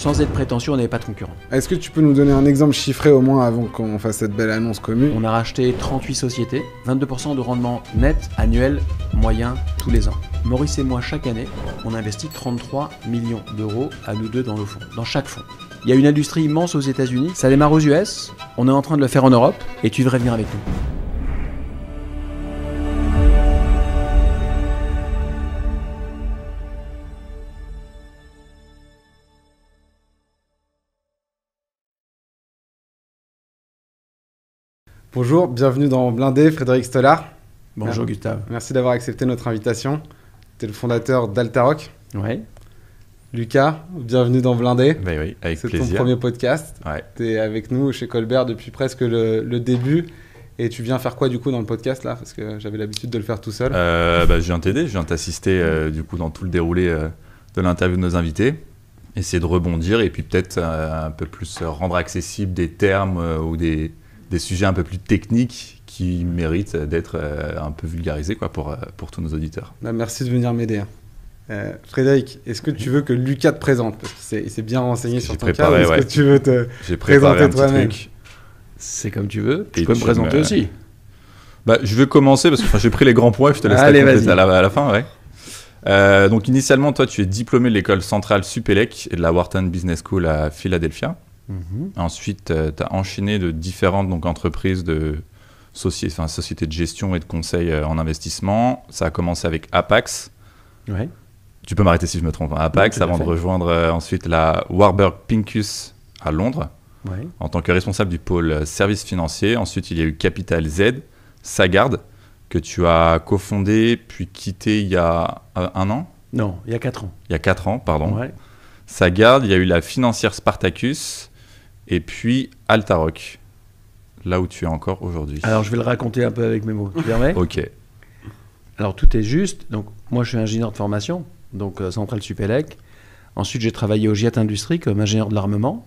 sans être prétentieux, on n'avait pas de concurrents. Est-ce que tu peux nous donner un exemple chiffré au moins avant qu'on fasse cette belle annonce commune? On a racheté 38 sociétés, 22% de rendement net annuel moyen tous les ans. Maurice et moi, chaque année, on investit 33 millions d'euros à nous deux dans nos fonds, dans chaque fonds. Il y a une industrie immense aux États-Unis, ça démarre aux US, on est en train de le faire en Europe et tu devrais venir avec nous. Bonjour, bienvenue dans Blindé, Frédéric Stollard. Bonjour Gustave. Merci d'avoir accepté notre invitation. Tu es le fondateur d'Altaroc. Ouais. Lucas, bienvenue dans Blindé. Ben oui, avec C'est plaisir. ton premier podcast. Ouais. Tu es avec nous chez Colbert depuis presque le début. Et tu viens faire quoi du coup dans le podcast là? Parce que j'avais l'habitude de le faire tout seul. Je viens t'aider, je viens t'assister du coup dans tout le déroulé de l'interview de nos invités. Essayer de rebondir et puis peut-être un peu plus rendre accessible des termes ou des sujets un peu plus techniques qui méritent d'être un peu vulgarisés quoi, pour tous nos auditeurs. Merci de venir m'aider. Frédéric, est-ce que tu veux que Lucas te présente? Parce qu'il s'est bien renseigné sur ton cas. Est-ce que tu veux te présenter toi-même? C'est comme tu veux. Tu Et peux me présenter aussi. Je vais commencer parce que j'ai pris les grands points et je te laisse compléter à la fin. Ouais. Donc initialement, toi, tu es diplômé de l'école centrale Supélec et de la Wharton Business School à Philadelphia. Ensuite, tu as enchaîné de différentes entreprises de sociétés de gestion et de conseil en investissement. Ça a commencé avec Apax. Ouais. Tu peux m'arrêter si je me trompe. Apax, Oui, avant de rejoindre ensuite la Warburg Pincus à Londres, en tant que responsable du pôle services financiers. Ensuite, il y a eu Capital Z, Sagard, que tu as cofondé puis quitté il y a 1 an. Non, il y a 4 ans. Il y a 4 ans, pardon. Ouais. Sagard, il y a eu la financière Spartacus et puis Altaroc, là où tu es encore aujourd'hui. Alors, je vais le raconter un peu avec mes mots. Tu permets? Ok. Alors, tout est juste. Donc, moi, je suis ingénieur de formation, donc Centrale Supélec. Ensuite, j'ai travaillé au Jet Industries comme ingénieur de l'armement.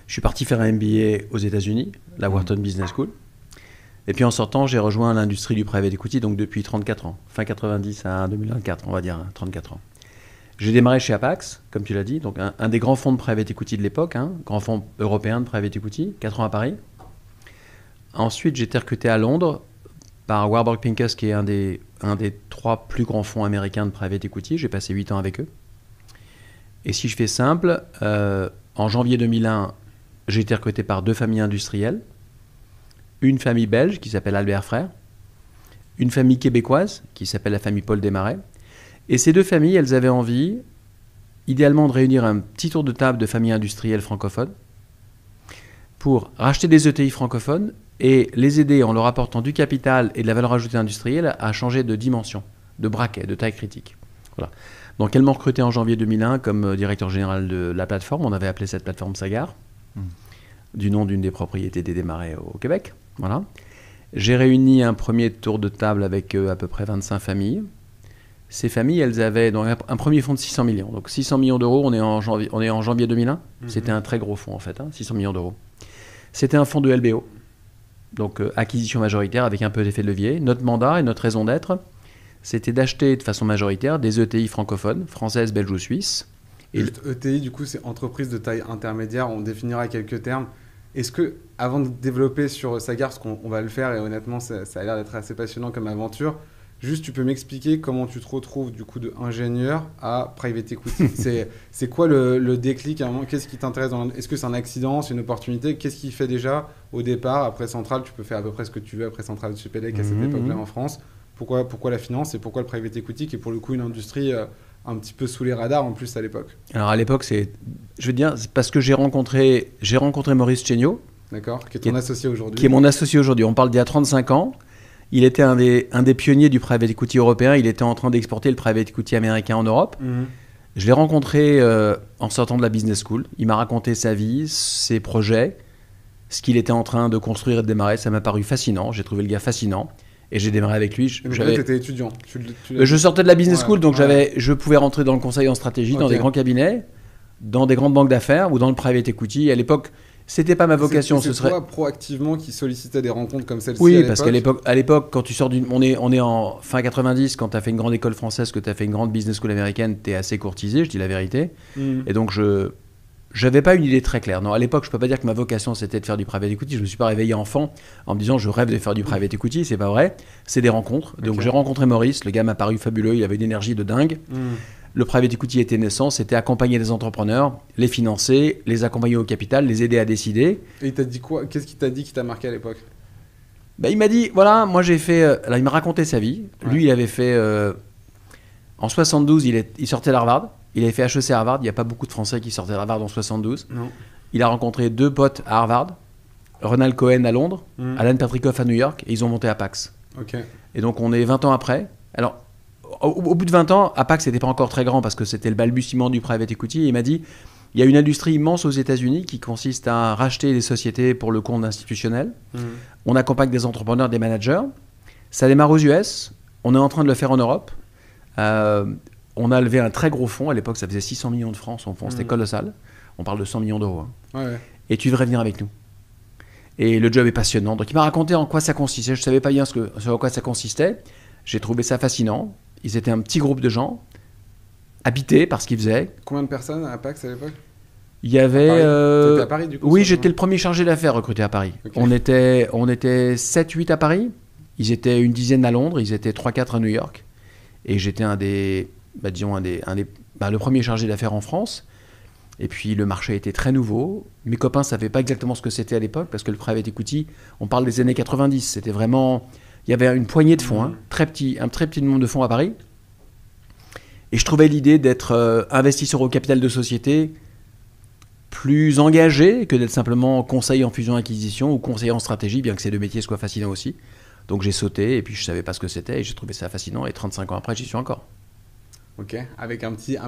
Je suis parti faire un MBA aux États-Unis, la Wharton Business School. Et puis, en sortant, j'ai rejoint l'industrie du private equity, donc depuis 34 ans. Fin 90 à 2024, on va dire, 34 ans. J'ai démarré chez Apax, comme tu l'as dit, donc un des grands fonds de private equity de l'époque, grand fonds européen de private equity, 4 ans à Paris. Ensuite, j'ai été recruté à Londres par Warburg Pincus, qui est un des 3 plus grands fonds américains de private equity. J'ai passé 8 ans avec eux. Et si je fais simple, en janvier 2001, j'ai été recruté par 2 familles industrielles. Une famille belge qui s'appelle Albert Frère. Une famille québécoise qui s'appelle la famille Paul Desmarais. Et ces 2 familles, elles avaient envie, idéalement, de réunir un petit tour de table de familles industrielles francophones pour racheter des ETI francophones et les aider en leur apportant du capital et de la valeur ajoutée industrielle à changer de dimension, de braquet, de taille critique. Voilà. Donc elles m'ont recruté en janvier 2001 comme directeur général de la plateforme. On avait appelé cette plateforme Sagard, du nom d'une des propriétés des Desmarais au Québec. Voilà. J'ai réuni un premier tour de table avec à peu près 25 familles. Ces familles, elles avaient donc un premier fonds de 600 millions. Donc 600 millions d'euros, on est en janvier 2001. C'était un très gros fonds en fait, 600 millions d'euros. C'était un fonds de LBO, donc acquisition majoritaire avec un peu d'effet de levier. Notre mandat et notre raison d'être, c'était d'acheter de façon majoritaire des ETI francophones, françaises, belges ou suisses. Et ETI, du coup, c'est entreprise de taille intermédiaire. On définira quelques termes. Est-ce que, avant de développer sur Sagard, parce qu'on va le faire et honnêtement, ça a l'air d'être assez passionnant comme aventure, juste, tu peux m'expliquer comment tu te retrouves du coup de ingénieur à private equity. C'est quoi le déclic à un moment? Qu'est-ce qui t'intéresse Est-ce que c'est un accident, c'est une opportunité? Qu'est-ce qui fait déjà au départ? Après Centrale, tu peux faire à peu près ce que tu veux après Centrale de Supélec à cette époque-là en France. Pourquoi la finance et pourquoi le private equity, qui est pour le coup une industrie un petit peu sous les radars en plus à l'époque? Alors à l'époque, c'est parce que j'ai rencontré Maurice Chéniaud. D'accord, qui est ton associé aujourd'hui. Qui est mon associé aujourd'hui. On parle d'il y a 35 ans. Il était un des pionniers du private equity européen. Il était en train d'exporter le private equity américain en Europe. Je l'ai rencontré en sortant de la business school. Il m'a raconté sa vie, ses projets, ce qu'il était en train de construire et de démarrer. Ça m'a paru fascinant. J'ai trouvé le gars fascinant. Et j'ai démarré avec lui. Tu étais étudiant. Je sortais de la business school, donc je pouvais rentrer dans le conseil en stratégie, dans des grands cabinets, dans des grandes banques d'affaires ou dans le private equity. À l'époque, C'était pas ma vocation. C'est toi proactivement qui sollicitais des rencontres comme celle-ci. Oui, parce qu'à l'époque, quand tu sors on est en fin 90, quand tu as fait une grande école française, que tu as fait une grande business school américaine, tu es assez courtisé, je dis la vérité. Et donc, j'avais pas une idée très claire. Non, à l'époque, je peux pas dire que ma vocation c'était de faire du private equity. Je me suis pas réveillé enfant en me disant je rêve de faire du private equity. C'est pas vrai. C'est des rencontres. Donc j'ai rencontré Maurice. Le gars m'a paru fabuleux. Il avait une énergie de dingue. Le private equity était naissant. C'était accompagner les entrepreneurs, les financer, les accompagner au capital, les aider à décider. Et il t'a dit quoi? Qu'est-ce qu'il t'a dit qui t'a marqué à l'époque? Il m'a dit voilà, moi j'ai fait. Alors il m'a raconté sa vie. Lui, il avait fait en 72. Il sortait d'Harvard. Il avait fait HEC à Harvard. Il n'y a pas beaucoup de Français qui sortaient d'Harvard en 72. Non. Il a rencontré 2 potes à Harvard, Ronald Cohen à Londres, Alan Patrickhoff à New York, et ils ont monté Apax. Okay. Et donc on est 20 ans après. Alors, au bout de 20 ans, Apax n'était pas encore très grand parce que c'était le balbutiement du private equity. Et il m'a dit, il y a une industrie immense aux États-Unis qui consiste à racheter des sociétés pour le compte institutionnel. On accompagne des entrepreneurs, des managers. Ça démarre aux US. On est en train de le faire en Europe. On a levé un très gros fonds. À l'époque, ça faisait 600 millions de francs. Son fonds, c'était colossal. On parle de 100 millions d'euros. Hein. Ouais. Et tu devrais venir avec nous. Et le job est passionnant. Donc, il m'a raconté en quoi ça consistait. Je ne savais pas bien sur quoi ça consistait. J'ai trouvé ça fascinant. Ils étaient un petit groupe de gens, habités par ce qu'ils faisaient. Combien de personnes à Apax à l'époque? Il y avait... T'étais à Paris, du coup? Oui, j'étais le premier chargé d'affaires recruté à Paris. Okay. On était 7-8 à Paris. Ils étaient une dizaine à Londres. Ils étaient 3-4 à New York. Et j'étais le premier chargé d'affaires en France. Et puis le marché était très nouveau. Mes copains ne savaient pas exactement ce que c'était à l'époque parce que le private equity, on parle des années 90. C'était vraiment... Il y avait une poignée de fonds, un très petit nombre de fonds à Paris. Et je trouvais l'idée d'être investisseur au capital de société plus engagé que d'être simplement conseiller en fusion-acquisition ou conseiller en stratégie, bien que ces 2 métiers soient fascinants aussi. Donc j'ai sauté et puis je ne savais pas ce que c'était et j'ai trouvé ça fascinant. Et 35 ans après, j'y suis encore. Ok, avec un petit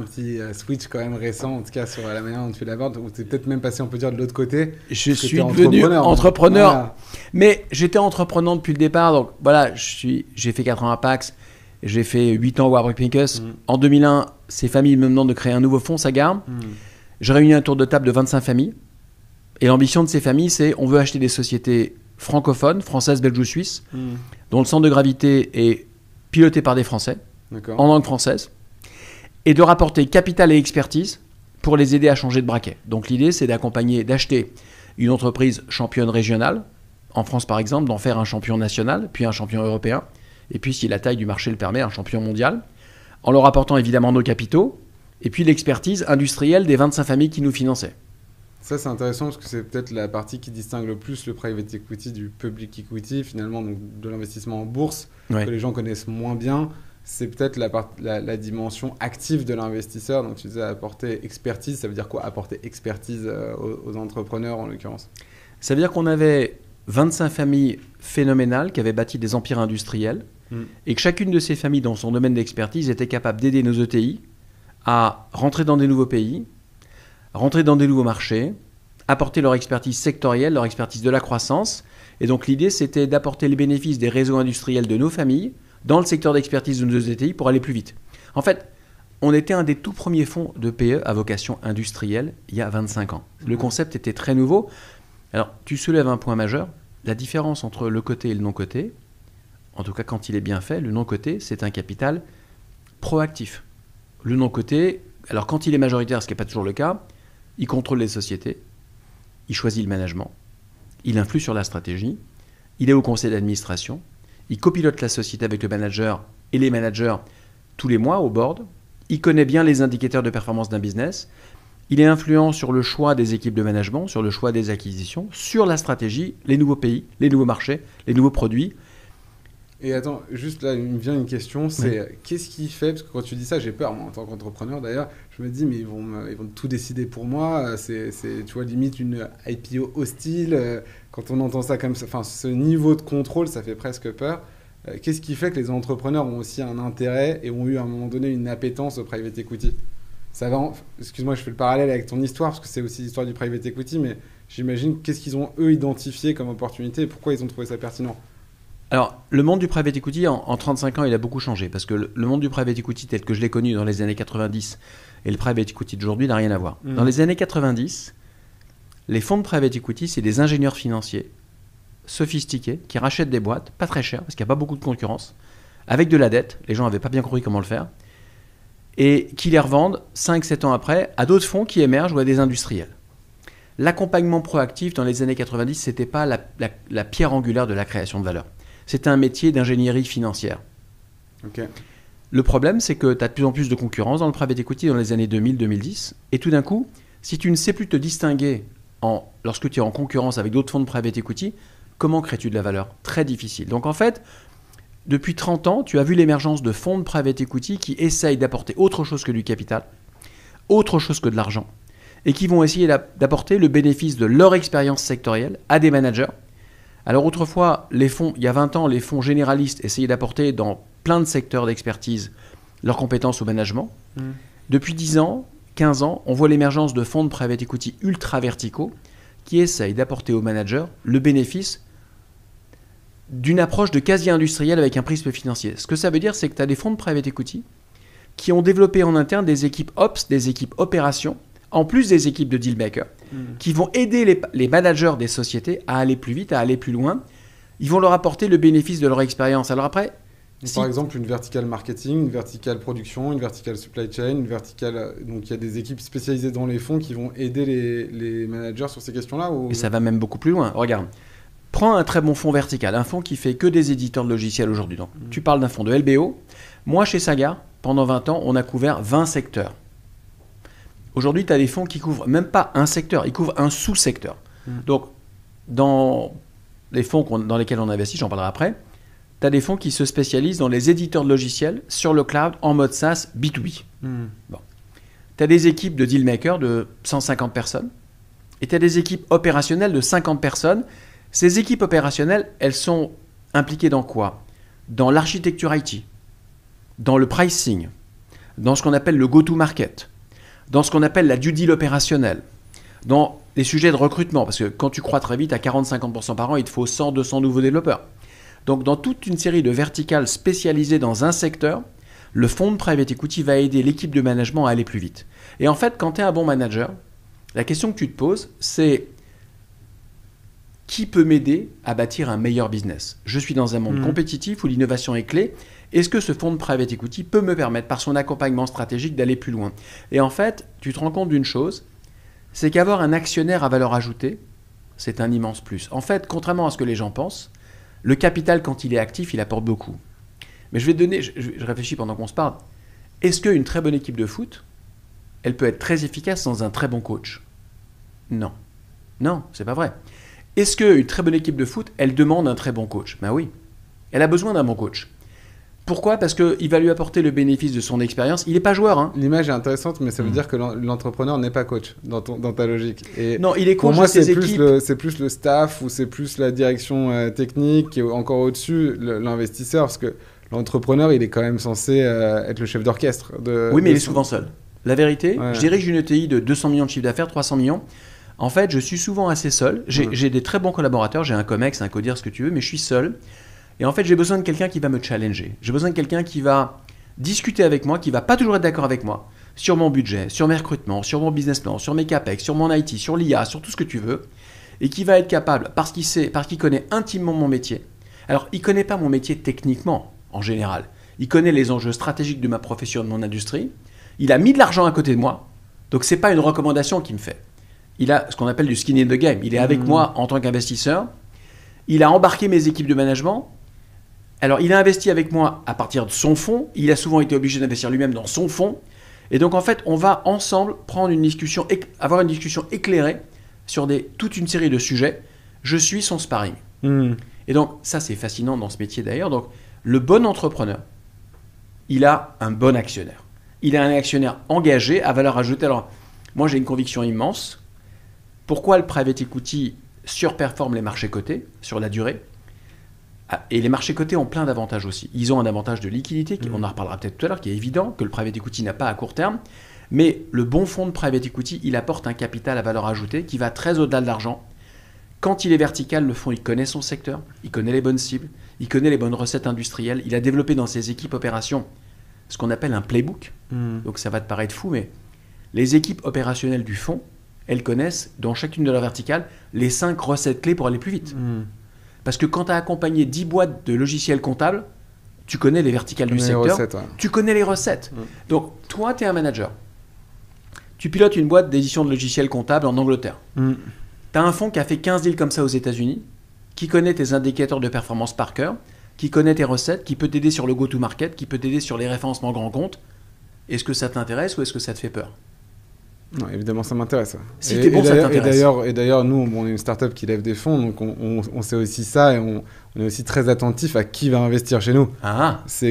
switch quand même récent, en tout cas sur la manière dont tu l'abordes, où tu es peut-être même passé, on peut dire, de l'autre côté. Je suis devenu entrepreneur, voilà. Mais j'étais entrepreneur depuis le départ. Donc voilà, j'ai fait 4 ans à Pax, j'ai fait 8 ans au Warburg Pincus. En 2001, ces familles me demandent de créer un nouveau fonds, Sagard. J'ai réuni un tour de table de 25 familles. Et l'ambition de ces familles, c'est on veut acheter des sociétés francophones, françaises, belges ou suisses, dont le centre de gravité est piloté par des Français, en langue française. Et de rapporter capital et expertise pour les aider à changer de braquet. Donc l'idée, c'est d'acheter une entreprise championne régionale, en France par exemple, d'en faire un champion national, puis un champion européen, et puis si la taille du marché le permet, un champion mondial, en leur apportant évidemment nos capitaux, et puis l'expertise industrielle des 25 familles qui nous finançaient. Ça, c'est intéressant parce que c'est peut-être la partie qui distingue le plus le private equity du public equity, finalement, donc de l'investissement en bourse, que les gens connaissent moins bien. C'est peut-être la dimension active de l'investisseur. Donc, tu disais apporter expertise. Ça veut dire quoi, apporter expertise aux entrepreneurs, en l'occurrence? Ça veut dire qu'on avait 25 familles phénoménales qui avaient bâti des empires industriels et que chacune de ces familles, dans son domaine d'expertise, était capable d'aider nos ETI à rentrer dans des nouveaux pays, rentrer dans des nouveaux marchés, apporter leur expertise sectorielle, leur expertise de la croissance. Et donc, l'idée, c'était d'apporter les bénéfices des réseaux industriels de nos familles dans le secteur d'expertise de nos ETI pour aller plus vite. En fait, on était un des tout premiers fonds de PE à vocation industrielle il y a 25 ans. Le concept était très nouveau. Alors, tu soulèves un point majeur, la différence entre le coté et le non-coté. En tout cas, quand il est bien fait, le non-coté, c'est un capital proactif. Le non-coté, alors quand il est majoritaire, ce qui n'est pas toujours le cas, il contrôle les sociétés, il choisit le management, il influe sur la stratégie, il est au conseil d'administration, il copilote la société avec le manager et les managers tous les mois au board. Il connaît bien les indicateurs de performance d'un business. Il est influent sur le choix des équipes de management, sur le choix des acquisitions, sur la stratégie, les nouveaux pays, les nouveaux marchés, les nouveaux produits. Et attends, juste là, il me vient une question, c'est qu'est-ce qui fait, parce que quand tu dis ça, j'ai peur, moi, en tant qu'entrepreneur d'ailleurs, je me dis, mais ils vont tout décider pour moi, c'est tu vois, limite une IPO hostile, quand on entend ça comme ça, enfin, ce niveau de contrôle, ça fait presque peur. Qu'est-ce qui fait que les entrepreneurs ont aussi un intérêt et ont eu à un moment donné une appétence au private equity? Ça va, excuse-moi, je fais le parallèle avec ton histoire, parce que c'est aussi l'histoire du private equity, mais j'imagine, qu'est-ce qu'ils ont, eux, identifié comme opportunité et pourquoi ils ont trouvé ça pertinent? Alors, le monde du private equity, en 35 ans, il a beaucoup changé. Parce que le monde du private equity tel que je l'ai connu dans les années 90 et le private equity d'aujourd'hui n'a rien à voir. Dans les années 90, Les fonds de private equity, c'est des ingénieurs financiers sophistiqués qui rachètent des boîtes, pas très chères, parce qu'il n'y a pas beaucoup de concurrence, avec de la dette, les gens n'avaient pas bien compris comment le faire, et qui les revendent 5-7 ans après à d'autres fonds qui émergent ou à des industriels. L'accompagnement proactif dans les années 90, ce n'était pas la pierre angulaire de la création de valeur. C'était un métier d'ingénierie financière. Okay. Le problème, c'est que tu as de plus en plus de concurrence dans le private equity dans les années 2000-2010, et tout d'un coup, si tu ne sais plus te distinguer lorsque tu es en concurrence avec d'autres fonds de private equity, comment crées-tu de la valeur? Très difficile. Donc en fait, depuis 30 ans, tu as vu l'émergence de fonds de private equity qui essayent d'apporter autre chose que du capital, autre chose que de l'argent, et qui vont essayer d'apporter le bénéfice de leur expérience sectorielle à des managers. Alors autrefois, il y a 20 ans, les fonds généralistes essayaient d'apporter dans plein de secteurs d'expertise leurs compétences au management. Depuis 10 ans, 15 ans, on voit l'émergence de fonds de private equity ultra verticaux qui essayent d'apporter aux managers le bénéfice d'une approche de quasi-industrielle avec un prisme financier. Ce que ça veut dire, c'est que tu as des fonds de private equity qui ont développé en interne des équipes Ops, des équipes opérations, en plus des équipes de deal-makers, qui vont aider les managers des sociétés à aller plus vite, à aller plus loin. Ils vont leur apporter le bénéfice de leur expérience. Alors après... Par exemple, une verticale marketing, une verticale production, une verticale supply chain, une verticale... Donc il y a des équipes spécialisées dans les fonds qui vont aider les managers sur ces questions-là ou... Et ça va même beaucoup plus loin. Regarde. Prends un très bon fonds vertical, un fonds qui fait que des éditeurs de logiciels aujourd'hui. Donc, tu parles d'un fonds de LBO. Moi, chez Sagard, pendant 20 ans, on a couvert 20 secteurs. Aujourd'hui, tu as des fonds qui couvrent même pas un secteur, ils couvrent un sous-secteur. Donc, dans les fonds dans lesquels on investit, j'en parlerai après, tu as des fonds qui se spécialisent dans les éditeurs de logiciels sur le cloud en mode SaaS B2B. Bon. Tu as des équipes de dealmakers de 150 personnes et tu as des équipes opérationnelles de 50 personnes. Ces équipes opérationnelles, elles sont impliquées dans quoi? Dans l'architecture IT, dans le pricing, dans ce qu'on appelle le go-to-market, dans ce qu'on appelle la due deal opérationnelle, dans les sujets de recrutement, parce que quand tu crois très vite à 40-50% par an, il te faut 100-200 nouveaux développeurs. Donc dans toute une série de verticales spécialisées dans un secteur, le fonds de private equity va aider l'équipe de management à aller plus vite. Et en fait, quand tu es un bon manager, la question que tu te poses, c'est qui peut m'aider à bâtir un meilleur business? Je suis dans un monde compétitif où l'innovation est clé. Est-ce que ce fonds de private equity peut me permettre, par son accompagnement stratégique, d'aller plus loin? Et en fait, tu te rends compte d'une chose, c'est qu'avoir un actionnaire à valeur ajoutée, c'est un immense plus. En fait, contrairement à ce que les gens pensent, le capital, quand il est actif, il apporte beaucoup. Mais je vais te donner, je réfléchis pendant qu'on se parle, est-ce qu'une très bonne équipe de foot, elle peut être très efficace sans un très bon coach? Non. Non, c'est pas vrai. Est-ce qu'une très bonne équipe de foot, elle demande un très bon coach? Ben oui, elle a besoin d'un bon coach. Pourquoi? Parce qu'il va lui apporter le bénéfice de son expérience. Il n'est pas joueur. Hein. L'image est intéressante, mais ça veut dire que l'entrepreneur n'est pas coach dans ta logique. Et non, il est coach pour moi, de ses équipes. C'est plus le staff ou c'est plus la direction technique qui est encore au-dessus, l'investisseur, parce que l'entrepreneur, il est quand même censé être le chef d'orchestre. Oui, mais il est souvent seul. La vérité, je dirige une ETI de 200 millions de chiffre d'affaires, 300 millions. En fait, je suis souvent assez seul. J'ai des très bons collaborateurs. J'ai un COMEX, un CODIR, ce que tu veux, mais je suis seul. Et en fait, j'ai besoin de quelqu'un qui va me challenger. J'ai besoin de quelqu'un qui va discuter avec moi, qui va pas toujours être d'accord avec moi sur mon budget, sur mes recrutements, sur mon business plan, sur mes capex, sur mon IT, sur l'IA, sur tout ce que tu veux, et qui va être capable, parce qu'il connaît intimement mon métier. Alors, il connaît pas mon métier techniquement, en général. Il connaît les enjeux stratégiques de ma profession, de mon industrie. Il a mis de l'argent à côté de moi, donc c'est pas une recommandation qu'il me fait. Il a ce qu'on appelle du skin in the game. Il est avec moi en tant qu'investisseur. Il a embarqué mes équipes de management. Alors, il a investi avec moi à partir de son fonds. Il a souvent été obligé d'investir lui-même dans son fonds. Et donc, en fait, on va ensemble avoir une discussion éclairée sur toute une série de sujets. Je suis son sparring. Et donc, ça, c'est fascinant dans ce métier d'ailleurs. Donc, le bon entrepreneur, il a un bon actionnaire. Il a un actionnaire engagé à valeur ajoutée. Alors, moi, j'ai une conviction immense. Pourquoi le private equity surperforme les marchés cotés sur la durée? Et les marchés cotés ont plein d'avantages aussi. Ils ont un avantage de liquidité, on en reparlera peut-être tout à l'heure, qui est évident, que le private equity n'a pas à court terme. Mais le bon fonds de private equity, il apporte un capital à valeur ajoutée qui va très au-delà de l'argent. Quand il est vertical, le fonds, il connaît son secteur, il connaît les bonnes cibles, il connaît les bonnes recettes industrielles. Il a développé dans ses équipes opérations ce qu'on appelle un playbook. Donc ça va te paraître fou, mais les équipes opérationnelles du fonds, elles connaissent, dans chacune de leurs verticales, les 5 recettes clés pour aller plus vite. Parce que quand tu as accompagné 10 boîtes de logiciels comptables, tu connais les verticales du secteur, tu connais les recettes. Donc, toi, tu es un manager. Tu pilotes une boîte d'édition de logiciels comptables en Angleterre. Tu as un fonds qui a fait 15 deals comme ça aux États-Unis, qui connaît tes indicateurs de performance par cœur, qui connaît tes recettes, qui peut t'aider sur le go-to-market, qui peut t'aider sur les référencements grands comptes. Est-ce que ça t'intéresse ou est-ce que ça te fait peur ? Non, évidemment, ça m'intéresse. Si t'es bon, ça t'intéresse. Et d'ailleurs, nous, on est une startup qui lève des fonds, donc on sait aussi ça et on est aussi très attentif à qui va investir chez nous.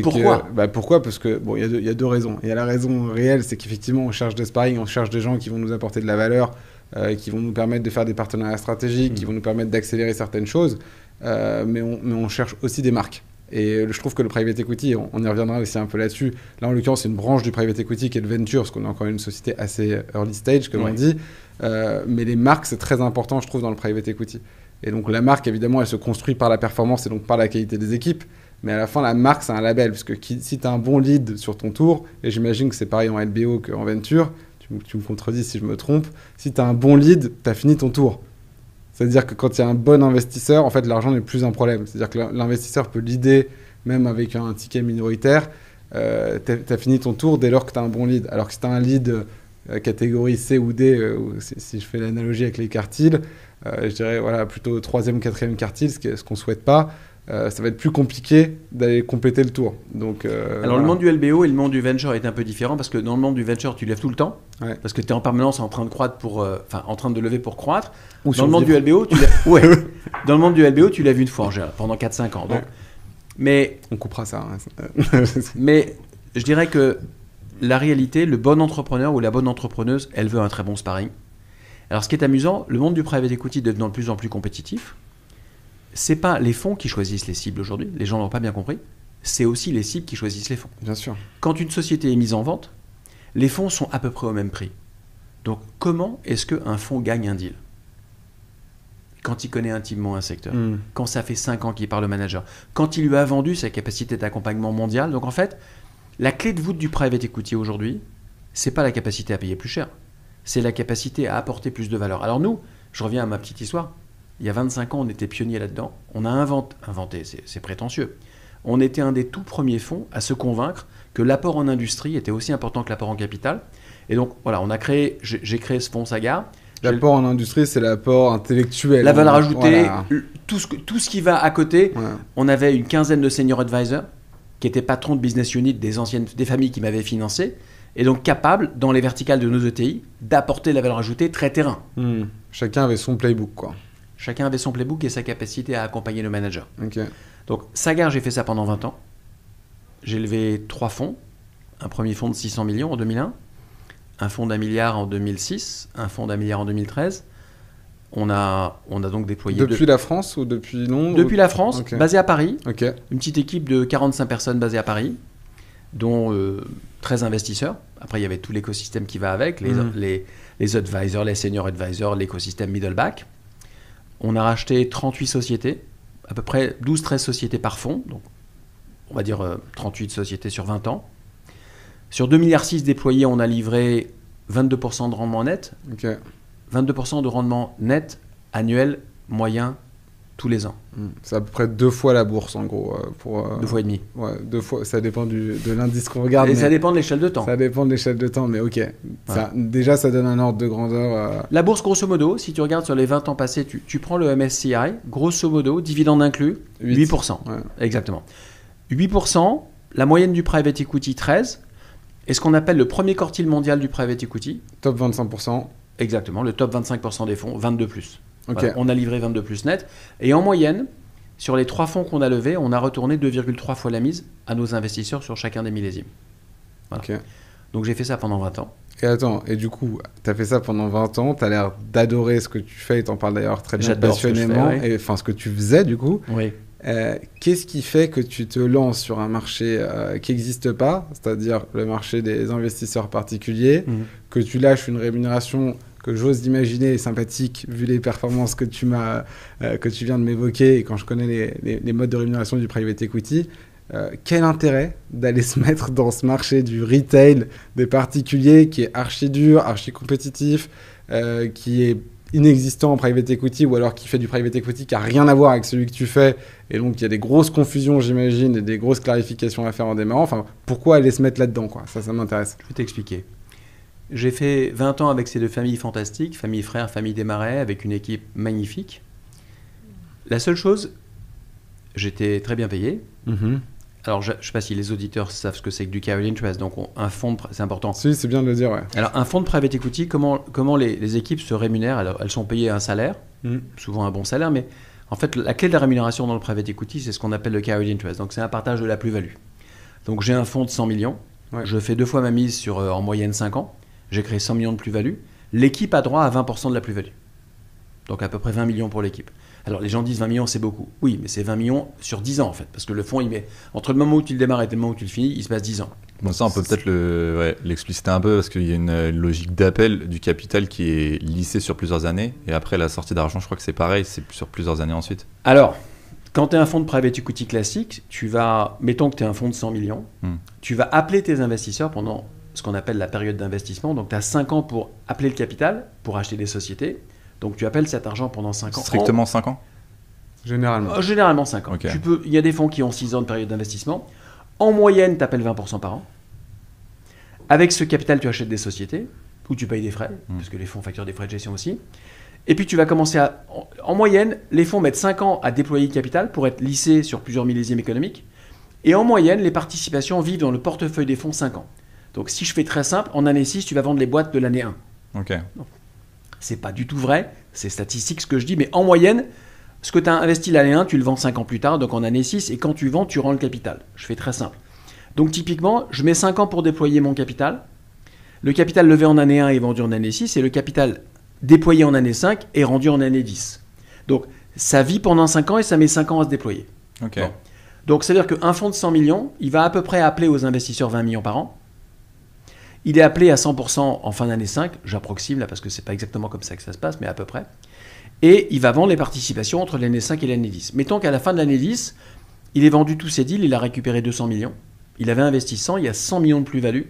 Pourquoi ? Pourquoi ? Parce que il y a 2 raisons. Il y a la raison réelle, c'est qu'effectivement, on cherche des sparring, on cherche des gens qui vont nous apporter de la valeur, qui vont nous permettre de faire des partenariats stratégiques, qui vont nous permettre d'accélérer certaines choses, mais on cherche aussi des marques. Et je trouve que le private equity, on y reviendra aussi un peu là-dessus. Là, en l'occurrence, c'est une branche du private equity qui est le venture, parce qu'on est encore une société assez early stage, comme on dit. Mais les marques, c'est très important, je trouve, dans le private equity. Et donc, la marque, évidemment, elle se construit par la performance et donc par la qualité des équipes. Mais à la fin, la marque, c'est un label. Parce que si tu as un bon lead sur ton tour, et j'imagine que c'est pareil en LBO qu'en venture, tu me contredis si je me trompe, si tu as un bon lead, tu as fini ton tour. C'est-à-dire que quand il y a un bon investisseur, en fait, l'argent n'est plus un problème. C'est-à-dire que l'investisseur peut leader, même avec un ticket minoritaire. Tu as fini ton tour dès lors que tu as un bon lead. Alors que si tu as un lead catégorie C ou D, si je fais l'analogie avec les quartiles, je dirais plutôt 3e, 4e quartile, ce qu'on ne souhaite pas, ça va être plus compliqué d'aller compléter le tour. Donc, alors, le monde du LBO et le monde du venture est un peu différent parce que dans le monde du venture, tu lèves tout le temps. Parce que tu es en permanence en train de croître en train de lever pour croître. Dans le monde du LBO, dans le monde du LBO, tu lèves une fois en général, pendant 4-5 ans. Donc, mais on coupera ça. Mais je dirais que la réalité, le bon entrepreneur ou la bonne entrepreneuse, elle veut un très bon sparring. Alors, ce qui est amusant, le monde du private equity devenant de plus en plus compétitif, c'est pas les fonds qui choisissent les cibles aujourd'hui, les gens n'ont pas bien compris, c'est aussi les cibles qui choisissent les fonds. Bien sûr. Quand une société est mise en vente, les fonds sont à peu près au même prix. Donc comment est-ce qu'un fonds gagne un deal ? Quand il connaît intimement un secteur, quand ça fait 5 ans qu'il parle au manager, quand il lui a vendu sa capacité d'accompagnement mondial. Donc en fait, la clé de voûte du private equity aujourd'hui, c'est pas la capacité à payer plus cher, c'est la capacité à apporter plus de valeur. Alors nous, je reviens à ma petite histoire. Il y a 25 ans, on était pionniers là-dedans. On a inventé, c'est prétentieux. On était un des tout premiers fonds à se convaincre que l'apport en industrie était aussi important que l'apport en capital. Et donc, voilà, j'ai créé ce fonds Sagard. L'apport en industrie, c'est l'apport intellectuel. La valeur ajoutée, tout ce qui va à côté. Ouais. On avait une quinzaine de senior advisors qui étaient patrons de business unit des familles qui m'avaient financé. Et donc capables, dans les verticales de nos ETI, d'apporter la valeur ajoutée très terrain. Chacun avait son playbook, quoi. Chacun avait son playbook et sa capacité à accompagner le manager. Okay. Donc, Sagard, j'ai fait ça pendant 20 ans. J'ai levé 3 fonds. Un premier fonds de 600 millions en 2001, un fonds d'1 milliard en 2006, un fonds d'1 milliard en 2013. On a donc déployé... Depuis la France ou depuis Londres ? Depuis la France, basé à Paris. Okay. Une petite équipe de 45 personnes basée à Paris, dont 13 investisseurs. Après, il y avait tout l'écosystème qui va avec, les advisors, les senior advisors, l'écosystème middle back. On a racheté 38 sociétés, à peu près 12-13 sociétés par fonds, donc on va dire 38 sociétés sur 20 ans. Sur 2,6 milliards déployés, on a livré 22% de rendement net, 22% de rendement net annuel moyen tous les ans. C'est à peu près 2 fois la bourse en gros. 2 fois et demi. Ouais, 2 fois, ça dépend de l'indice qu'on regarde. Et ça dépend de l'échelle de temps. Ça dépend de l'échelle de temps, mais ok. Voilà. Déjà, ça donne un ordre de grandeur. La bourse, grosso modo, si tu regardes sur les 20 ans passés, tu prends le MSCI, grosso modo, dividende inclus, 8%. Ouais. Exactement. 8%, la moyenne du private equity, 13%, et ce qu'on appelle le premier quartile mondial du private equity. Top 25%. Exactement, le top 25% des fonds, 22+. Okay. Voilà, on a livré 22+ net. Et en moyenne, sur les 3 fonds qu'on a levés, on a retourné 2,3 fois la mise à nos investisseurs sur chacun des millésimes. Voilà. Okay. Donc j'ai fait ça pendant 20 ans. Et du coup, tu as fait ça pendant 20 ans, tu as l'air d'adorer ce que tu fais, et tu en parles d'ailleurs très bien passionnément, ce que tu faisais du coup. Oui. Qu'est-ce qui fait que tu te lances sur un marché qui n'existe pas, c'est-à-dire le marché des investisseurs particuliers, que tu lâches une rémunération que j'ose imaginer sympathique vu les performances que tu viens de m'évoquer et quand je connais les modes de rémunération du private equity, quel intérêt d'aller se mettre dans ce marché du retail des particuliers qui est archi dur, archi compétitif, qui est inexistant en private equity ou alors qui fait du private equity qui n'a rien à voir avec celui que tu fais et donc il y a des grosses confusions j'imagine et des grosses clarifications à faire en démarrant, enfin pourquoi aller se mettre là-dedans quoi, ça m'intéresse. Je vais t'expliquer. J'ai fait 20 ans avec ces deux familles fantastiques, famille Frères, famille Desmarais, avec une équipe magnifique. La seule chose, j'étais très bien payé. Alors, je ne sais pas si les auditeurs savent ce que c'est que du carried interest. Donc, un fonds, c'est important. Si, c'est bien de le dire, ouais. Alors, un fonds de private equity, comment les équipes se rémunèrent? Alors, elles sont payées un salaire, souvent un bon salaire, mais en fait, la clé de la rémunération dans le private equity, c'est ce qu'on appelle le carried interest. Donc, c'est un partage de la plus-value. Donc, j'ai un fonds de 100 millions. Ouais. Je fais 2 fois ma mise sur, en moyenne, 5 ans. J'ai créé 100 millions de plus-value. L'équipe a droit à 20% de la plus-value. Donc, à peu près 20 millions pour l'équipe. Alors, les gens disent 20 millions, c'est beaucoup. Oui, mais c'est 20 millions sur 10 ans, en fait. Parce que le fonds, il met entre le moment où tu le démarres et le moment où tu le finis, il se passe 10 ans. Bon, ça, on peut peut-être l'expliciter un peu parce qu'il y a une logique d'appel du capital qui est lissée sur plusieurs années. Et après, la sortie d'argent, je crois que c'est pareil, c'est sur plusieurs années ensuite. Alors, quand tu es un fonds de private equity classique, mettons que tu es un fonds de 100 millions, tu vas appeler tes investisseurs pendant ce qu'on appelle la période d'investissement. Donc, tu as 5 ans pour appeler le capital, pour acheter des sociétés. Donc, tu appelles cet argent pendant 5 ans. Strictement 5 ans? Généralement. Généralement 5 ans. Okay. Il y a des fonds qui ont 6 ans de période d'investissement. En moyenne, tu appelles 20% par an. Avec ce capital, tu achètes des sociétés où tu payes des frais, parce que les fonds facturent des frais de gestion aussi. Et puis, tu vas commencer à... En moyenne, les fonds mettent 5 ans à déployer le capital pour être lissés sur plusieurs millésimes économiques. Et en moyenne, les participations vivent dans le portefeuille des fonds 5 ans. Donc, si je fais très simple, en année 6, tu vas vendre les boîtes de l'année 1. Ok. Donc, c'est pas du tout vrai, c'est statistique ce que je dis, mais en moyenne, ce que tu as investi l'année 1, tu le vends 5 ans plus tard, donc en année 6, et quand tu vends, tu rends le capital. Je fais très simple. Donc typiquement, je mets 5 ans pour déployer mon capital. Le capital levé en année 1 est vendu en année 6, et le capital déployé en année 5 est rendu en année 10. Donc ça vit pendant 5 ans et ça met 5 ans à se déployer. Okay. Bon. Donc ça veut dire qu'un fonds de 100 millions, il va à peu près appeler aux investisseurs 20 millions par an. Il est appelé à 100% en fin d'année 5, j'approxime là parce que c'est pas exactement comme ça que ça se passe, mais à peu près. Et il va vendre les participations entre l'année 5 et l'année 10. Mettons qu'à la fin de l'année 10, il est vendu tous ses deals, il a récupéré 200 millions. Il avait investi 100, il y a 100 millions de plus-value.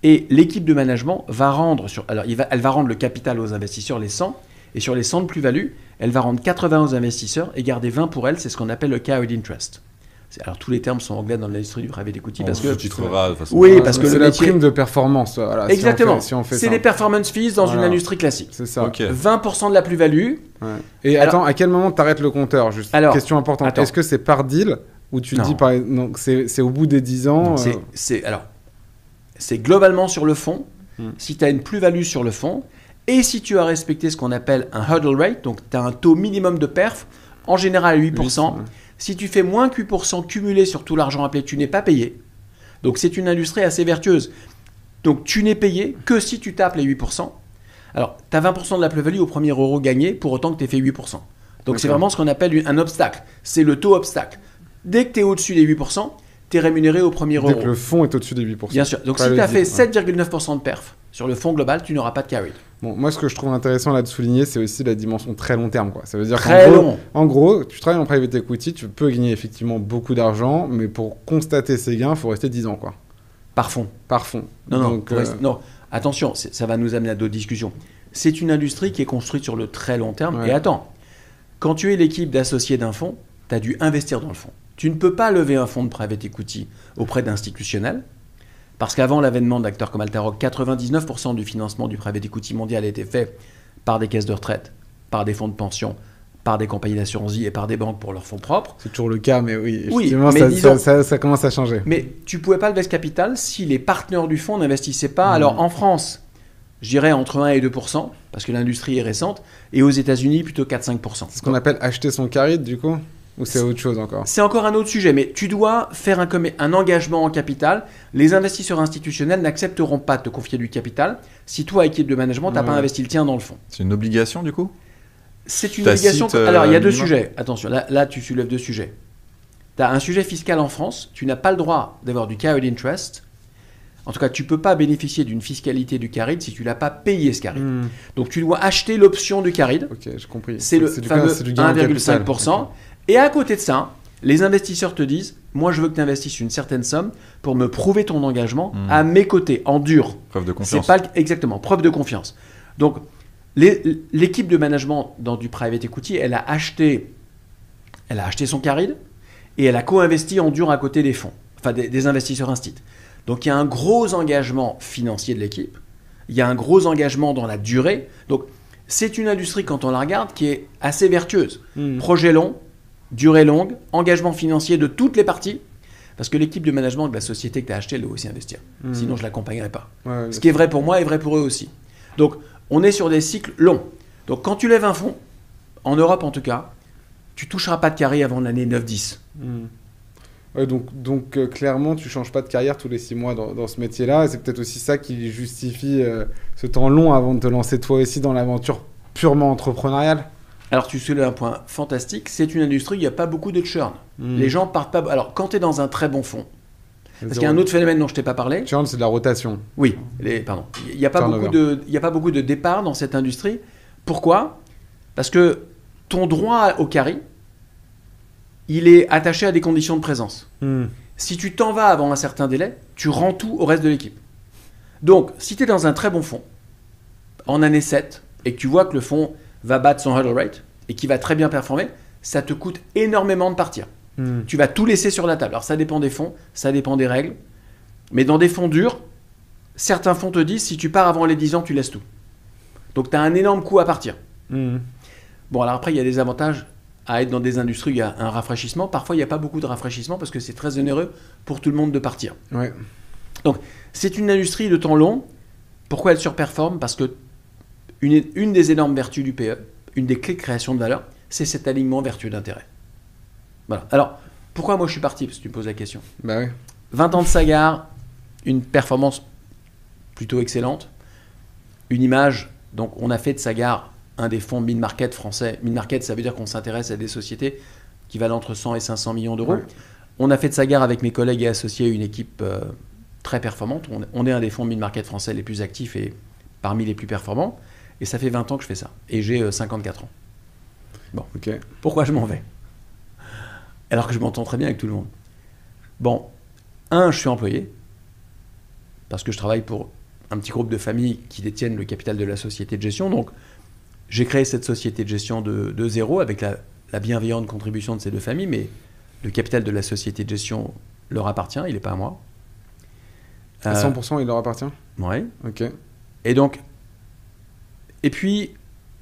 Et l'équipe de management va rendre, elle va rendre le capital aux investisseurs, les 100, et sur les 100 de plus-value, elle va rendre 80 aux investisseurs et garder 20 pour elle, c'est ce qu'on appelle le carried interest. Alors tous les termes sont anglais dans l'industrie du private equity parce que de toute façon. Oui, parce que c'est la prime de performance. Voilà, exactement. Si on fait c'est ça. les performance fees dans une industrie classique. C'est ça. Okay. 20% de la plus-value. Ouais. Et attends, à quel moment tu arrêtes le compteur juste alors, question importante. Est-ce que c'est par deal ou tu dis par donc c'est au bout des 10 ans c'est globalement sur le fonds. Si tu as une plus-value sur le fonds et si tu as respecté ce qu'on appelle un hurdle rate, donc tu as un taux minimum de perf, en général à 8%. Si tu fais moins que 8% cumulé sur tout l'argent appelé, tu n'es pas payé. Donc, c'est une industrie assez vertueuse. Donc, tu n'es payé que si tu tapes les 8%. Alors, tu as 20% de la plus-value au premier euro gagné pour autant que tu aies fait 8%. Donc, c'est vraiment ce qu'on appelle un obstacle. C'est le taux obstacle. Dès que tu es au-dessus des 8%, tu es rémunéré au premier euro. Dès que le fonds est au-dessus des 8%. Bien sûr. Donc, si tu as fait 7,9% de perf sur le fonds global, tu n'auras pas de carried. Bon, moi, ce que je trouve intéressant là de souligner, c'est aussi la dimension très long terme. Quoi. Ça veut dire en gros, tu travailles en private equity, tu peux gagner effectivement beaucoup d'argent, mais pour constater ces gains, il faut rester 10 ans. Quoi. Par fonds. Par fonds. Non, non, attention, ça va nous amener à d'autres discussions. C'est une industrie qui est construite sur le très long terme. Ouais. Et attends, quand tu es l'équipe d'associés d'un fonds, tu as dû investir dans le fonds. Tu ne peux pas lever un fonds de private equity auprès d'institutionnels. Parce qu'avant l'avènement d'acteurs comme Altaro, 99% du financement du private equity mondial a été fait par des caisses de retraite, par des fonds de pension, par des compagnies d'assurance vie et par des banques pour leurs fonds propres. C'est toujours le cas, mais oui, effectivement, mais ça commence à changer. Mais tu ne pouvais pas lever ce capital si les partenaires du fonds n'investissaient pas. Alors en France, je dirais entre 1 et 2%, parce que l'industrie est récente, et aux États-Unis, plutôt 4-5%. C'est ce qu'on appelle acheter son carried, du coup ? Ou c'est autre chose encore ? C'est encore un autre sujet, mais tu dois faire un engagement en capital. Les investisseurs institutionnels n'accepteront pas de te confier du capital si toi, équipe de management, tu n'as pas investi le tien dans le fonds. C'est une obligation du coup ? C'est une obligation. Alors, il y a deux sujets. Attention, là, tu soulèves deux sujets. Tu as un sujet fiscal en France. Tu n'as pas le droit d'avoir du carried interest. En tout cas, tu ne peux pas bénéficier d'une fiscalité du carried si tu ne l'as pas payé, ce carried. Donc, tu dois acheter l'option du carried. Ok, j'ai compris. C'est le fameux 1,5%. Et à côté de ça, les investisseurs te disent « Moi, je veux que tu investisses une certaine somme pour me prouver ton engagement à mes côtés, en dur. » Preuve de confiance. C'est pas exactement, preuve de confiance. Donc, L'équipe de management dans du private equity, elle a acheté son caride et elle a co-investi en dur à côté des fonds, enfin des investisseurs instit. Donc il y a un gros engagement financier de l'équipe, il y a un gros engagement dans la durée. Donc c'est une industrie, quand on la regarde, qui est assez vertueuse. Projet long, durée longue, engagement financier de toutes les parties. Parce que l'équipe de management de la société que tu as achetée, elle doit aussi investir. Sinon, je ne l'accompagnerai pas. Ce qui est vrai pour moi est vrai pour eux aussi. Donc, on est sur des cycles longs. Donc, quand tu lèves un fonds, en Europe en tout cas, tu ne toucheras pas de carré avant l'année 9-10. Ouais, donc clairement, tu ne changes pas de carrière tous les 6 mois dans ce métier-là. Et c'est peut-être aussi ça qui justifie ce temps long avant de te lancer toi aussi dans l'aventure purement entrepreneuriale. Alors, tu soulèves un point fantastique. C'est une industrie où il n'y a pas beaucoup de churn. Les gens partent pas. Alors, quand tu es dans un très bon fonds, parce qu'il y a un autre phénomène dont je ne t'ai pas parlé. Churn, c'est de la rotation. Oui, pardon. Il n'y a pas beaucoup de départs dans cette industrie. Pourquoi ? Parce que ton droit au carry, il est attaché à des conditions de présence. Si tu t'en vas avant un certain délai, tu rends tout au reste de l'équipe. Donc, si tu es dans un très bon fonds, en année 7, et que tu vois que le fonds va battre son hurdle rate et qui va très bien performer, ça te coûte énormément de partir. Tu vas tout laisser sur la table. Alors ça dépend des fonds, ça dépend des règles, mais dans des fonds durs, certains fonds te disent si tu pars avant les 10 ans, tu laisses tout. Donc tu as un énorme coût à partir. Bon, alors après, il y a des avantages à être dans des industries où il y a un rafraîchissement. Parfois, il n'y a pas beaucoup de rafraîchissement parce que c'est très onéreux pour tout le monde de partir. Ouais. Donc, c'est une industrie de temps long. Pourquoi elle surperforme ? Parce que une des énormes vertus du PE, une des clés de création de valeur, c'est cet alignement vertueux d'intérêt. Voilà. Alors, pourquoi moi je suis parti ? Parce que tu me poses la question. Bah oui. 20 ans de Sagard, une performance plutôt excellente, une image. Donc, on a fait de Sagard un des fonds mid-market français. Mid-market, ça veut dire qu'on s'intéresse à des sociétés qui valent entre 100 et 500 millions d'euros. Ouais. On a fait de Sagard avec mes collègues et associés une équipe très performante. On est un des fonds mid-market français les plus actifs et parmi les plus performants. Et ça fait 20 ans que je fais ça. Et j'ai 54 ans. Bon. Okay. Pourquoi je m'en vais ? Alors que je m'entends très bien avec tout le monde. Bon, je suis employé. Parce que je travaille pour un petit groupe de familles qui détiennent le capital de la société de gestion. Donc, j'ai créé cette société de gestion de zéro avec la bienveillante contribution de ces deux familles. Mais le capital de la société de gestion leur appartient. Il n'est pas à moi. À 100%, il leur appartient ? Oui. Ok. Et puis,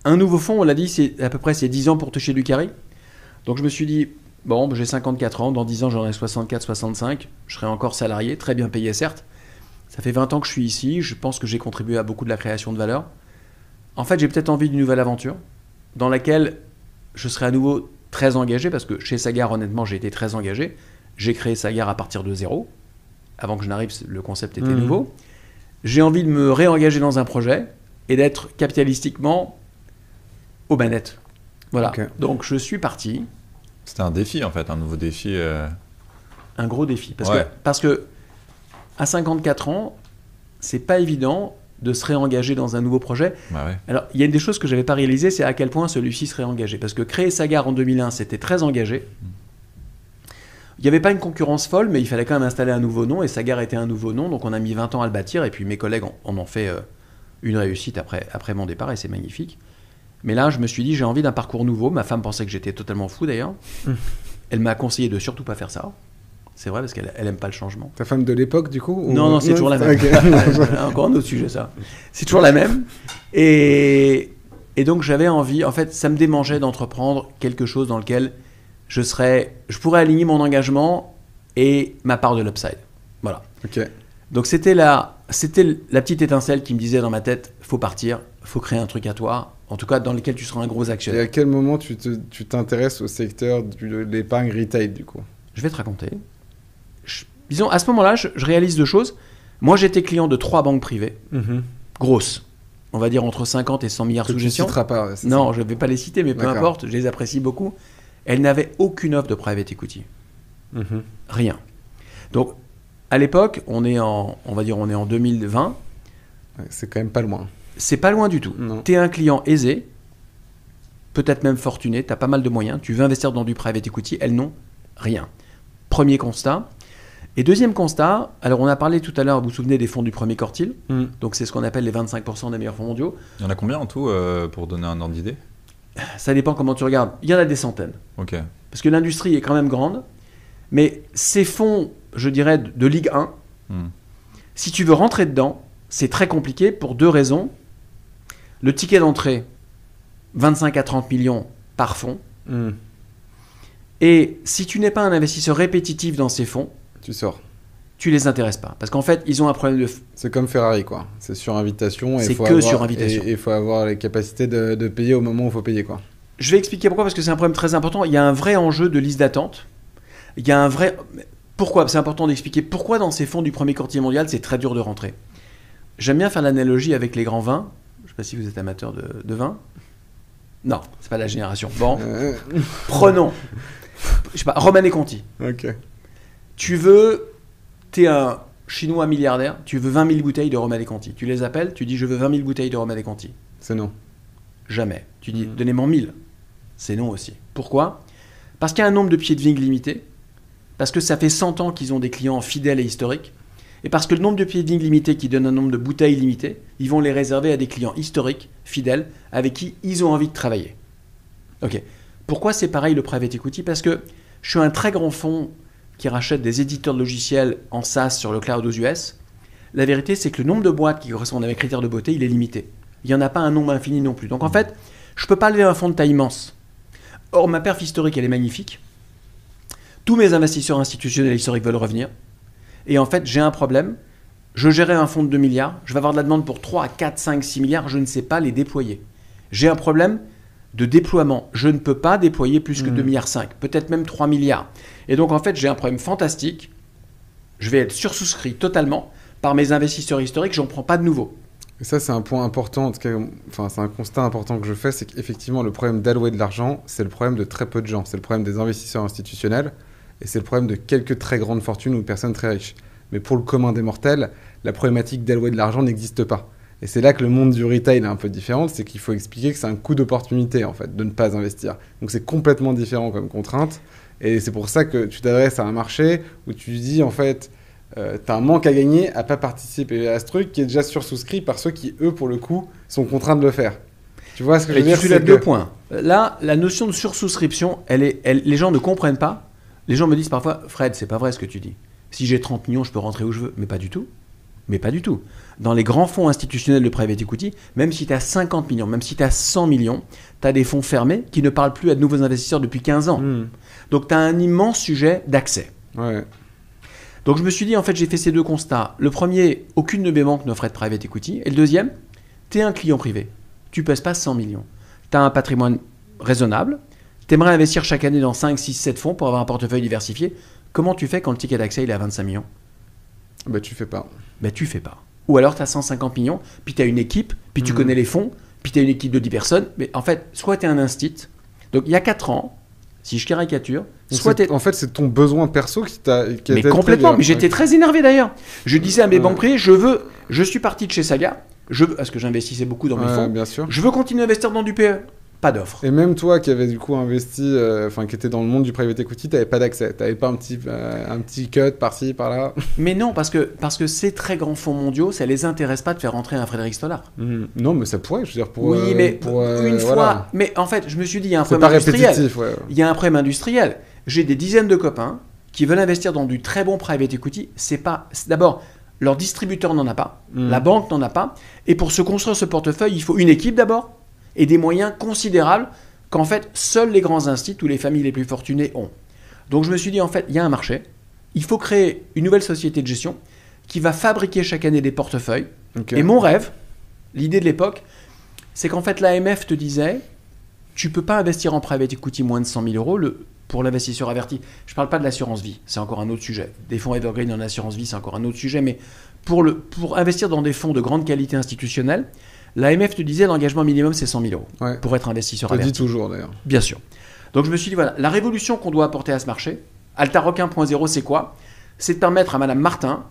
un nouveau fonds, on l'a dit, c'est à peu près 10 ans pour toucher du carry. Donc je me suis dit, bon, j'ai 54 ans, dans 10 ans j'en ai 64, 65, je serai encore salarié, très bien payé certes. Ça fait 20 ans que je suis ici, je pense que j'ai contribué à beaucoup de la création de valeur. En fait, j'ai peut-être envie d'une nouvelle aventure, dans laquelle je serai à nouveau très engagé, parce que chez Sagard, honnêtement, j'ai été très engagé. J'ai créé Sagard à partir de zéro. Avant que je n'arrive, le concept était nouveau. J'ai envie de me réengager dans un projet, et d'être capitalistiquement aux manettes. Voilà. Okay. Donc, je suis parti. C'était un défi, en fait, un nouveau défi. Un gros défi. Parce que à 54 ans, c'est pas évident de se réengager dans un nouveau projet. Bah ouais. Alors, il y a une des choses que je n'avais pas réalisées, c'est à quel point celui-ci serait engagé. Parce que créer Sagard en 2001, c'était très engagé. Il n'y avait pas une concurrence folle, mais il fallait quand même installer un nouveau nom. Et Sagard était un nouveau nom, donc on a mis 20 ans à le bâtir. Et puis mes collègues en ont fait... une réussite après mon départ et c'est magnifique. Mais là, je me suis dit, j'ai envie d'un parcours nouveau. Ma femme pensait que j'étais totalement fou d'ailleurs. Elle m'a conseillé de surtout pas faire ça. C'est vrai parce qu'elle aime pas le changement. Ta femme de l'époque du coup ? Non, c'est toujours la même. Okay. Encore un autre sujet ça. C'est toujours la même. Et donc j'avais envie, en fait, ça me démangeait d'entreprendre quelque chose dans lequel je pourrais aligner mon engagement et ma part de l'upside. Voilà. Ok. Donc c'était la petite étincelle qui me disait dans ma tête, faut partir, faut créer un truc à toi, en tout cas dans lequel tu seras un gros actionnaire. Et à quel moment tu t'intéresses au secteur de l'épargne retail du coup ? Je vais te raconter. Disons, à ce moment-là, je réalise deux choses. Moi, j'étais client de 3 banques privées, grosses, on va dire entre 50 et 100 milliards sous gestion. Tu ne citeras pas. Non, je ne vais pas les citer, mais peu importe, je les apprécie beaucoup. Elles n'avaient aucune offre de private equity. Rien. Donc, à l'époque, on est en 2020. C'est quand même pas loin. C'est pas loin du tout. Tu es un client aisé, peut-être même fortuné, tu as pas mal de moyens, tu veux investir dans du private equity, elles n'ont rien. Premier constat. Et deuxième constat, alors on a parlé tout à l'heure, vous vous souvenez des fonds du premier quartile, donc c'est ce qu'on appelle les 25% des meilleurs fonds mondiaux. Il y en a combien en tout pour donner un ordre d'idée? Ça dépend comment tu regardes. Il y en a des centaines. Ok. Parce que l'industrie est quand même grande, mais ces fonds, je dirais, de Ligue 1, si tu veux rentrer dedans, c'est très compliqué pour deux raisons. Le ticket d'entrée, 25 à 30 millions par fonds. Et si tu n'es pas un investisseur répétitif dans ces fonds, tu sors. Tu les intéresses pas. Parce qu'en fait, ils ont un problème de... C'est comme Ferrari, quoi. C'est sur invitation. C'est que sur invitation. Et il faut avoir les capacités de payer au moment où il faut payer, quoi. Je vais expliquer pourquoi, parce que c'est un problème très important. Il y a un vrai enjeu de liste d'attente. Il y a un vrai... Pourquoi? C'est important d'expliquer pourquoi dans ces fonds du premier quartier mondial, c'est très dur de rentrer. J'aime bien faire l'analogie avec les grands vins. Je ne sais pas si vous êtes amateur de vin. Non, c'est pas la génération. Bon, prenons. Je sais pas, Romanée Conti. Ok. T'es un Chinois milliardaire, tu veux 20 000 bouteilles de Romanée Conti. Tu les appelles, tu dis je veux 20 000 bouteilles de Romanée Conti. C'est non. Jamais. Tu dis donnez-moi 1000. C'est non aussi. Pourquoi? Parce qu'il y a un nombre de pieds de vigne limité, parce que ça fait 100 ans qu'ils ont des clients fidèles et historiques, et parce que le nombre de pieds de vigne limité qui donne un nombre de bouteilles limité, ils vont les réserver à des clients historiques, fidèles, avec qui ils ont envie de travailler. Ok. Pourquoi c'est pareil le private equity? Parce que je suis un très grand fonds qui rachète des éditeurs de logiciels en SaaS sur le cloud aux US. La vérité, c'est que le nombre de boîtes qui correspondent à mes critères de beauté, il est limité. Il n'y en a pas un nombre infini non plus. Donc en fait, je ne peux pas lever un fonds de taille immense. Or, ma perf historique, elle est magnifique. Tous mes investisseurs institutionnels historiques veulent revenir. Et en fait, j'ai un problème. Je gérais un fonds de 2 milliards. Je vais avoir de la demande pour 3, 4, 5, 6 milliards. Je ne sais pas les déployer. J'ai un problème de déploiement. Je ne peux pas déployer plus que 2,5 milliards, peut-être même 3 milliards. Et donc, en fait, j'ai un problème fantastique. Je vais être sursouscrit totalement par mes investisseurs historiques. Je n'en prends pas de nouveaux. Et ça, c'est un point important, en tout cas, enfin, c'est un constat important que je fais, c'est qu'effectivement, le problème d'allouer de l'argent, c'est le problème de très peu de gens. C'est le problème des investisseurs institutionnels et c'est le problème de quelques très grandes fortunes ou de personnes très riches. Mais pour le commun des mortels, la problématique d'allouer de l'argent n'existe pas. Et c'est là que le monde du retail est un peu différent, c'est qu'il faut expliquer que c'est un coût d'opportunité, en fait, de ne pas investir. Donc c'est complètement différent comme contrainte. Et c'est pour ça que tu t'adresses à un marché où tu dis, en fait, tu as un manque à gagner à ne pas participer à ce truc qui est déjà sursouscrit par ceux qui, eux, pour le coup, sont contraints de le faire. Tu vois ce que je veux dire? Tu soulèves deux points. Là, la notion de sursouscription, les gens ne comprennent pas. Les gens me disent parfois, Fred, c'est pas vrai ce que tu dis. Si j'ai 30 millions, je peux rentrer où je veux. Mais pas du tout. Mais pas du tout. Dans les grands fonds institutionnels de private equity, même si tu as 50 millions, même si tu as 100 millions, tu as des fonds fermés qui ne parlent plus à de nouveaux investisseurs depuis 15 ans. Donc tu as un immense sujet d'accès. Ouais. Donc je me suis dit, en fait, j'ai fait ces deux constats. Le premier, aucune de mes banques n'offrait de private equity. Et le deuxième, tu es un client privé. Tu ne pèses pas 100 millions. Tu as un patrimoine raisonnable. Tu aimerais investir chaque année dans 5, 6, 7 fonds pour avoir un portefeuille diversifié. Comment tu fais quand le ticket d'accès il est à 25 millions? Bah tu fais pas. Bah tu fais pas. Ou alors tu as 150 millions, puis tu as une équipe, puis tu connais les fonds, puis tu as une équipe de 10 personnes. Mais en fait, soit tu es un instit. Donc il y a 4 ans, si je caricature, en fait, c'est ton besoin perso qui t'a... Mais complètement, mais j'étais très énervé d'ailleurs. Je disais à mes banques privées, je suis parti de chez Saga, parce que j'investissais beaucoup dans mes fonds, bien sûr. Je veux continuer à investir dans du PE. Pas d'offre. Et même toi qui avais du coup investi, qui était dans le monde du private equity, t'avais pas d'accès. T'avais pas un petit cut par-ci, par-là. Mais non, parce que ces très grands fonds mondiaux, ça les intéresse pas de faire rentrer un Frédéric Stollard. Non, mais ça pourrait, je veux dire, pour... Oui, mais une fois... Voilà. Mais en fait, je me suis dit, il y a un problème industriel. Ouais. Il y a un problème industriel. J'ai des dizaines de copains qui veulent investir dans du très bon private equity. D'abord, leur distributeur n'en a pas, la banque n'en a pas. Et pour se construire ce portefeuille, il faut une équipe d'abord, et des moyens considérables qu'en fait, seuls les grands instituts ou les familles les plus fortunées ont. Donc je me suis dit, en fait, il y a un marché, il faut créer une nouvelle société de gestion qui va fabriquer chaque année des portefeuilles. Okay. Et mon rêve, l'idée de l'époque, c'est qu'en fait, l'AMF te disait, tu ne peux pas investir en private equity moins de 100 000 euros pour l'investisseur averti. Je ne parle pas de l'assurance vie, c'est encore un autre sujet. Des fonds evergreen en assurance vie, c'est encore un autre sujet. Mais pour investir dans des fonds de grande qualité institutionnelle, l'AMF te disait l'engagement minimum c'est 100 000 euros pour être investisseur averti. Je dis toujours d'ailleurs. Bien sûr. Donc je me suis dit voilà, la révolution qu'on doit apporter à ce marché, Altaroc 1.0 c'est quoi? C'est de permettre à Madame Martin,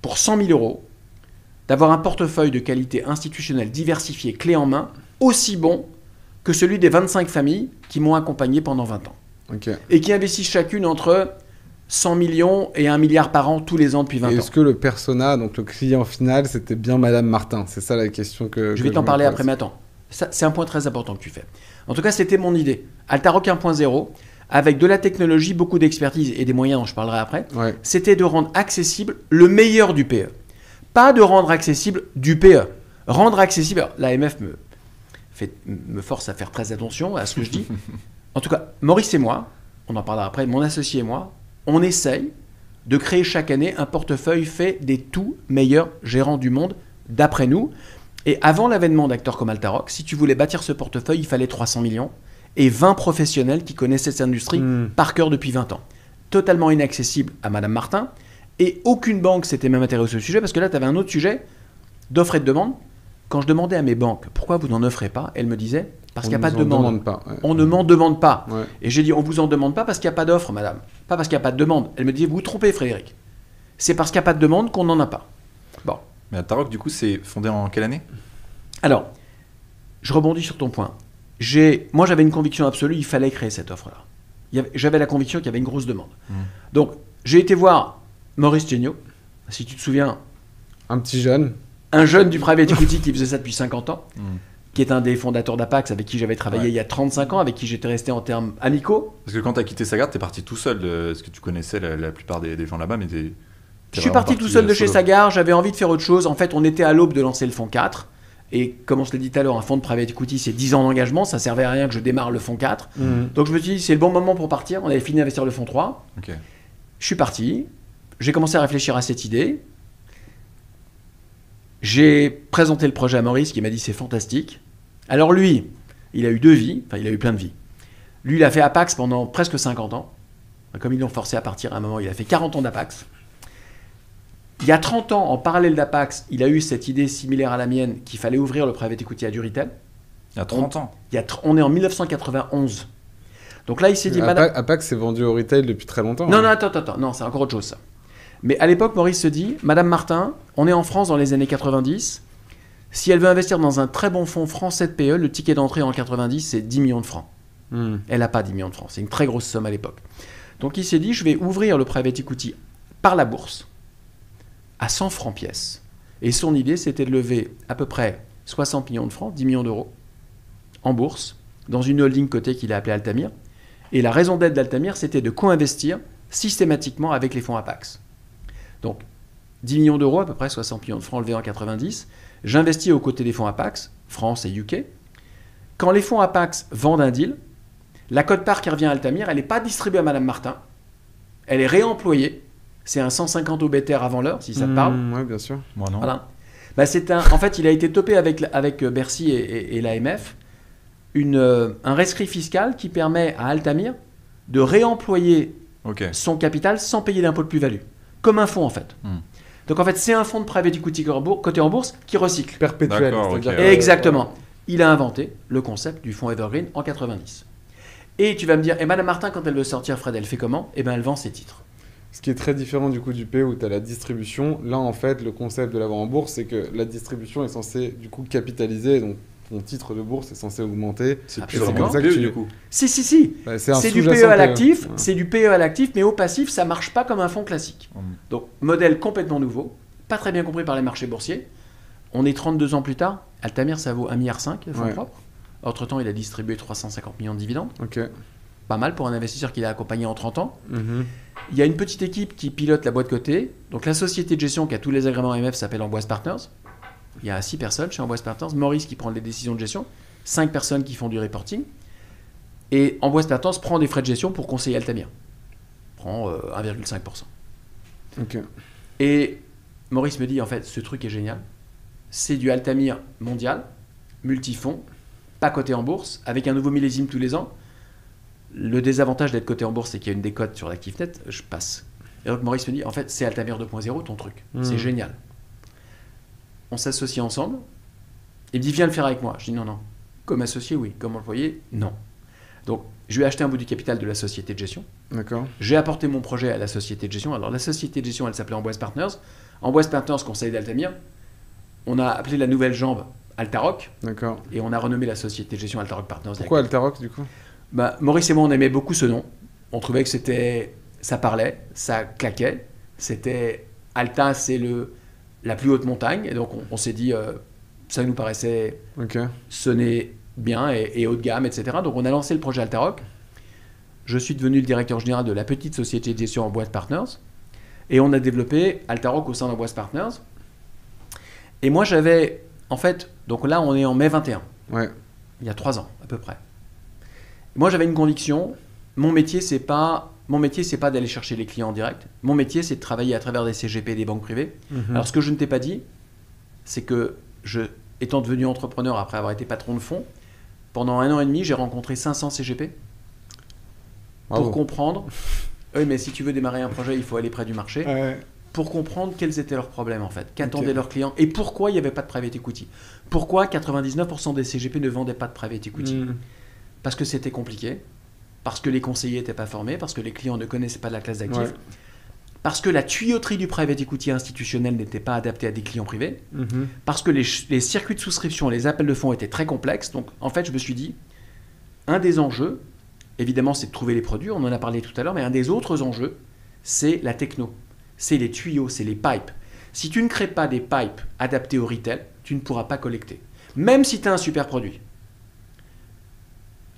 pour 100 000 euros, d'avoir un portefeuille de qualité institutionnelle diversifié, clé en main, aussi bon que celui des 25 familles qui m'ont accompagné pendant 20 ans. Okay. Et qui investissent chacune entre 100 millions et 1 milliard par an tous les ans depuis 20 ans. Est-ce que le persona, donc le client final, c'était bien Madame Martin? C'est ça la question que je vais t'en parler après, mais attends. C'est un point très important que tu fais. En tout cas, c'était mon idée. Altaroc 1.0, avec de la technologie, beaucoup d'expertise et des moyens dont je parlerai après, c'était de rendre accessible le meilleur du PE. Pas de rendre accessible du PE. Rendre accessible... L'AMF me force à faire très attention à ce que je dis. En tout cas, Maurice et moi, on en parlera après, mon associé et moi, on essaye de créer chaque année un portefeuille fait des tout meilleurs gérants du monde, d'après nous. Et avant l'avènement d'acteurs comme Altaroc, si tu voulais bâtir ce portefeuille, il fallait 300 millions et 20 professionnels qui connaissaient cette industrie par cœur depuis 20 ans. Totalement inaccessible à Madame Martin. Et aucune banque s'était même intéressée au sujet, parce que là, tu avais un autre sujet d'offre et de demande. Quand je demandais à mes banques, pourquoi vous n'en offrez pas, elles me disaient, parce qu'il n'y a pas de demande. On ne m'en demande pas. Ouais. Et j'ai dit, on ne vous en demande pas parce qu'il n'y a pas d'offre, madame. Pas parce qu'il n'y a pas de demande. Elle me dit, vous vous trompez, Frédéric. C'est parce qu'il n'y a pas de demande qu'on n'en a pas. Bon. Mais Altaroc, du coup, c'est fondé en quelle année? Alors, je rebondis sur ton point. Moi, j'avais une conviction absolue, il fallait créer cette offre-là. J'avais la conviction qu'il y avait une grosse demande. Donc, j'ai été voir Maurice Géniaud, si tu te souviens. Un petit jeune. Un jeune du private equity qui faisait ça depuis 50 ans, qui est un des fondateurs d'Apax, avec qui j'avais travaillé il y a 35 ans, avec qui j'étais resté en termes amicaux. Parce que quand tu as quitté Sagard, tu es parti tout seul, parce que tu connaissais la plupart des gens là-bas, mais je suis parti tout seul de chez Sagard, j'avais envie de faire autre chose. En fait, on était à l'aube de lancer le fonds 4. Et comme on se l'a dit tout à l'heure, un fonds de private equity, c'est 10 ans d'engagement, ça servait à rien que je démarre le fonds 4. Donc je me suis dit, c'est le bon moment pour partir. On avait fini d'investir le fonds 3. Okay. Je suis parti, j'ai commencé à réfléchir à cette idée. J'ai présenté le projet à Maurice qui m'a dit c'est fantastique. Alors lui, il a eu 2 vies, enfin il a eu plein de vies. Lui, il a fait Apax pendant presque 50 ans. Comme ils l'ont forcé à partir à un moment, il a fait 40 ans d'Apax. Il y a 30 ans, en parallèle d'Apax, il a eu cette idée similaire à la mienne qu'il fallait ouvrir le private equity à du retail. Il y a 30 ans. On est en 1991. Donc là, il s'est dit... Apax s'est vendu au retail depuis très longtemps. Non, attends. Non, c'est encore autre chose ça. Mais à l'époque, Maurice se dit, Madame Martin, on est en France dans les années 90. Si elle veut investir dans un très bon fonds français de PE, le ticket d'entrée en 90, c'est 10 millions de francs. Elle n'a pas 10 millions de francs. C'est une très grosse somme à l'époque. Donc il s'est dit, je vais ouvrir le private equity par la bourse à 100 francs pièce. Et son idée, c'était de lever à peu près 60 millions de francs, 10 millions d'euros, en bourse, dans une holding cotée qu'il a appelée Altamir. Et la raison d'être d'Altamir, c'était de co-investir systématiquement avec les fonds Apax. Donc, 10 millions d'euros, à peu près 60 millions de francs levés en 90. J'investis aux côtés des fonds Apax, France et UK. Quand les fonds Apax vendent un deal, la cote-part qui revient à Altamir, elle n'est pas distribuée à Madame Martin. Elle est réemployée. C'est un 150 obétaire avant l'heure, si ça te parle. Oui, bien sûr. Moi, non. Voilà. Bah, en fait, il a été topé avec Bercy et l'AMF un rescrit fiscal qui permet à Altamir de réemployer son capital sans payer d'impôt de plus-value. Comme un fonds, en fait. Donc, en fait, c'est un fonds de private equity coté en bourse qui recycle. Perpétuel. Exactement. Il a inventé le concept du fonds Evergreen en 90. Et tu vas me dire, et Madame Martin, quand elle veut sortir, Fred, elle fait comment? Eh bien, elle vend ses titres. Ce qui est très différent du coup du PE où tu as la distribution. Là, en fait, le concept de la vente en bourse, c'est que la distribution est censée du coup capitaliser. Donc, ton titre de bourse est censé augmenter. C'est plus vraiment ça que du coup. Si. Bah, c'est du PE à l'actif. Ouais. C'est du PE à l'actif, mais au passif, ça marche pas comme un fonds classique. Donc, modèle complètement nouveau, pas très bien compris par les marchés boursiers. On est 32 ans plus tard. Altamir, ça vaut 1,5 milliard de fonds propres. Entre-temps, il a distribué 350 millions de dividendes. Pas mal pour un investisseur qu'il a accompagné en 30 ans. Il y a une petite équipe qui pilote la boîte cotée. Donc la société de gestion qui a tous les agréments AMF s'appelle Amboise Partners. Il y a 6 personnes chez Amboise Partners. Maurice qui prend les décisions de gestion. 5 personnes qui font du reporting. Et Amboise Partners prend des frais de gestion pour conseiller Altamir. Prend 1,5%. Et Maurice me dit, en fait, ce truc est génial. C'est du Altamir mondial, multifonds, pas coté en bourse, avec un nouveau millésime tous les ans. Le désavantage d'être coté en bourse, c'est qu'il y a une décote sur l'actif net. Je passe. Et donc Maurice me dit, en fait, c'est Altamir 2.0 ton truc. C'est génial. On s'associe ensemble. Il me dit, viens le faire avec moi. Je dis, non. Comme associé, oui. Comme employé, non. Donc, je lui ai acheté un bout du capital de la société de gestion. D'accord. J'ai apporté mon projet à la société de gestion. Alors, la société de gestion, elle s'appelait Amboise Partners. Amboise Partners, conseil d'Altamir. On a appelé la nouvelle jambe Altaroc. D'accord. Et on a renommé la société de gestion Altaroc Partners. Pourquoi Altaroc, du coup? Maurice et moi, on aimait beaucoup ce nom. On trouvait que c'était ça parlait, ça claquait. C'était Alta, c'est la plus haute montagne. Et donc, on s'est dit, ça nous paraissait sonner bien et haut de gamme, etc. Donc, on a lancé le projet Altaroc. Je suis devenu le directeur général de la petite société de gestion Ambroise Partners. Et on a développé Altaroc au sein d'Ambroise Partners. Et moi, j'avais, en fait, donc là, on est en mai 21. Ouais. Il y a 3 ans, à peu près. Moi, j'avais une conviction. Mon métier, c'est pas d'aller chercher les clients en direct. Mon métier, c'est de travailler à travers des CGP et des banques privées. Alors, ce que je ne t'ai pas dit, c'est que étant devenu entrepreneur après avoir été patron de fonds, pendant 1 an et demi, j'ai rencontré 500 CGP pour comprendre. Oui, mais si tu veux démarrer un projet, il faut aller près du marché. Pour comprendre quels étaient leurs problèmes en fait, qu'attendaient leurs clients et pourquoi il n'y avait pas de private equity. Pourquoi 99% des CGP ne vendaient pas de private equity. Parce que c'était compliqué, parce que les conseillers n'étaient pas formés, parce que les clients ne connaissaient pas la classe d'actifs, parce que la tuyauterie du private equity institutionnel n'était pas adaptée à des clients privés, parce que les circuits de souscription, les appels de fonds étaient très complexes. Donc en fait, je me suis dit, un des enjeux, évidemment, c'est de trouver les produits, on en a parlé tout à l'heure, mais un des autres enjeux, c'est la techno. C'est les tuyaux, c'est les pipes. Si tu ne crées pas des pipes adaptés au retail, tu ne pourras pas collecter. Même si tu as un super produit.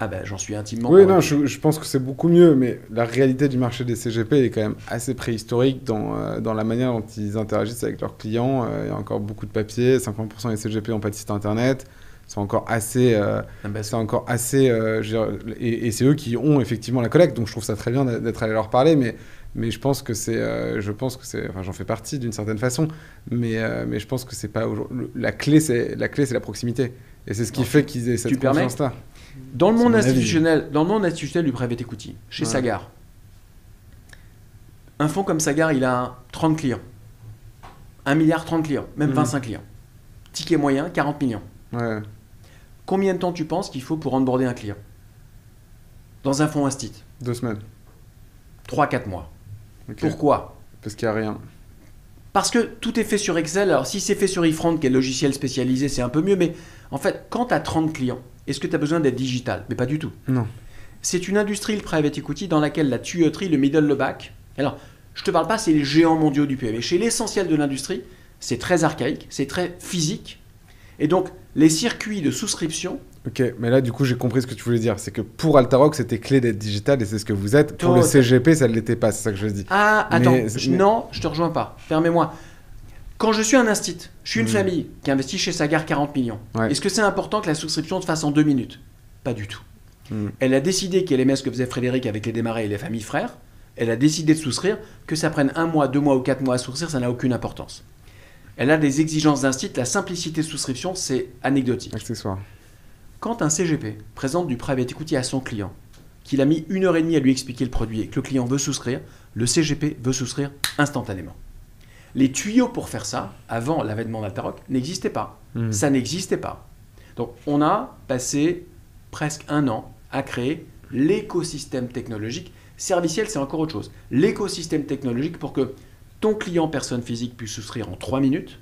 Ah ben, j'en suis intimement convaincu. Oui, non, je pense que c'est beaucoup mieux, mais la réalité du marché des CGP est quand même assez préhistorique dans la manière dont ils interagissent avec leurs clients. Il y a encore beaucoup de papier, 50% des CGP n'ont pas de site internet. C'est encore assez... et c'est eux qui ont effectivement la collecte, donc je trouve ça très bien d'être allé leur parler, mais je pense que c'est... enfin, j'en fais partie d'une certaine façon, mais je pense que c'est pas... La clé, c'est la proximité. Et c'est ce qui fait qu'ils aient cette confiance-là. Dans le monde institutionnel du private equity, chez Sagard, un fonds comme Sagard, il a 30 clients. 1 milliard 30 clients, même 25 clients. Ticket moyen, 40 millions. Ouais. Combien de temps tu penses qu'il faut pour onboarder un client dans un fonds instit? 2 semaines. 3-4 mois. Okay. Pourquoi? Parce qu'il n'y a rien. Parce que tout est fait sur Excel. Alors si c'est fait sur eFront, qui est le logiciel spécialisé, c'est un peu mieux. Mais en fait, quand tu as 30 clients, est-ce que tu as besoin d'être digital? Mais pas du tout. Non. C'est une industrie, le private equity, dans laquelle la tuyauterie, le middle, le back. Alors, je ne te parle pas, c'est les géants mondiaux du PME. Chez l'essentiel de l'industrie, c'est très archaïque, c'est très physique. Et donc, les circuits de souscription... Ok, mais là, du coup, j'ai compris ce que tu voulais dire. C'est que pour Altaroc, c'était clé d'être digital et c'est ce que vous êtes. Pour le CGP, ça ne l'était pas, c'est ça que je dis. Ah, attends, non, je ne te rejoins pas. Permets-moi. Quand je suis un instit, je suis une famille qui investit chez Sagard 40 millions. Ouais. Est-ce que c'est important que la souscription se fasse en 2 minutes? Pas du tout. Elle a décidé qu'elle aimait ce que faisait Frédéric avec les démarrés et les familles frères. Elle a décidé de souscrire. Que ça prenne 1 mois, 2 mois ou 4 mois à souscrire, ça n'a aucune importance. Elle a des exigences d'instit. La simplicité de souscription, c'est anecdotique. Accessoire. Quand un CGP présente du private equity à son client, qu'il a mis 1h30 à lui expliquer le produit et que le client veut souscrire, le CGP veut souscrire instantanément. Les tuyaux pour faire ça, avant l'avènement d'Altaroc, n'existaient pas. Ça n'existait pas. Donc, on a passé presque 1 an à créer l'écosystème technologique. Serviciel, c'est encore autre chose. L'écosystème technologique pour que ton client personne physique puisse souscrire en 3 minutes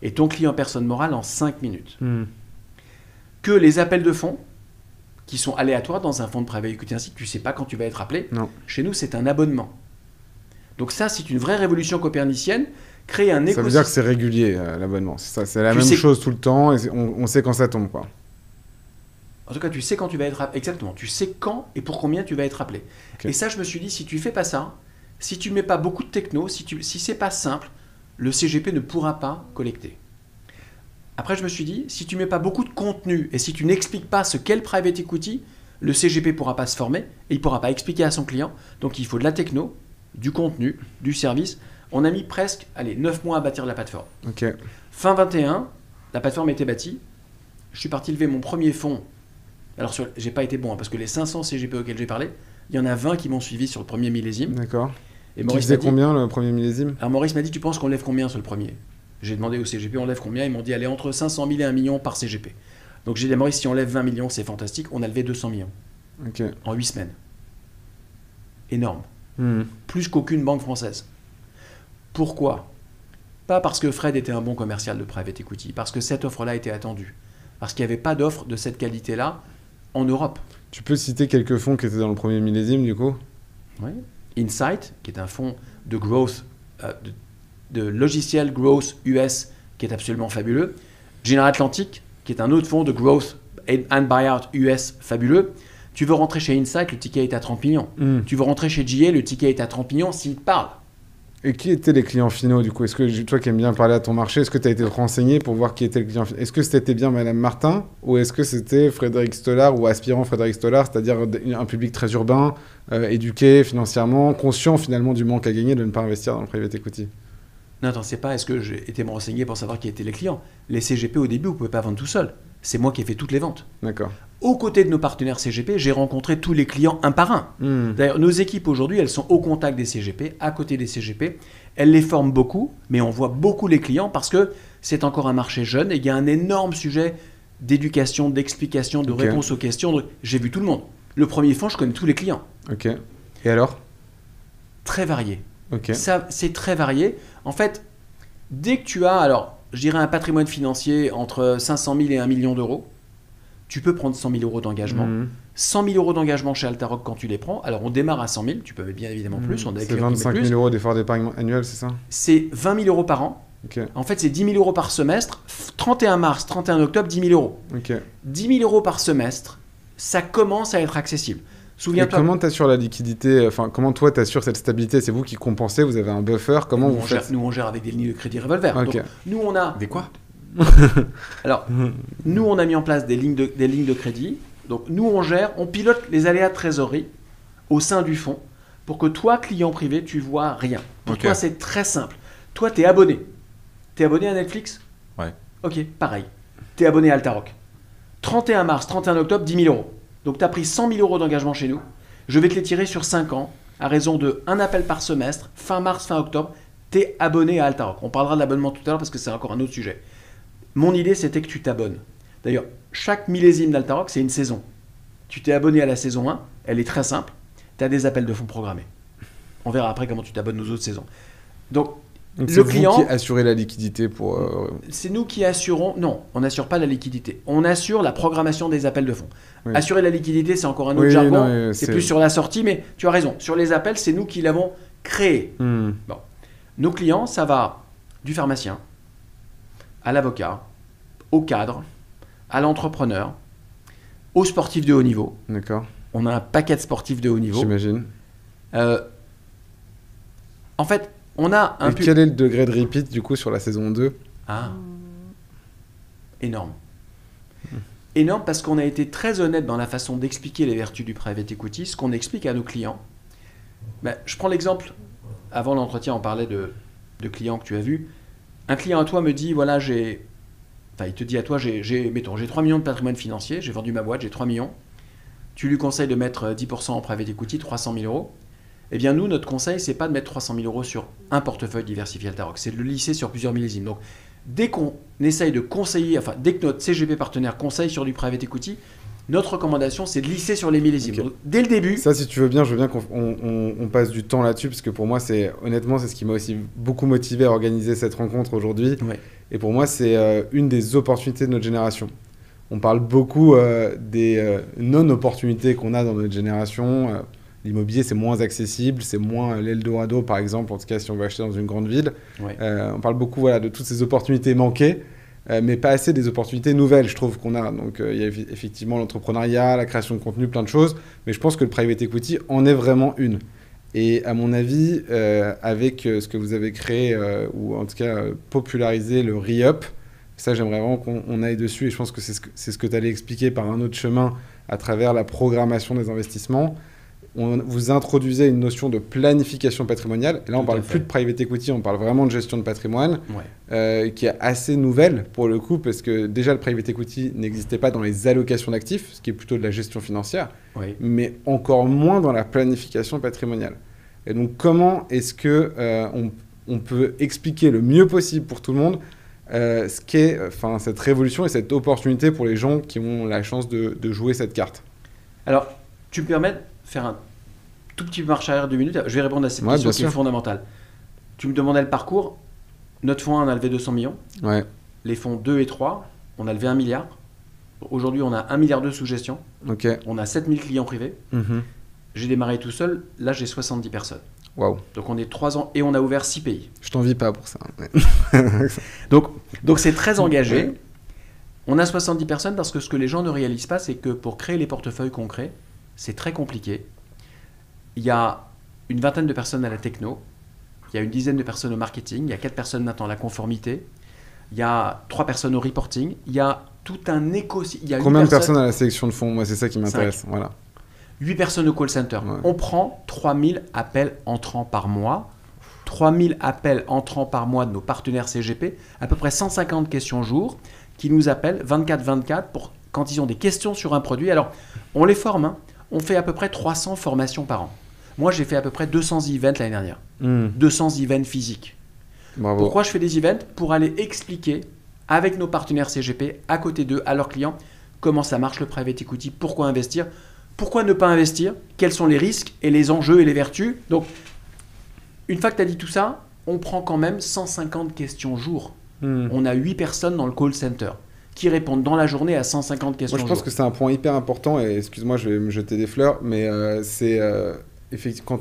et ton client personne morale en 5 minutes. Que les appels de fonds, qui sont aléatoires dans un fonds de private equity, ainsi que tu ne sais pas quand tu vas être appelé, chez nous, c'est un abonnement. Donc ça, c'est une vraie révolution copernicienne. Créer un écosystème... Ça veut dire que c'est régulier, l'abonnement. C'est la même chose tout le temps et on sait quand ça tombe, quoi. En tout cas, tu sais quand tu vas être appelé. Exactement. Tu sais quand et pour combien tu vas être appelé. Okay. Et ça, je me suis dit, si tu ne fais pas ça, si tu ne mets pas beaucoup de techno, si ce n'est pas simple, le CGP ne pourra pas collecter. Après, je me suis dit, si tu ne mets pas beaucoup de contenu et si tu n'expliques pas ce qu'est le private equity, le CGP ne pourra pas se former et il ne pourra pas expliquer à son client. Donc, il faut de la techno, du contenu, du service. On a mis presque 9 mois à bâtir la plateforme. Okay. Fin 21, la plateforme était bâtie. Je suis parti lever mon premier fonds. Alors, j'ai pas été bon, parce que les 500 CGP auxquels j'ai parlé, il y en a 20 qui m'ont suivi sur le premier millésime. D'accord. Et Maurice faisait combien le premier millésime? Alors, Maurice m'a dit, tu penses qu'on lève combien sur le premier? J'ai demandé au CGP, on lève combien? Ils m'ont dit, allez, entre 500 000 et 1 million par CGP. Donc, j'ai dit à Maurice, si on lève 20 millions, c'est fantastique. On a levé 200 millions. Okay. En 8 semaines. Énorme. Plus qu'aucune banque française. Pourquoi? Pas parce que Fred était un bon commercial de private equity, parce que cette offre-là était attendue. Parce qu'il n'y avait pas d'offre de cette qualité-là en Europe. Tu peux citer quelques fonds qui étaient dans le premier millésime, du coup? Oui. Insight, qui est un fonds de growth, de logiciel growth US, qui est absolument fabuleux. General Atlantic, qui est un autre fonds de growth and buyout US fabuleux. Tu veux rentrer chez Insight, le ticket est à 30 millions. Tu veux rentrer chez GA, le ticket est à 30 millions s'il te parle. Et qui étaient les clients finaux du coup? Est-ce que toi qui aimes bien parler à ton marché, est-ce que tu as été renseigné pour voir qui était le client final? Est-ce que c'était bien Madame Martin ou est-ce que c'était Frédéric Stollard ou aspirant Frédéric Stollard, c'est-à-dire un public très urbain, éduqué financièrement, conscient finalement du manque à gagner de ne pas investir dans le private equity? Non, attends, c'est pas est-ce que j'ai été me renseigner pour savoir qui étaient les clients. Les CGP au début, vous ne pouvez pas vendre tout seul. C'est moi qui ai fait toutes les ventes. D'accord. Aux côtés de nos partenaires CGP, j'ai rencontré tous les clients un par un. D'ailleurs, nos équipes aujourd'hui, elles sont au contact des CGP, à côté des CGP. Elles les forment beaucoup, mais on voit beaucoup les clients parce que c'est encore un marché jeune et il y a un énorme sujet d'éducation, d'explication, de réponse aux questions. J'ai vu tout le monde. Le premier fonds, je connais tous les clients. Ok. Et alors? Très varié. Ok. Ça, c'est très varié. En fait, dès que tu as, alors, je dirais un patrimoine financier entre 500 000 et 1 million d'euros, tu peux prendre 100 000 euros d'engagement. 100 000 euros d'engagement chez Altaroc quand tu les prends. Alors, on démarre à 100 000. Tu peux mettre bien évidemment plus. C'est 25 000 euros d'effort d'épargne annuel, c'est ça? C'est 20 000 euros par an. Okay. En fait, c'est 10 000 euros par semestre. 31 mars, 31 octobre, 10 000 euros. Okay. 10 000 euros par semestre, ça commence à être accessible. Souviens-toi. Et comment tu assures la liquidité? Enfin, comment toi tu assures cette stabilité? C'est vous qui compensez? Vous avez un buffer? Comment vous faites? Nous, on gère avec des lignes de crédit revolver. Okay. Donc, nous, on a... Des quoi? Alors, nous, on a mis en place des lignes de crédit. Donc, nous, on gère, on pilote les aléas de trésorerie au sein du fonds pour que toi, client privé, tu vois rien. Pour toi, c'est très simple. Toi, tu es abonné. Tu es abonné à Netflix? Ouais. Ok, pareil. Tu es abonné à Altaroc. 31 mars, 31 octobre, 10 000 euros. Donc, tu as pris 100 000 euros d'engagement chez nous. Je vais te les tirer sur 5 ans à raison de un appel par semestre, fin mars, fin octobre. Tu es abonné à Altaroc. On parlera de l'abonnement tout à l'heure parce que c'est encore un autre sujet. Mon idée, c'était que tu t'abonnes. D'ailleurs, chaque millésime d'Altaroc, c'est une saison. Tu t'es abonné à la saison 1, elle est très simple. Tu as des appels de fonds programmés. On verra après comment tu t'abonnes aux autres saisons. Donc le client... C'est vous qui assurez la liquidité pour... C'est nous qui assurons... Non, on n'assure pas la liquidité. On assure la programmation des appels de fonds. Oui. Assurer la liquidité, c'est encore un autre jargon. C'est plus sur la sortie, mais tu as raison. Sur les appels, c'est nous qui l'avons créé. Bon. Nos clients, ça va du pharmacien à l'avocat, au cadre, à l'entrepreneur, aux sportifs de haut niveau. D'accord. On a un paquet de sportifs de haut niveau. J'imagine. En fait, on a un... Et quel est le degré de repeat, du coup, sur la saison 2? Énorme. Énorme parce qu'on a été très honnête dans la façon d'expliquer les vertus du private equity, ce qu'on explique à nos clients. Je prends l'exemple, avant l'entretien, on parlait de clients que tu as vus. Un client à toi me dit, voilà, il te dit à toi, mettons, j'ai 3 millions de patrimoine financier, j'ai vendu ma boîte, j'ai 3 millions. Tu lui conseilles de mettre 10% en private equity, 300 000 euros. Eh bien, nous, notre conseil, c'est pas de mettre 300 000 euros sur un portefeuille diversifié Altaroc, c'est de le lisser sur plusieurs millésimes. Donc, dès qu'on essaye de conseiller, enfin, dès que notre CGP partenaire conseille sur du private equity, notre recommandation, c'est de lisser sur les millésimes. Okay. Donc, dès le début... Ça, si tu veux bien, je veux bien qu'on passe du temps là-dessus, parce que pour moi, honnêtement, c'est ce qui m'a aussi beaucoup motivé à organiser cette rencontre aujourd'hui. Ouais. Et pour moi, c'est une des opportunités de notre génération. On parle beaucoup des non-opportunités qu'on a dans notre génération. L'immobilier, c'est moins accessible, c'est moins l'Eldorado, par exemple, en tout cas si on veut acheter dans une grande ville. Ouais. On parle beaucoup de toutes ces opportunités manquées, mais pas assez des opportunités nouvelles, je trouve qu'on a. Donc, il y a effectivement l'entrepreneuriat, la création de contenu, plein de choses, mais je pense que le private equity en est vraiment une. Et à mon avis, avec ce que vous avez créé, ou en tout cas popularisé le re-up, ça, j'aimerais vraiment qu'on aille dessus, et je pense que c'est ce que tu allais expliquer par un autre chemin à travers la programmation des investissements. Vous introduisez une notion de planification patrimoniale. Et là, on ne parle plus de private equity, on parle vraiment de gestion de patrimoine, qui est assez nouvelle pour le coup, parce que déjà, le private equity n'existait pas dans les allocations d'actifs, ce qui est plutôt de la gestion financière, mais encore moins dans la planification patrimoniale. Et donc, comment est-ce qu'on peut expliquer le mieux possible pour tout le monde ce qu'est cette révolution et cette opportunité pour les gens qui ont la chance de jouer cette carte? Alors, tu me permets faire un tout petit marche arrière 2 minutes. Je vais répondre à cette question qui est fondamentale. Tu me demandais le parcours. Notre fonds 1, on a levé 200 millions. Ouais. Les fonds 2 et 3, on a levé 1 milliard. Aujourd'hui, on a 1,2 milliard sous gestion. Okay. On a 7000 clients privés. j'ai démarré tout seul. Là, j'ai 70 personnes. Waouh. Donc, on est 3 ans et on a ouvert 6 pays. Je t'envie pas pour ça. donc, c'est très engagé. On a 70 personnes parce que ce que les gens ne réalisent pas, c'est que pour créer les portefeuilles qu'on crée, c'est très compliqué. Il y a une vingtaine de personnes à la techno. Il y a une dizaine de personnes au marketing. Il y a 4 personnes maintenant à la conformité. Il y a 3 personnes au reporting. Il y a tout un écosystème. Combien de personnes à la sélection de fonds? Moi, c'est ça qui m'intéresse. Voilà. 8 personnes au call center. Ouais. On prend 3000 appels entrants par mois. 3000 appels entrants par mois de nos partenaires CGP. À peu près 150 questions jour qui nous appellent 24/24 pour quand ils ont des questions sur un produit. Alors, on les forme. Hein. On fait à peu près 300 formations par an. Moi, j'ai fait à peu près 200 events l'année dernière. 200 events physiques. Bravo. Pourquoi je fais des events? Pour aller expliquer avec nos partenaires CGP, à côté d'eux, à leurs clients, comment ça marche le private equity, pourquoi investir, pourquoi ne pas investir, quels sont les risques et les enjeux et les vertus. Donc, une fois que tu as dit tout ça, on prend quand même 150 questions jour. On a 8 personnes dans le call center qui répondent dans la journée à 150 questions jour. Moi, je pense que c'est un point hyper important, et excuse-moi, je vais me jeter des fleurs, mais c'est... Effectivement,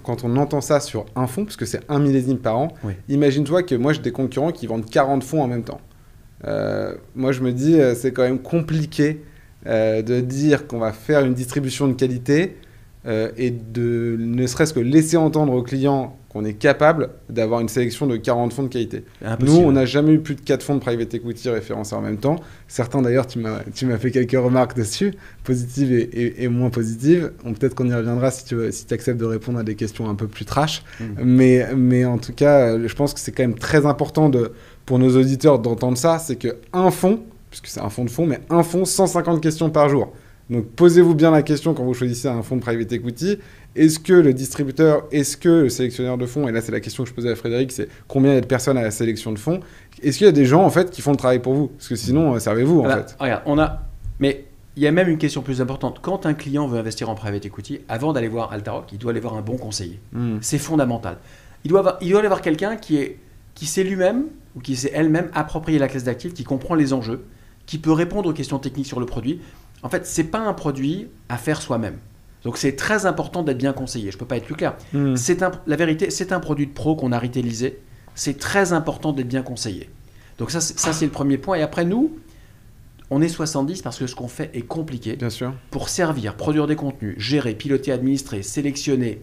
quand on entend ça sur un fonds, parce que c'est 1 millésime par an, oui. Imagine-toi que moi j'ai des concurrents qui vendent 40 fonds en même temps. Moi je me dis, c'est quand même compliqué de dire qu'on va faire une distribution de qualité et de ne serait-ce que laisser entendre aux clients qu'on est capable d'avoir une sélection de 40 fonds de qualité. Nous, on n'a jamais eu plus de 4 fonds de private equity référencés en même temps. Certains d'ailleurs, tu m'as fait quelques remarques dessus, positives et moins positives. Peut-être qu'on y reviendra si tu acceptes de répondre à des questions un peu plus trash. Mais en tout cas, je pense que c'est quand même très important pour nos auditeurs d'entendre ça. C'est qu'un fonds, puisque c'est un fonds de fonds, mais un fonds, 150 questions par jour. Donc, posez-vous bien la question quand vous choisissez un fonds de private equity. Est-ce que le distributeur, est-ce que le sélectionneur de fonds, et là c'est la question que je posais à Frédéric, c'est combien il y a de personnes à la sélection de fonds? Est-ce qu'il y a des gens en fait qui font le travail pour vous? Parce que sinon, servez-vous en fait. Regarde, mais il y a même une question plus importante. Quand un client veut investir en private equity, avant d'aller voir Altaroc, il doit aller voir un bon conseiller. C'est fondamental. Il doit aller voir quelqu'un qui sait lui-même ou qui sait elle-même approprier la classe d'actifs, qui comprend les enjeux, qui peut répondre aux questions techniques sur le produit. En fait, ce n'est pas un produit à faire soi-même. Donc, c'est très important d'être bien conseillé. Je ne peux pas être plus clair. La vérité, c'est un produit de pro qu'on a retailisé. C'est très important d'être bien conseillé. Donc, ça, c'est le premier point. Et après, nous, on est 70 parce que ce qu'on fait est compliqué. Bien sûr. Pour servir, produire des contenus, gérer, piloter, administrer, sélectionner,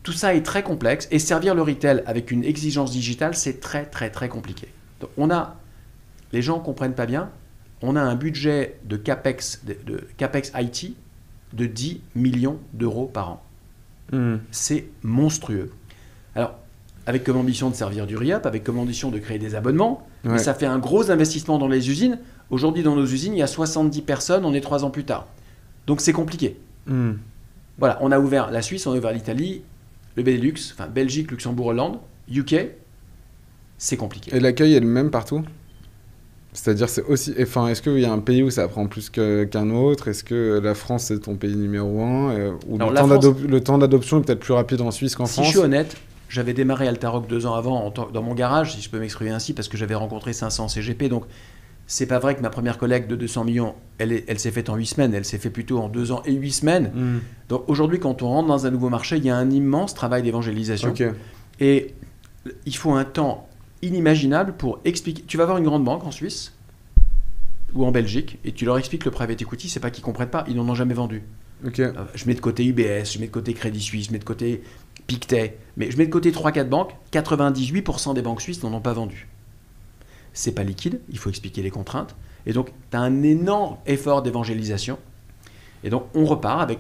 tout ça est très complexe. Et servir le retail avec une exigence digitale, c'est très, très, très compliqué. Donc, les gens ne comprennent pas bien. On a un budget de CAPEX IT de 10 millions d'euros par an. C'est monstrueux. Alors, avec comme ambition de servir du RIAP, avec comme ambition de créer des abonnements, mais ça fait un gros investissement dans les usines. Aujourd'hui, dans nos usines, il y a 70 personnes, on est 3 ans plus tard. Donc, c'est compliqué. Voilà, on a ouvert la Suisse, on a ouvert l'Italie, le Benelux, enfin Belgique, Luxembourg, Hollande, UK. C'est compliqué. Et l'accueil est le même partout ? C'est-à-dire, est-ce qu'il y a un pays où ça prend plus qu'un autre? Est-ce que la France, c'est ton pays numéro 1 ou le temps d'adoption est peut-être plus rapide en Suisse qu'en France? Si je suis honnête, j'avais démarré Altaroc 2 ans avant dans mon garage, si je peux m'exprimer ainsi, parce que j'avais rencontré 500 CGP. Donc, c'est pas vrai que ma première collecte de 200 millions, elle s'est faite en 8 semaines. Elle s'est faite plutôt en 2 ans et 8 semaines. Donc, aujourd'hui, quand on rentre dans un nouveau marché, il y a un immense travail d'évangélisation. Et il faut un temps inimaginable pour expliquer. Tu vas voir une grande banque en Suisse ou en Belgique et tu leur expliques le private equity, c'est pas qu'ils comprennent pas, ils n'en ont jamais vendu. Je mets de côté UBS, je mets de côté Crédit Suisse, je mets de côté Pictet, mais je mets de côté 3-4 banques, 98% des banques suisses n'en ont pas vendu. C'est pas liquide, il faut expliquer les contraintes et donc tu as un énorme effort d'évangélisation. Et donc, on repart avec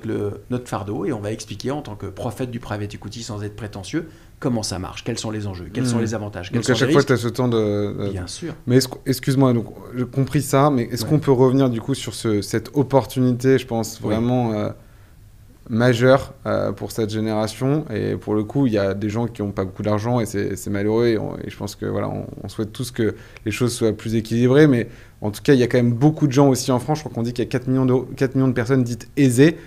notre fardeau et on va expliquer en tant que prophète du private equity sans être prétentieux comment ça marche, quels sont les enjeux, quels sont les avantages, quels donc sont à chaque fois, tu as ce temps de... Bien sûr. Mais excuse-moi, donc j'ai compris ça, mais est-ce qu'on peut revenir du coup sur cette opportunité, je pense, vraiment majeure pour cette génération? Et pour le coup, il y a des gens qui n'ont pas beaucoup d'argent et c'est malheureux. Et je pense que voilà, on souhaite tous que les choses soient plus équilibrées, mais en tout cas, il y a quand même beaucoup de gens aussi en France. Je crois qu'on dit qu'il y a 4 millions de personnes dites aisées,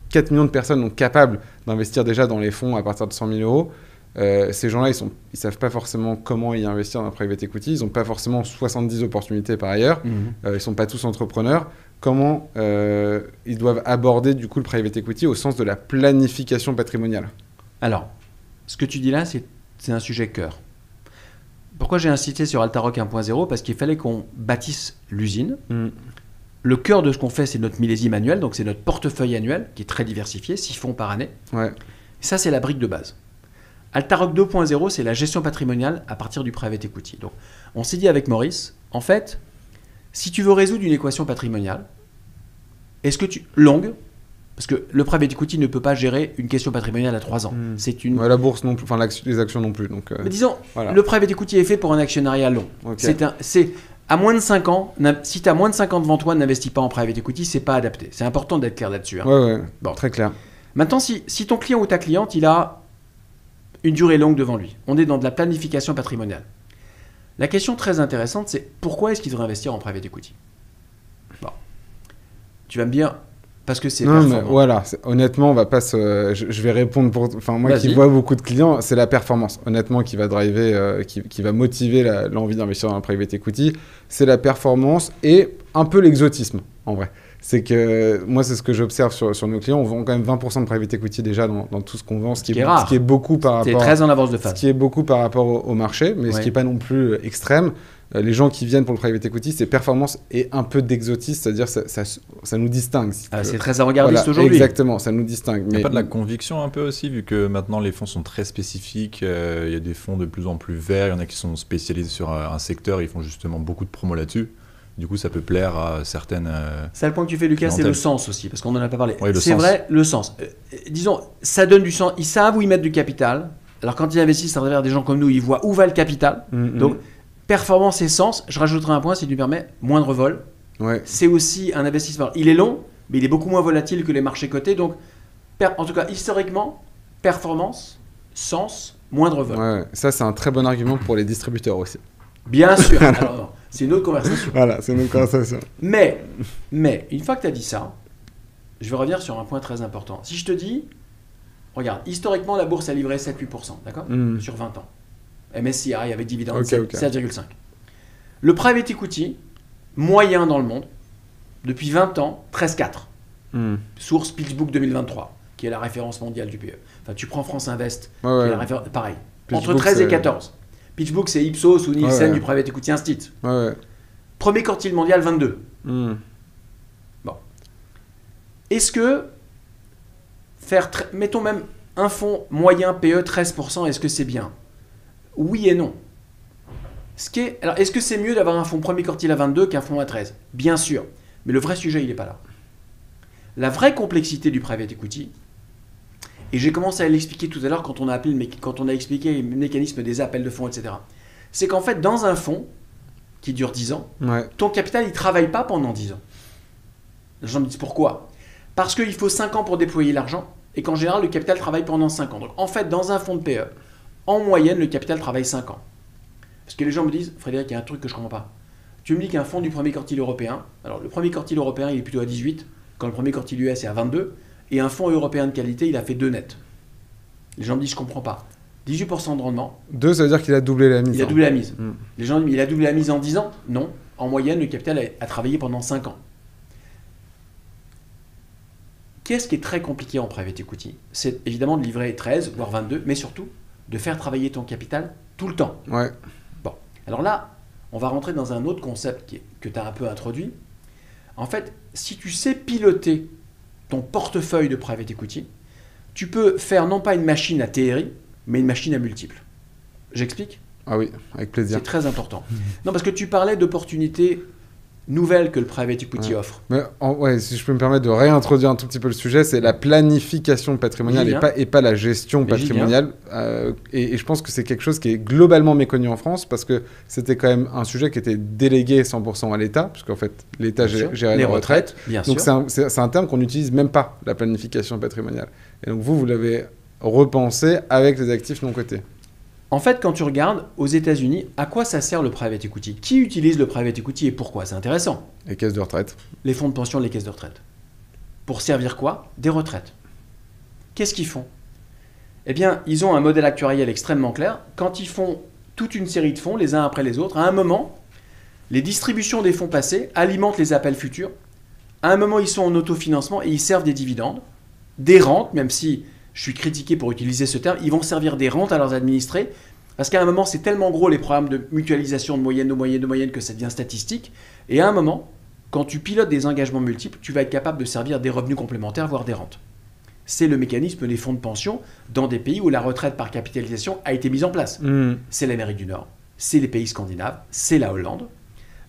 4 millions de personnes donc capables d'investir déjà dans les fonds à partir de 100 000 euros. Ces gens-là, ils savent pas forcément comment y investir dans un private equity. Ils n'ont pas forcément 70 opportunités par ailleurs. Ils sont pas tous entrepreneurs. comment ils doivent aborder du coup le private equity au sens de la planification patrimoniale. Alors, ce que tu dis là, c'est un sujet cœur. Pourquoi j'ai insisté sur Altaroc 1.0 ? Parce qu'il fallait qu'on bâtisse l'usine. Le cœur de ce qu'on fait, c'est notre millésime annuel, donc c'est notre portefeuille annuel qui est très diversifié, 6 fonds par année. Ouais. Ça, c'est la brique de base. Altaroc 2.0, c'est la gestion patrimoniale à partir du private equity. Donc, on s'est dit avec Maurice, en fait, si tu veux résoudre une équation patrimoniale, longue, parce que le private equity ne peut pas gérer une question patrimoniale à 3 ans. C'est une... Ouais, la bourse non plus, enfin les actions non plus. Donc, Mais disons, le private equity est fait pour un actionnariat long. Okay. C'est à moins de 5 ans, si tu as moins de 5 ans devant toi, n'investis pas en private equity, c'est pas adapté. C'est important d'être clair là-dessus. Hein. Ouais, bon. Très clair. Maintenant, si ton client ou ta cliente, il a une durée longue devant lui, on est dans de la planification patrimoniale. La question très intéressante, c'est pourquoi est-ce qu'il devrait investir en private equity ? Bon. Tu vas me dire, parce que c'est performant. Mais voilà, honnêtement, on va pas je vais répondre pour... Enfin, moi qui vois beaucoup de clients, c'est la performance, honnêtement, qui va driver, qui va motiver l'envie d'investir dans le private equity. C'est la performance et un peu l'exotisme, en vrai. C'est que moi, c'est ce que j'observe sur nos clients. On vend quand même 20% de private equity déjà dans tout ce qu'on vend, ce qui est rare. Ce qui est beaucoup par rapport... C'est très en avance de phase. Ce qui est beaucoup par rapport au marché, mais ce qui n'est pas non plus extrême. Les gens qui viennent pour le private equity, c'est performance et un peu d'exotisme, c'est-à-dire ça nous distingue. Si c'est très avant-gardiste aujourd'hui. Exactement, ça nous distingue. Il n'y a pas de la conviction un peu aussi, vu que maintenant les fonds sont très spécifiques, il y a des fonds de plus en plus verts, il y en a qui sont spécialisés sur un secteur, ils font justement beaucoup de promos là-dessus. Du coup, ça peut plaire à certaines... C'est le point que tu fais, Lucas, c'est le sens aussi, parce qu'on n'en a pas parlé. Oui, c'est vrai, le sens. Disons, ça donne du sens. Ils savent où ils mettent du capital. Alors, quand ils investissent à travers des gens comme nous, ils voient où va le capital. Donc, performance et sens, je rajouterai un point, si tu me permets, moindre vol. Ouais. C'est aussi un investissement. Il est long, mais il est beaucoup moins volatile que les marchés cotés. Donc, en tout cas, historiquement, performance, sens, moindre vol. Ouais, ça, c'est un très bon argument pour les distributeurs aussi. Bien sûr. Alors, c'est une autre conversation. Voilà, c'est une autre conversation. Mais, une fois que tu as dit ça, je vais revenir sur un point très important. Si je te dis, regarde, historiquement, la bourse a livré 7-8%, d'accord ? Sur 20 ans. MSCI avec dividende, 7,5. Le private equity, moyen dans le monde, depuis 20 ans, 13,4. Source PitchBook 2023, qui est la référence mondiale du PE. Enfin, tu prends France Invest, qui est la référence, pareil. PitchBook, entre 13 et 14. PitchBook, c'est Ipsos ou Nielsen du private equity Institute. Premier quartile mondial, 22. Bon. Est-ce que mettons même un fonds moyen PE 13%, est-ce que c'est bien ? Oui et non. Alors, est-ce que c'est mieux d'avoir un fonds premier quartile à 22 qu'un fonds à 13 ? Bien sûr. Mais le vrai sujet, il n'est pas là. La vraie complexité du private equity, et j'ai commencé à l'expliquer tout à l'heure quand on a expliqué le mécanisme des appels de fonds, etc. C'est qu'en fait, dans un fonds qui dure 10 ans, ton capital, il ne travaille pas pendant 10 ans. Les gens me disent pourquoi ? Parce qu'il faut 5 ans pour déployer l'argent et qu'en général, le capital travaille pendant 5 ans. Donc en fait, dans un fonds de PE, en moyenne, le capital travaille 5 ans. Parce que les gens me disent, Frédéric, il y a un truc que je ne comprends pas. Tu me dis qu'un fonds du premier quartile européen, alors le premier quartile européen, il est plutôt à 18, quand le premier quartile US est à 22, et un fonds européen de qualité, il a fait 2 nets. Les gens me disent, je ne comprends pas. 18% de rendement. 2, ça veut dire qu'il a doublé la mise. Il a doublé la mise. Les gens me disent, il a doublé la mise en 10 ans ? Non. En moyenne, le capital a travaillé pendant 5 ans. Qu'est-ce qui est très compliqué en private equity ? C'est évidemment de livrer 13, voire 22, mais surtout de faire travailler ton capital tout le temps. Ouais. Bon. Alors là, on va rentrer dans un autre concept que tu as un peu introduit. En fait, si tu sais piloter ton portefeuille de private equity, tu peux faire non pas une machine à TRI, mais une machine à multiples. J'explique ? Ah oui, avec plaisir. C'est très important. Non, parce que tu parlais d'opportunités nouvelles que le private equity offre. Mais si je peux me permettre de réintroduire un tout petit peu le sujet, c'est la planification patrimoniale et pas la gestion patrimoniale. Et je pense que c'est quelque chose qui est globalement méconnu en France parce que c'était quand même un sujet qui était délégué 100% à l'État, puisqu'en fait l'État gérait les retraites. Donc c'est un terme qu'on n'utilise même pas, la planification patrimoniale. Et donc vous l'avez repensé avec les actifs non cotés. En fait, quand tu regardes aux États-Unis, à quoi ça sert le private equity ? Qui utilise le private equity et pourquoi ? C'est intéressant. Les caisses de retraite. Les fonds de pension, les caisses de retraite. Pour servir quoi ? Des retraites. Qu'est-ce qu'ils font ? Eh bien, ils ont un modèle actuariel extrêmement clair. Quand ils font toute une série de fonds, les uns après les autres, à un moment, les distributions des fonds passés alimentent les appels futurs. À un moment, ils sont en autofinancement et ils servent des dividendes, des rentes, même si je suis critiqué pour utiliser ce terme, ils vont servir des rentes à leurs administrés, parce qu'à un moment, c'est tellement gros les programmes de mutualisation de moyenne que ça devient statistique. Et à un moment, quand tu pilotes des engagements multiples, tu vas être capable de servir des revenus complémentaires, voire des rentes. C'est le mécanisme des fonds de pension dans des pays où la retraite par capitalisation a été mise en place. C'est l'Amérique du Nord, c'est les pays scandinaves, c'est la Hollande.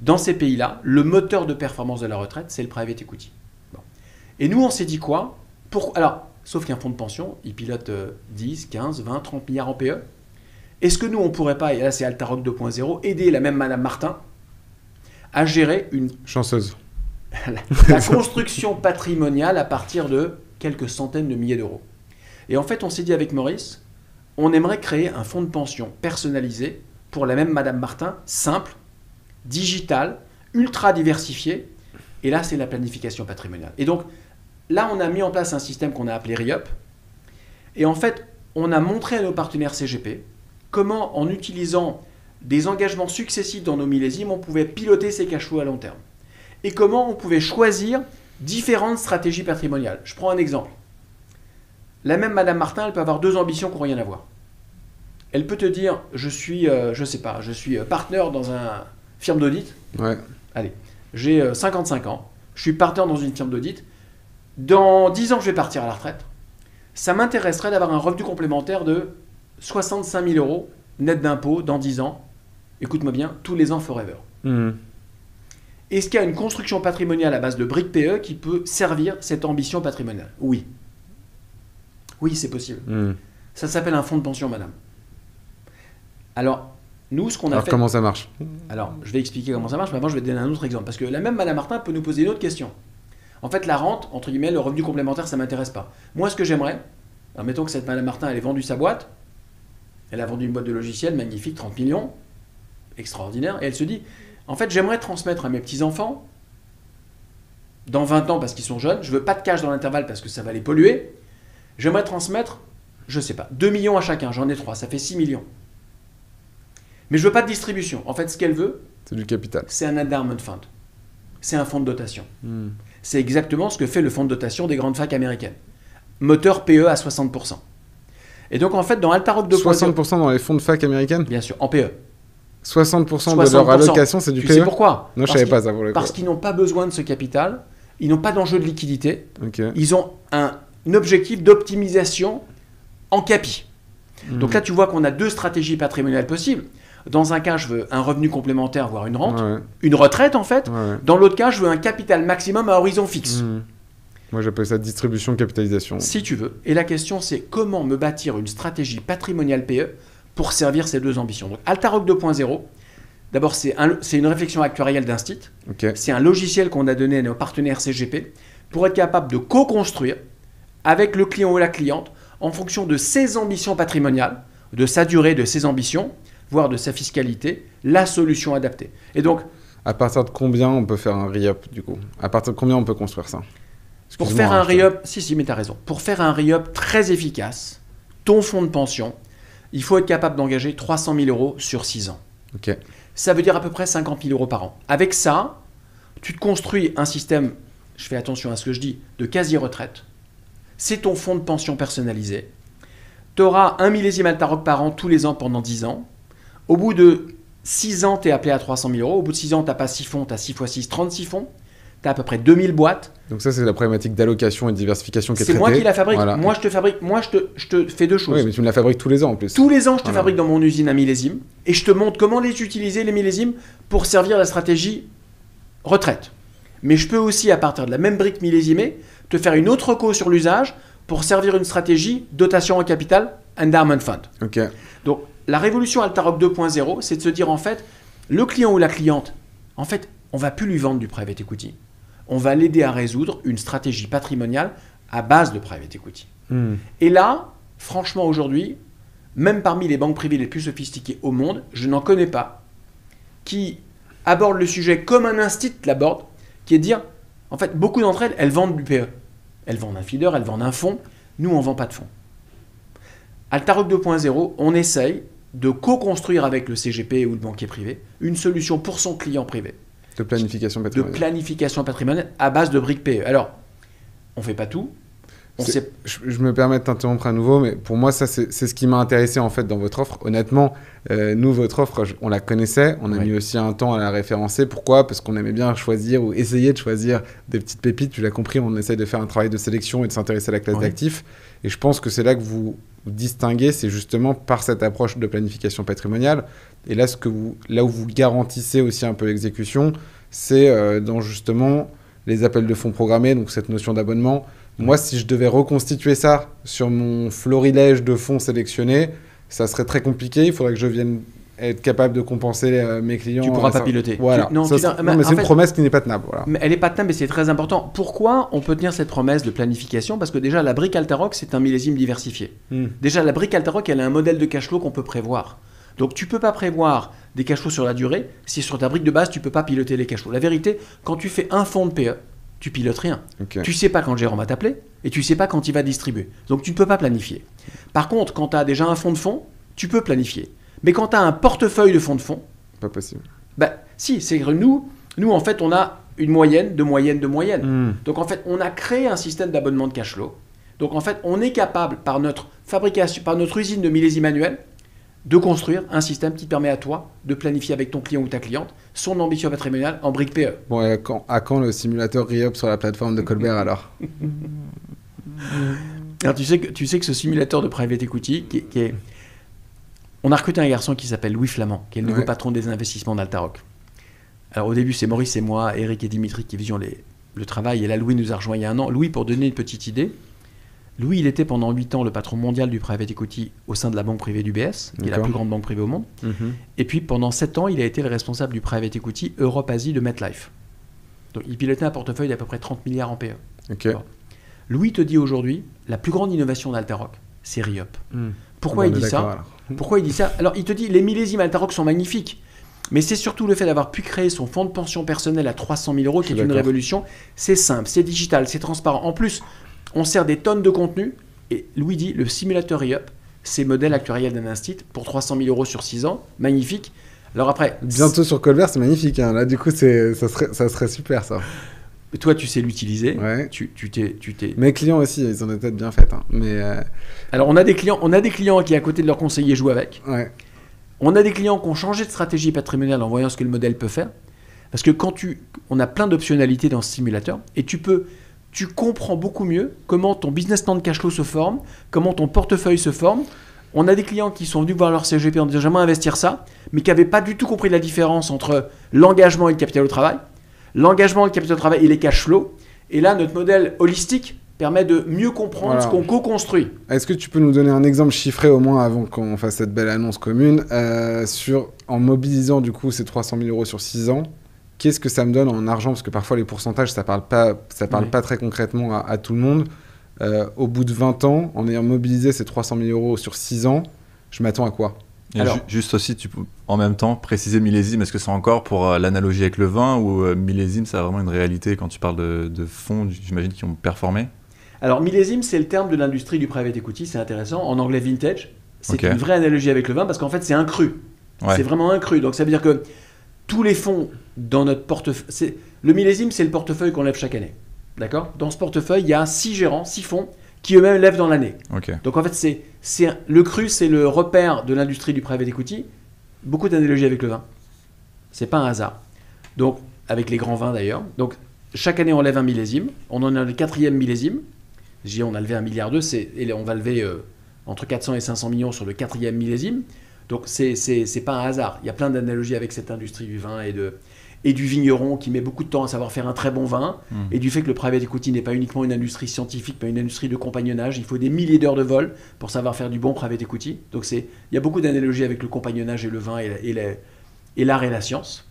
Dans ces pays-là, le moteur de performance de la retraite, c'est le private equity. Bon. Et nous, on s'est dit quoi? Alors, sauf qu'un fonds de pension, il pilote 10, 15, 20, 30 milliards en PE. Est-ce que nous, on ne pourrait pas, et là c'est Altaroc 2.0, aider la même Madame Martin à gérer une... Chanceuse. la construction patrimoniale à partir de quelques centaines de milliers d'euros. Et en fait, on s'est dit avec Maurice, on aimerait créer un fonds de pension personnalisé pour la même Madame Martin, simple, digital, ultra diversifié. Et là, c'est la planification patrimoniale. Et donc, là, on a mis en place un système qu'on a appelé REUP. Et en fait, on a montré à nos partenaires CGP comment, en utilisant des engagements successifs dans nos millésimes, on pouvait piloter ces cash flows à long terme. Et comment on pouvait choisir différentes stratégies patrimoniales. Je prends un exemple. La même Madame Martin, elle peut avoir 2 ambitions qui n'ont rien à voir. Elle peut te dire, je suis partenaire dans une firme d'audit. Ouais. Allez, j'ai 55 ans, je suis partenaire dans une firme d'audit. Dans 10 ans, je vais partir à la retraite. Ça m'intéresserait d'avoir un revenu complémentaire de 65 000 euros net d'impôts dans 10 ans. Écoute-moi bien, tous les ans forever. Est-ce qu'il y a une construction patrimoniale à base de briques PE qui peut servir cette ambition patrimoniale? Oui. Oui, c'est possible. Ça s'appelle un fonds de pension, madame. Alors, nous, ce qu'on a fait... comment ça marche? Alors, je vais expliquer comment ça marche, mais avant, je vais te donner un autre exemple. Parce que la même Madame Martin peut nous poser une autre question. En fait, la rente, entre guillemets, le revenu complémentaire, ça ne m'intéresse pas. Moi, ce que j'aimerais, alors mettons que cette Madame Martin, elle ait vendu sa boîte, elle a vendu une boîte de logiciels magnifique, 30 millions, extraordinaire, et elle se dit, en fait, j'aimerais transmettre à mes petits-enfants, dans 20 ans, parce qu'ils sont jeunes, je veux pas de cash dans l'intervalle parce que ça va les polluer, j'aimerais transmettre, je sais pas, 2 millions à chacun, j'en ai 3, ça fait 6 millions. Mais je veux pas de distribution. En fait, ce qu'elle veut, c'est du capital. C'est un endowment fund. C'est un fonds de dotation. C'est exactement ce que fait le fonds de dotation des grandes facs américaines. Moteur PE à 60%. Et donc, en fait, dans Altaroc 2.0... 60% dans les fonds de fac américaines? Bien sûr, en PE. 60% de leur allocation, c'est du PE? Tu sais pourquoi? Non, je savais pas ça. Parce qu'ils n'ont pas besoin de ce capital, ils n'ont pas d'enjeu de liquidité, okay. Ils ont un objectif d'optimisation en capi. Donc là, tu vois qu'on a 2 stratégies patrimoniales possibles. Dans un cas, je veux un revenu complémentaire, voire une rente, une retraite en fait. Dans l'autre cas, je veux un capital maximum à horizon fixe. Moi, j'appelle ça distribution capitalisation. Si tu veux. Et la question, c'est comment me bâtir une stratégie patrimoniale PE pour servir ces 2 ambitions. Donc, Altaroc 2.0, d'abord, c'est une réflexion actuarielle d'Instit. Okay. C'est un logiciel qu'on a donné à nos partenaires CGP pour être capable de co-construire avec le client ou la cliente en fonction de ses ambitions patrimoniales, de sa durée, de ses ambitions, voire de sa fiscalité, la solution adaptée. Et donc, à partir de combien on peut faire un re-up du coup? À partir de combien on peut construire ça? Pour faire un re-up, si, mais tu as raison. Pour faire un re-up très efficace, ton fonds de pension, il faut être capable d'engager 300 000 euros sur 6 ans. Okay. Ça veut dire à peu près 50 000 euros par an. Avec ça, tu te construis un système, je fais attention à ce que je dis, de quasi-retraite. C'est ton fonds de pension personnalisé. Tu auras 1 millésime Altaroc par an tous les ans pendant 10 ans. Au bout de 6 ans, tu es appelé à 300 000 euros. Au bout de 6 ans, tu n'as pas 6 fonds, tu as 6 x 6, 36 fonds. Tu as à peu près 2000 boîtes. Donc ça, c'est la problématique d'allocation et de diversification qui est traitée. C'est moi qui la fabrique. Voilà. Moi, je te fais 2 choses. Oui, mais tu me la fabriques tous les ans en plus. Tous les ans, je te fabrique dans mon usine un millésime et je te montre comment les utiliser, les millésimes, pour servir la stratégie retraite. Mais je peux aussi, à partir de la même brique millésimée, te faire une autre co sur l'usage pour servir une stratégie dotation en capital, endowment fund. Okay. Donc, la révolution Altaroc 2.0, c'est de se dire en fait, le client ou la cliente, en fait, on ne va plus lui vendre du private equity. On va l'aider à résoudre une stratégie patrimoniale à base de private equity. Et là, franchement, aujourd'hui, même parmi les banques privées les plus sophistiquées au monde, je n'en connais pas qui abordent le sujet comme un instit l'aborde, qui est de dire, en fait, beaucoup d'entre elles, elles vendent du PE. Elles vendent un feeder, elles vendent un fonds. Nous, on ne vend pas de fonds. Altaroc 2.0, on essaye de co-construire avec le CGP ou le banquier privé une solution pour son client privé. De planification patrimoniale. De planification patrimoniale à base de briques PE. Alors, on ne fait pas tout. Je me permets de t'interrompre à nouveau, mais pour moi, ça, c'est ce qui m'a intéressé en fait dans votre offre. Honnêtement, nous, votre offre, on la connaissait. On a mis aussi un temps à la référencer. Pourquoi? Parce qu'on aimait bien choisir ou essayer de choisir des petites pépites. Tu l'as compris, on essaie de faire un travail de sélection et de s'intéresser à la classe d'actifs. Et je pense que c'est là que vous distinguez, c'est justement par cette approche de planification patrimoniale. Et là, là où vous garantissez aussi un peu l'exécution, c'est dans justement les appels de fonds programmés, donc cette notion d'abonnement. Moi, si je devais reconstituer ça sur mon florilège de fonds sélectionnés, ça serait très compliqué. Il faudrait que je vienne être capable de compenser mes clients. Tu ne pourras pas piloter. Voilà. Non, mais c'est une promesse qui n'est pas tenable. Voilà. Mais elle n'est pas tenable, mais c'est très important. Pourquoi on peut tenir cette promesse de planification? Parce que déjà, la brique Alteroc, c'est un millésime diversifié. Déjà, la brique Alteroc, elle a un modèle de cash flow qu'on peut prévoir. Donc, tu ne peux pas prévoir des cash flows sur la durée si sur ta brique de base, tu ne peux pas piloter les cash flows. La vérité, quand tu fais un fonds de PE, tu pilotes rien. Tu ne sais pas quand le gérant va t'appeler et tu ne sais pas quand il va distribuer. Donc, tu ne peux pas planifier. Par contre, quand tu as déjà un fonds de fonds, tu peux planifier. Mais quand tu as un portefeuille de fonds de fonds... Pas possible. Si, c'est que nous, en fait, on a une moyenne de moyenne de moyenne. Donc, en fait, on a créé un système d'abonnement de cash flow. Donc, en fait, on est capable, par notre fabrication, par notre usine de millésimes annuels, de construire un système qui permet à toi de planifier avec ton client ou ta cliente son ambition patrimoniale en brique PE. Bon, et à quand le simulateur Re-Up sur la plateforme de Colbert alors? Alors, tu sais que ce simulateur de private equity, qui est... On a recruté un garçon qui s'appelle Louis Flamand, qui est le nouveau patron des investissements d'Altaroc. Alors au début, c'est Maurice et moi, Eric et Dimitri qui faisions le travail. Et là, Louis nous a rejoint il y a un an. Louis, pour donner une petite idée, Louis, il était pendant 8 ans le patron mondial du private equity au sein de la banque privée d'UBS, qui est la plus grande banque privée au monde. Et puis pendant 7 ans, il a été le responsable du private equity Europe-Asie de MetLife. Donc il pilotait un portefeuille d'à peu près 30 milliards en PE. Bon. Louis te dit aujourd'hui, la plus grande innovation d'Altaroc, c'est Re-Up. Pourquoi il dit ça? Pourquoi il dit ça? Alors il te dit, les millésimes Altaroc sont magnifiques. Mais c'est surtout le fait d'avoir pu créer son fonds de pension personnel à 300 000 € qui est une révolution. C'est simple, c'est digital, c'est transparent. En plus, on sert des tonnes de contenu. Et Louis dit, le simulateur Re-Up, c'est modèle actuariel d'un instit pour 300 000 € sur 6 ans. Magnifique. Alors après... Bientôt sur Colbert, c'est magnifique. Hein. Là, du coup, ça serait super, ça. Toi, tu sais l'utiliser. Ouais. Tu t'es... Mes clients aussi, ils ont des têtes bien faites. Hein. Mais Alors, on a des clients qui, à côté de leur conseiller, jouent avec. Ouais. On a des clients qui ont changé de stratégie patrimoniale en voyant ce que le modèle peut faire. Parce que on a plein d'optionnalités dans ce simulateur et tu comprends beaucoup mieux comment ton business plan de cash flow se forme, comment ton portefeuille se forme. On a des clients qui sont venus voir leur CGP en disant j'aimerais investir ça, mais qui n'avaient pas du tout compris la différence entre l'engagement et le capital au travail, l'engagement et le capital au travail et les cash flows. Et là, notre modèle holistique permet de mieux comprendre ce qu'on co-construit. Est-ce que tu peux nous donner un exemple chiffré au moins avant qu'on fasse cette belle annonce commune en mobilisant du coup ces 300 000 € sur 6 ans? Qu'est-ce que ça me donne en argent? Parce que parfois les pourcentages, ça parle pas très concrètement à tout le monde. Au bout de 20 ans, en ayant mobilisé ces 300 000 € sur 6 ans, je m'attends à quoi? Alors, juste aussi, tu peux en même temps préciser millésime. Est-ce que c'est encore pour l'analogie avec le vin ou millésime, ça a vraiment une réalité quand tu parles de fonds, j'imagine, qui ont performé? Alors millésime, c'est le terme de l'industrie du private equity, c'est intéressant. En anglais, vintage. C'est une vraie analogie avec le vin parce qu'en fait, c'est un cru. C'est vraiment un cru. Donc ça veut dire que tous les fonds dans notre portefeuille... Le millésime, c'est le portefeuille qu'on lève chaque année. D'accord? Dans ce portefeuille, il y a 6 gérants, 6 fonds qui eux-mêmes lèvent dans l'année. Donc en fait, le cru, c'est le repère de l'industrie du private equity. Beaucoup d'analogies avec le vin. C'est pas un hasard. Donc, avec les grands vins d'ailleurs. Donc, chaque année, on lève un millésime. On en a le 4e millésime. On a levé 1,2 milliard, et on va lever entre 400 et 500 millions sur le 4e millésime. Donc, c'est pas un hasard. Il y a plein d'analogies avec cette industrie du vin et du vigneron qui met beaucoup de temps à savoir faire un très bon vin, et du fait que le private equity n'est pas uniquement une industrie scientifique, mais une industrie de compagnonnage. Il faut des milliers d'heures de vol pour savoir faire du bon private equity. Donc il y a beaucoup d'analogies avec le compagnonnage et le vin et l'art et la science.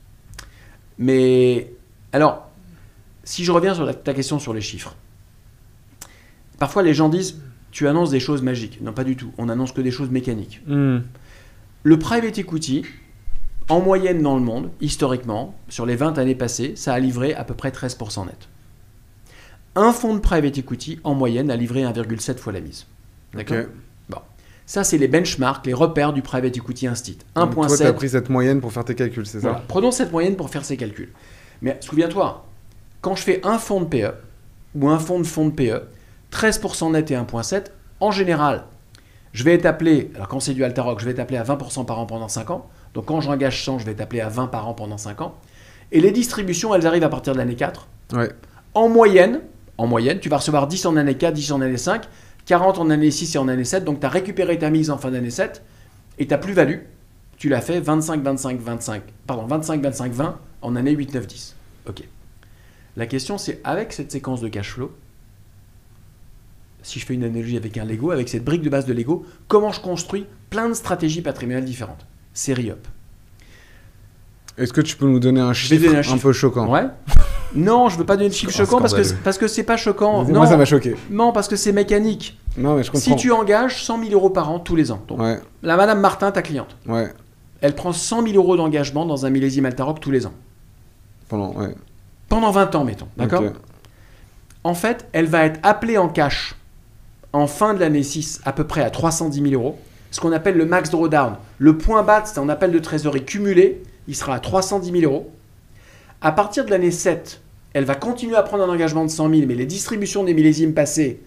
Mais alors, si je reviens sur ta question sur les chiffres, parfois les gens disent tu annonces des choses magiques. Non, pas du tout. On annonce que des choses mécaniques. Le private equity, en moyenne dans le monde, historiquement, sur les 20 années passées, ça a livré à peu près 13% net. Un fonds de private equity, en moyenne, a livré 1,7 fois la mise. D'accord ? Bon. Ça, c'est les benchmarks, les repères du private equity instit. 1,7. Toi, tu as pris cette moyenne pour faire tes calculs, c'est ça ? Voilà. Prenons cette moyenne pour faire ces calculs. Mais souviens-toi, quand je fais un fonds de PE ou un fonds de PE, 13% net et 1,7, en général, je vais être appelé, alors quand c'est du Altaroc, je vais être appelé à 20% par an pendant 5 ans. Donc quand j'engage 100, je vais être appelé à 20 par an pendant 5 ans. Et les distributions, elles arrivent à partir de l'année 4. Ouais. En moyenne, tu vas recevoir 10 en année 4, 10 en année 5, 40 en année 6 et en année 7. Donc tu as récupéré ta mise en fin d'année 7 et ta plus-value, tu l'as fait 25, 25, 20 en année 8, 9, 10. Ok. La question, c'est avec cette séquence de cash flow, si je fais une analogie avec un Lego, avec cette brique de base de Lego, comment je construis plein de stratégies patrimoniales différentes. C'est Re-Up. Est-ce que tu peux nous donner un chiffre un peu choquant? Ouais. Non, je veux pas donner de chiffre choquant parce que c'est pas choquant. Moi, ça m'a choqué. Non, parce que c'est mécanique. Non, mais je comprends. Si tu engages 100 000 euros par an tous les ans, donc la Madame Martin, ta cliente, elle prend 100 000 euros d'engagement dans un millésime Altaroc tous les ans. Pendant 20 ans, mettons. D'accord. Okay. En fait, elle va être appelée en cash en fin de l'année 6 à peu près à 310 000 euros, ce qu'on appelle le max drawdown. Le point bas, c'est un appel de trésorerie cumulé, il sera à 310 000 euros. À partir de l'année 7, elle va continuer à prendre un engagement de 100 000, mais les distributions des millésimes passés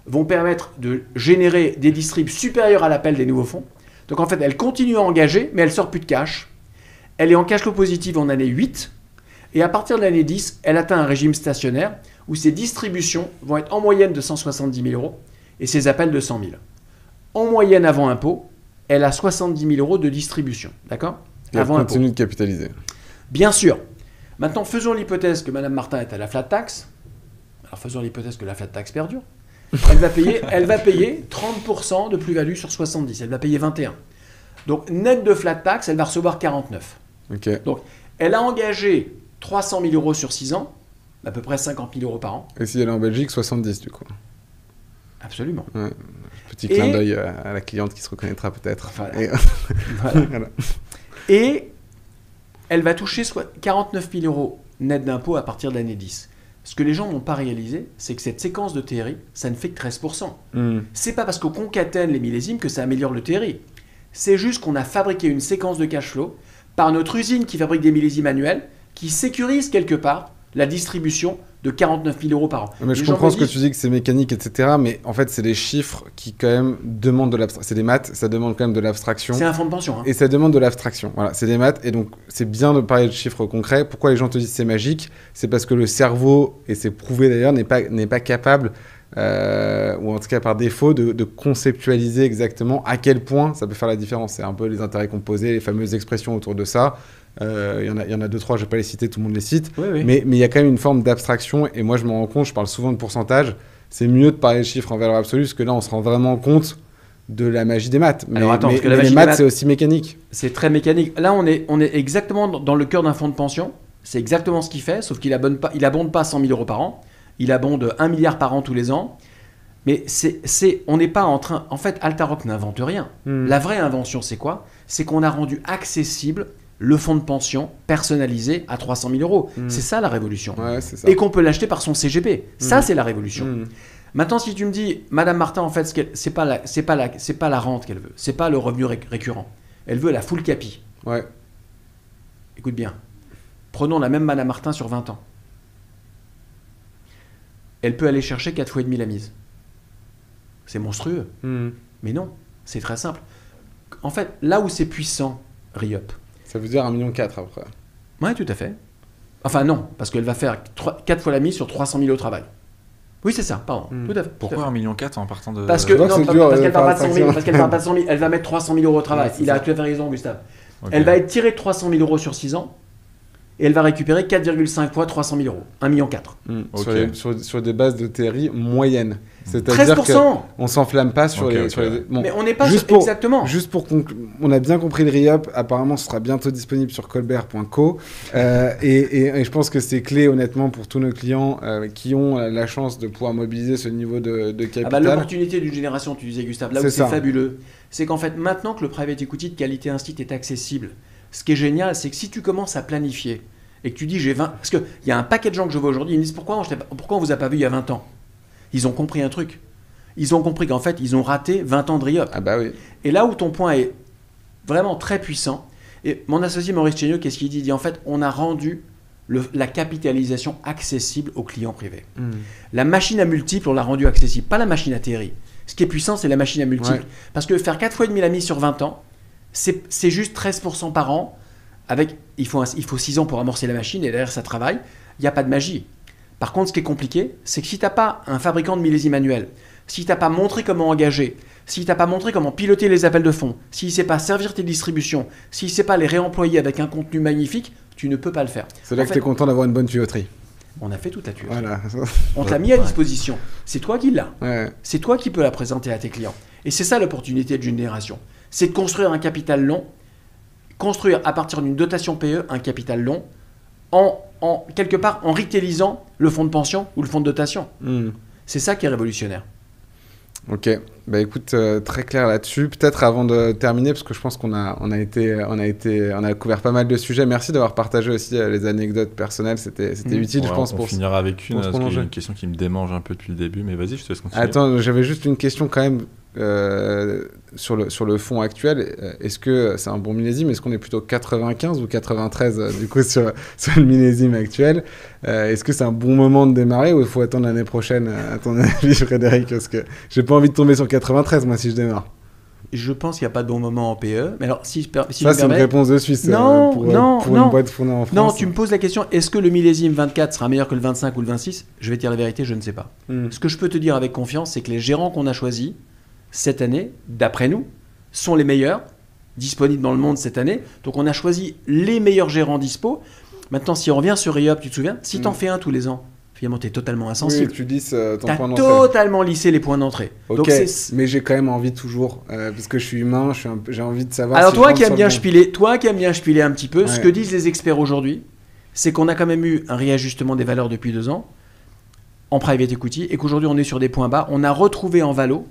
vont permettre de générer des distribs supérieurs à l'appel des nouveaux fonds. Donc en fait, elle continue à engager, mais elle sort plus de cash. Elle est en cash flow positive en année 8. Et à partir de l'année 10, elle atteint un régime stationnaire où ses distributions vont être en moyenne de 170 000 euros et ses appels de 100 000. En moyenne avant impôt, elle a 70 000 euros de distribution. D'accord ? Et elle continue de capitaliser. Bien sûr. Maintenant, faisons l'hypothèse que Mme Martin est à la flat tax. Alors faisons l'hypothèse que la flat tax perdure. Elle va payer 30% de plus-value sur 70. Elle va payer 21. Donc, net de flat tax, elle va recevoir 49. Okay. Donc, elle a engagé 300 000 euros sur 6 ans, à peu près 50 000 euros par an. Et si elle est en Belgique, 70 du coup. Absolument. Ouais. Petit clin d'œil à la cliente qui se reconnaîtra peut-être. Voilà. Voilà. Et elle va toucher 49 000 euros net d'impôt à partir de l'année 10. Ce que les gens n'ont pas réalisé, c'est que cette séquence de TRI, ça ne fait que 13%. C'est pas parce qu'on concatène les millésimes que ça améliore le TRI. C'est juste qu'on a fabriqué une séquence de cash flow par notre usine qui fabrique des millésimes annuels, qui sécurise quelque part la distribution de 49 000 euros par an. Mais je comprends ce que tu dis, que c'est mécanique, etc. Mais en fait, c'est des chiffres qui quand même demandent de l'abstraction. C'est des maths, ça demande quand même de l'abstraction. C'est un fonds de pension. Hein. Et ça demande de l'abstraction. Voilà, c'est des maths. Et donc, c'est bien de parler de chiffres concrets. Pourquoi les gens te disent c'est magique ? C'est parce que le cerveau, et c'est prouvé d'ailleurs, n'est pas capable, ou en tout cas par défaut, de conceptualiser exactement à quel point ça peut faire la différence. C'est un peu les intérêts composés, les fameuses expressions autour de ça. Il y en a 2-3, je ne vais pas les citer, tout le monde les cite. Oui. Mais il y a quand même une forme d'abstraction. Et moi, je me rends compte, je parle souvent de pourcentage. C'est mieux de parler de chiffres en valeur absolue, parce que là, on se rend vraiment compte de la magie des maths. Mais, alors, attends, parce que la mais magie les maths, c'est aussi mécanique. C'est très mécanique. Là, on est exactement dans le cœur d'un fonds de pension. C'est exactement ce qu'il fait, sauf qu'il abonde pas 100 000 euros par an. Il abonde 1 milliard par an tous les ans. Mais on n'est pas en train... En fait, Altaroc n'invente rien. La vraie invention, c'est quoi ? C'est qu'on a rendu accessible le fonds de pension personnalisé à 300 000 euros. C'est ça la révolution. Ouais, c'est ça. Et qu'on peut l'acheter par son CGP. Ça, c'est la révolution. Maintenant, si tu me dis, Madame Martin, en fait, c'est pas la rente qu'elle veut. C'est pas le revenu récurrent. Elle veut la full capi. Ouais. Écoute bien. Prenons la même Madame Martin sur 20 ans. Elle peut aller chercher 4 fois et demi la mise. C'est monstrueux. Mais non, c'est très simple. En fait, là où c'est puissant, Re-Up. Ça veut dire 1,4 million après. Oui, tout à fait. Enfin non, parce qu'elle va faire 4 fois la mise sur 300 000 au travail. Oui, c'est ça, pardon. Tout à fait. Pourquoi 1,4 million en partant de... Parce qu'elle ne parle pas de 100 000. Parce qu'elle parle pas de 100 000. Elle va mettre 300 000 euros au travail. Il a tout à fait raison, Gustave. Okay. Elle va être tirée de 300 000 euros sur 6 ans. Et elle va récupérer 4,5 fois 300 000 euros. 1,4 million. Okay. Sur des bases de TRI moyennes. C'est-à-dire 13%. qu'on ne s'enflamme pas sur les... Bon, mais on n'est pas exactement. Juste pour on a bien compris le Re-Up. Apparemment, ce sera bientôt disponible sur colbert.co. Et je pense que c'est clé, honnêtement, pour tous nos clients qui ont la chance de pouvoir mobiliser ce niveau de capital. L'opportunité d'une génération, tu disais, Gustave, là où c'est fabuleux, c'est qu'en fait, maintenant que le private equity de qualité instit est accessible, ce qui est génial, c'est que si tu commences à planifier et que tu dis j'ai 20... Parce qu'il y a un paquet de gens que je vois aujourd'hui, ils me disent pourquoi on ne vous a pas vu il y a 20 ans ? Ils ont compris un truc. Ils ont compris qu'en fait, ils ont raté 20 ans de Re-Up. Ah bah oui. Et là où ton point est vraiment très puissant, et mon associé Maurice Chénieux, qu'est-ce qu'il dit ? Il dit en fait, on a rendu la capitalisation accessible aux clients privés. La machine à multiples, on l'a rendue accessible, pas la machine à TRI. Ce qui est puissant, c'est la machine à multiples. Parce que faire 4 fois et demi la mise sur 20 ans, c'est juste 13% par an. Il faut 6 ans pour amorcer la machine et derrière ça travaille. Il n'y a pas de magie. Par contre, ce qui est compliqué, c'est que si tu n'as pas un fabricant de millésimes manuel, si tu n'as pas montré comment engager, si tu n'as pas montré comment piloter les appels de fonds, s'il ne sait pas servir tes distributions, s'il ne sait pas les réemployer avec un contenu magnifique, tu ne peux pas le faire. C'est là que tu es content d'avoir une bonne tuyauterie. On a fait toute la tuyauterie. Voilà. On te l'a mis à disposition. C'est toi qui l'as. Ouais. C'est toi qui peux la présenter à tes clients. Et c'est ça l'opportunité d'une génération. C'est de construire un capital long, construire à partir d'une dotation PE un capital long, quelque part en retailisant le fonds de pension ou le fonds de dotation. C'est ça qui est révolutionnaire. Ok, bah écoute, très clair là-dessus. Peut-être avant de terminer, parce que je pense qu'on a couvert pas mal de sujets. Merci d'avoir partagé aussi les anecdotes personnelles. C'était utile, je pense. On finira avec une question qui me démange un peu depuis le début, mais vas-y, je te laisse continuer. Attends, j'avais juste une question quand même sur le fonds actuel. Est-ce que c'est un bon millésime? Est-ce qu'on est plutôt 95 ou 93 du coup sur le millésime actuel? Est-ce que c'est un bon moment de démarrer ou il faut attendre l'année prochaine, à ton avis, Frédéric? Parce que j'ai pas envie de tomber sur 93 moi si je démarre. Je pense qu'il n'y a pas de bon moment en PE. Mais alors, si ça, c'est une réponse de Suisse pour une boîte fondée en France. Non, tu me poses la question, est-ce que le millésime 24 sera meilleur que le 25 ou le 26? Je vais te dire la vérité, je ne sais pas. Ce que je peux te dire avec confiance, c'est que les gérants qu'on a choisis cette année, d'après nous, sont les meilleurs disponibles dans le monde cette année. Donc, on a choisi les meilleurs gérants dispo. Maintenant, si on revient sur Re-Up, tu te souviens, si tu en fais un tous les ans, finalement, tu es totalement insensible. Oui, tu lisses ton point d'entrée. Tu as totalement lissé les points d'entrée. Ok, donc mais j'ai quand même envie toujours, parce que je suis humain, j'ai envie de savoir. Alors, toi qui aimes bien shpiler un petit peu, ce que disent les experts aujourd'hui, c'est qu'on a quand même eu un réajustement des valeurs depuis 2 ans en private equity et qu'aujourd'hui, on est sur des points bas. On a retrouvé en valo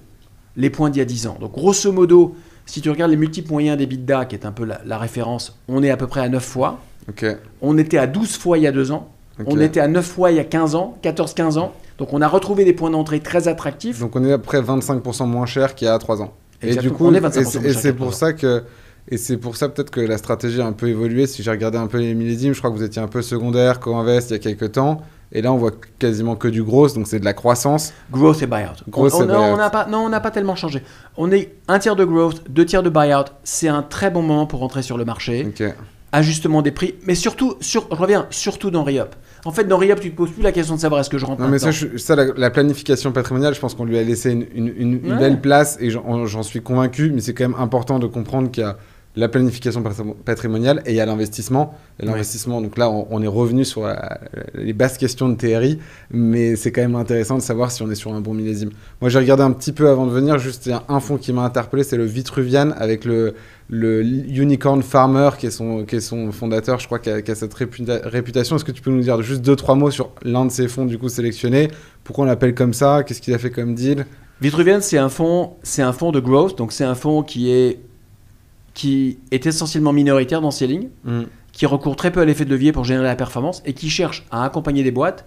les points d'il y a 10 ans. Donc, grosso modo, si tu regardes les multiples moyens d'EBITDA, qui est un peu la référence, on est à peu près à 9 fois. Okay. On était à 12 fois il y a 2 ans. Okay. On était à 9 fois il y a 15 ans, 14-15 ans. Donc, on a retrouvé des points d'entrée très attractifs. Donc, on est à peu près 25% moins cher qu'il y a 3 ans. Exactement. Et du coup, on est 25% et c'est pour ça que... Et c'est pour ça peut-être que la stratégie a un peu évolué. Si j'ai regardé un peu les millésimes, je crois que vous étiez un peu secondaire, co-invest il y a quelques temps. Et là, on voit quasiment que du growth, donc c'est de la croissance. Growth et buyout. On n'a pas tellement changé. On est 1/3 de growth, 2/3 de buyout. C'est un très bon moment pour rentrer sur le marché. Okay. Ajustement des prix, mais surtout, je reviens, surtout dans Re-Up. En fait, dans Re-Up, tu ne te poses plus la question de savoir est-ce que je rentre maintenant. Non, mais la planification patrimoniale, je pense qu'on lui a laissé une belle place et j'en suis convaincu, mais c'est quand même important de comprendre qu'il y a la planification patrimoniale et il y a l'investissement. Et l'investissement, donc là, on est revenu sur les basses questions de TRI, mais c'est quand même intéressant de savoir si on est sur un bon millésime. Moi, j'ai regardé un petit peu avant de venir, juste il y a un fonds qui m'a interpellé, c'est le Vitruvian avec le Unicorn Farmer qui est son fondateur, je crois, qui a cette réputation. Est-ce que tu peux nous dire juste 2-3 mots sur l'un de ces fonds du coup sélectionnés? Pourquoi on l'appelle comme ça? Qu'est-ce qu'il a fait comme deal? Vitruvian, c'est un fonds de growth, donc c'est un fonds qui est essentiellement minoritaire dans ses lignes, qui recourt très peu à l'effet de levier pour générer la performance et qui cherche à accompagner des boîtes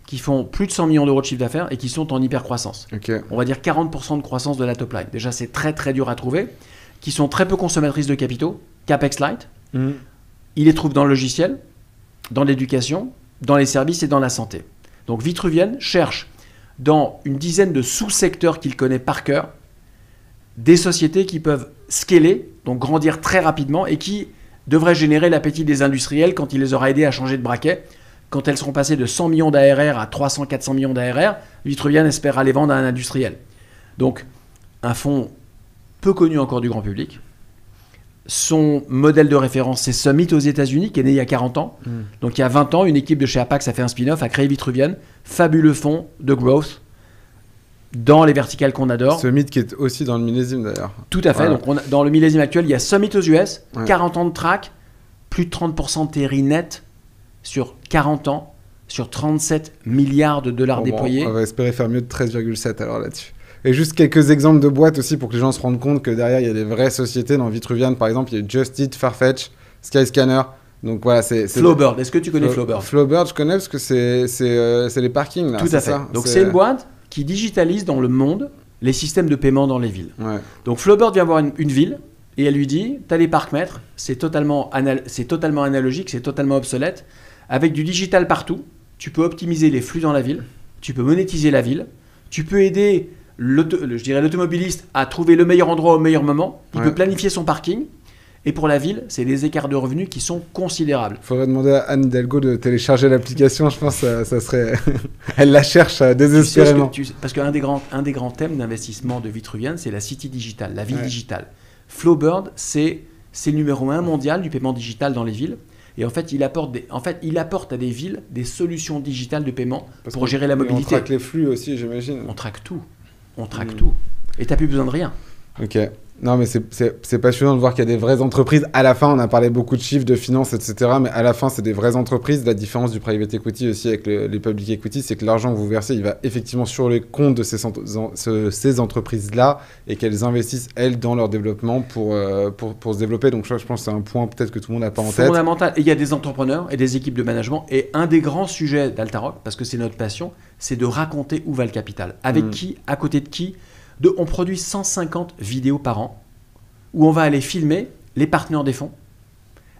qui font plus de 100 millions d'euros de chiffre d'affaires et qui sont en hyper-croissance. Okay. On va dire 40% de croissance de la top line. Déjà, c'est très très dur à trouver. Qui sont très peu consommatrices de capitaux, CapEx light. Il les trouve dans le logiciel, dans l'éducation, dans les services et dans la santé. Donc Vitruvian cherche dans une dizaine de sous-secteurs qu'il connaît par cœur des sociétés qui peuvent scaler, donc grandir très rapidement et qui devraient générer l'appétit des industriels quand il les aura aidés à changer de braquet. Quand elles seront passées de 100 millions d'ARR à 300-400 millions d'ARR, Vitruvian espérera les vendre à un industriel. Donc, un fonds peu connu encore du grand public. Son modèle de référence, c'est Summit aux États-Unis, qui est né il y a 40 ans. Donc, il y a 20 ans, une équipe de chez Apax a fait un spin-off, a créé Vitruvian, fabuleux fonds de growth dans les verticales qu'on adore. Summit qui est aussi dans le millésime d'ailleurs. Tout à fait. Voilà. Donc, dans le millésime actuel, il y a Summit aux US, 40 ans de track, plus de 30% de TRI net sur 40 ans, sur 37 milliards de dollars déployés. On va espérer faire mieux de 13,7 alors là-dessus. Et juste quelques exemples de boîtes aussi pour que les gens se rendent compte que derrière, il y a des vraies sociétés. Dans Vitruvian, par exemple, il y a Just Eat, Farfetch, Skyscanner. Donc voilà, c'est Flowbird. Est-ce que tu connais Flowbird? Flowbird, je connais parce que c'est les parkings. Là, tout à fait. Ça. Donc c'est une boîte qui digitalise dans le monde les systèmes de paiement dans les villes. Ouais. Donc Flowbird vient voir une ville et elle lui dit, tu as les parcs-mètres, c'est totalement analogique, c'est totalement obsolète. Avec du digital partout, tu peux optimiser les flux dans la ville, tu peux monétiser la ville, tu peux aider l'automobiliste à trouver le meilleur endroit au meilleur moment, il peut planifier son parking. Et pour la ville, c'est des écarts de revenus qui sont considérables. Il faudrait demander à Anne Hidalgo de télécharger l'application, je pense que ça serait... Elle la cherche désespérément. Parce qu'un des grands thèmes d'investissement de Vitruvian, c'est la city digitale, la ville digitale. Flowbird, c'est le numéro 1 mondial du paiement digital dans les villes. Et en fait, il apporte à des villes des solutions digitales de paiement pour gérer la mobilité. On traque les flux aussi, j'imagine. On traque tout. Tout. Et tu n'as plus besoin de rien. Ok. Non, mais c'est passionnant de voir qu'il y a des vraies entreprises. À la fin, on a parlé beaucoup de chiffres, de finances, etc. Mais à la fin, c'est des vraies entreprises. La différence du private equity aussi avec les public equity, c'est que l'argent que vous versez, il va effectivement sur les comptes de ces entreprises-là et qu'elles investissent, elles, dans leur développement pour se développer. Donc, je pense que c'est un point peut-être que tout le monde n'a pas en tête. Fondamental. Et il y a des entrepreneurs et des équipes de management. Et un des grands sujets d'Altaroc, parce que c'est notre passion, c'est de raconter où va le capital. Avec qui, à côté de qui. On produit 150 vidéos par an où on va aller filmer les partenaires des fonds,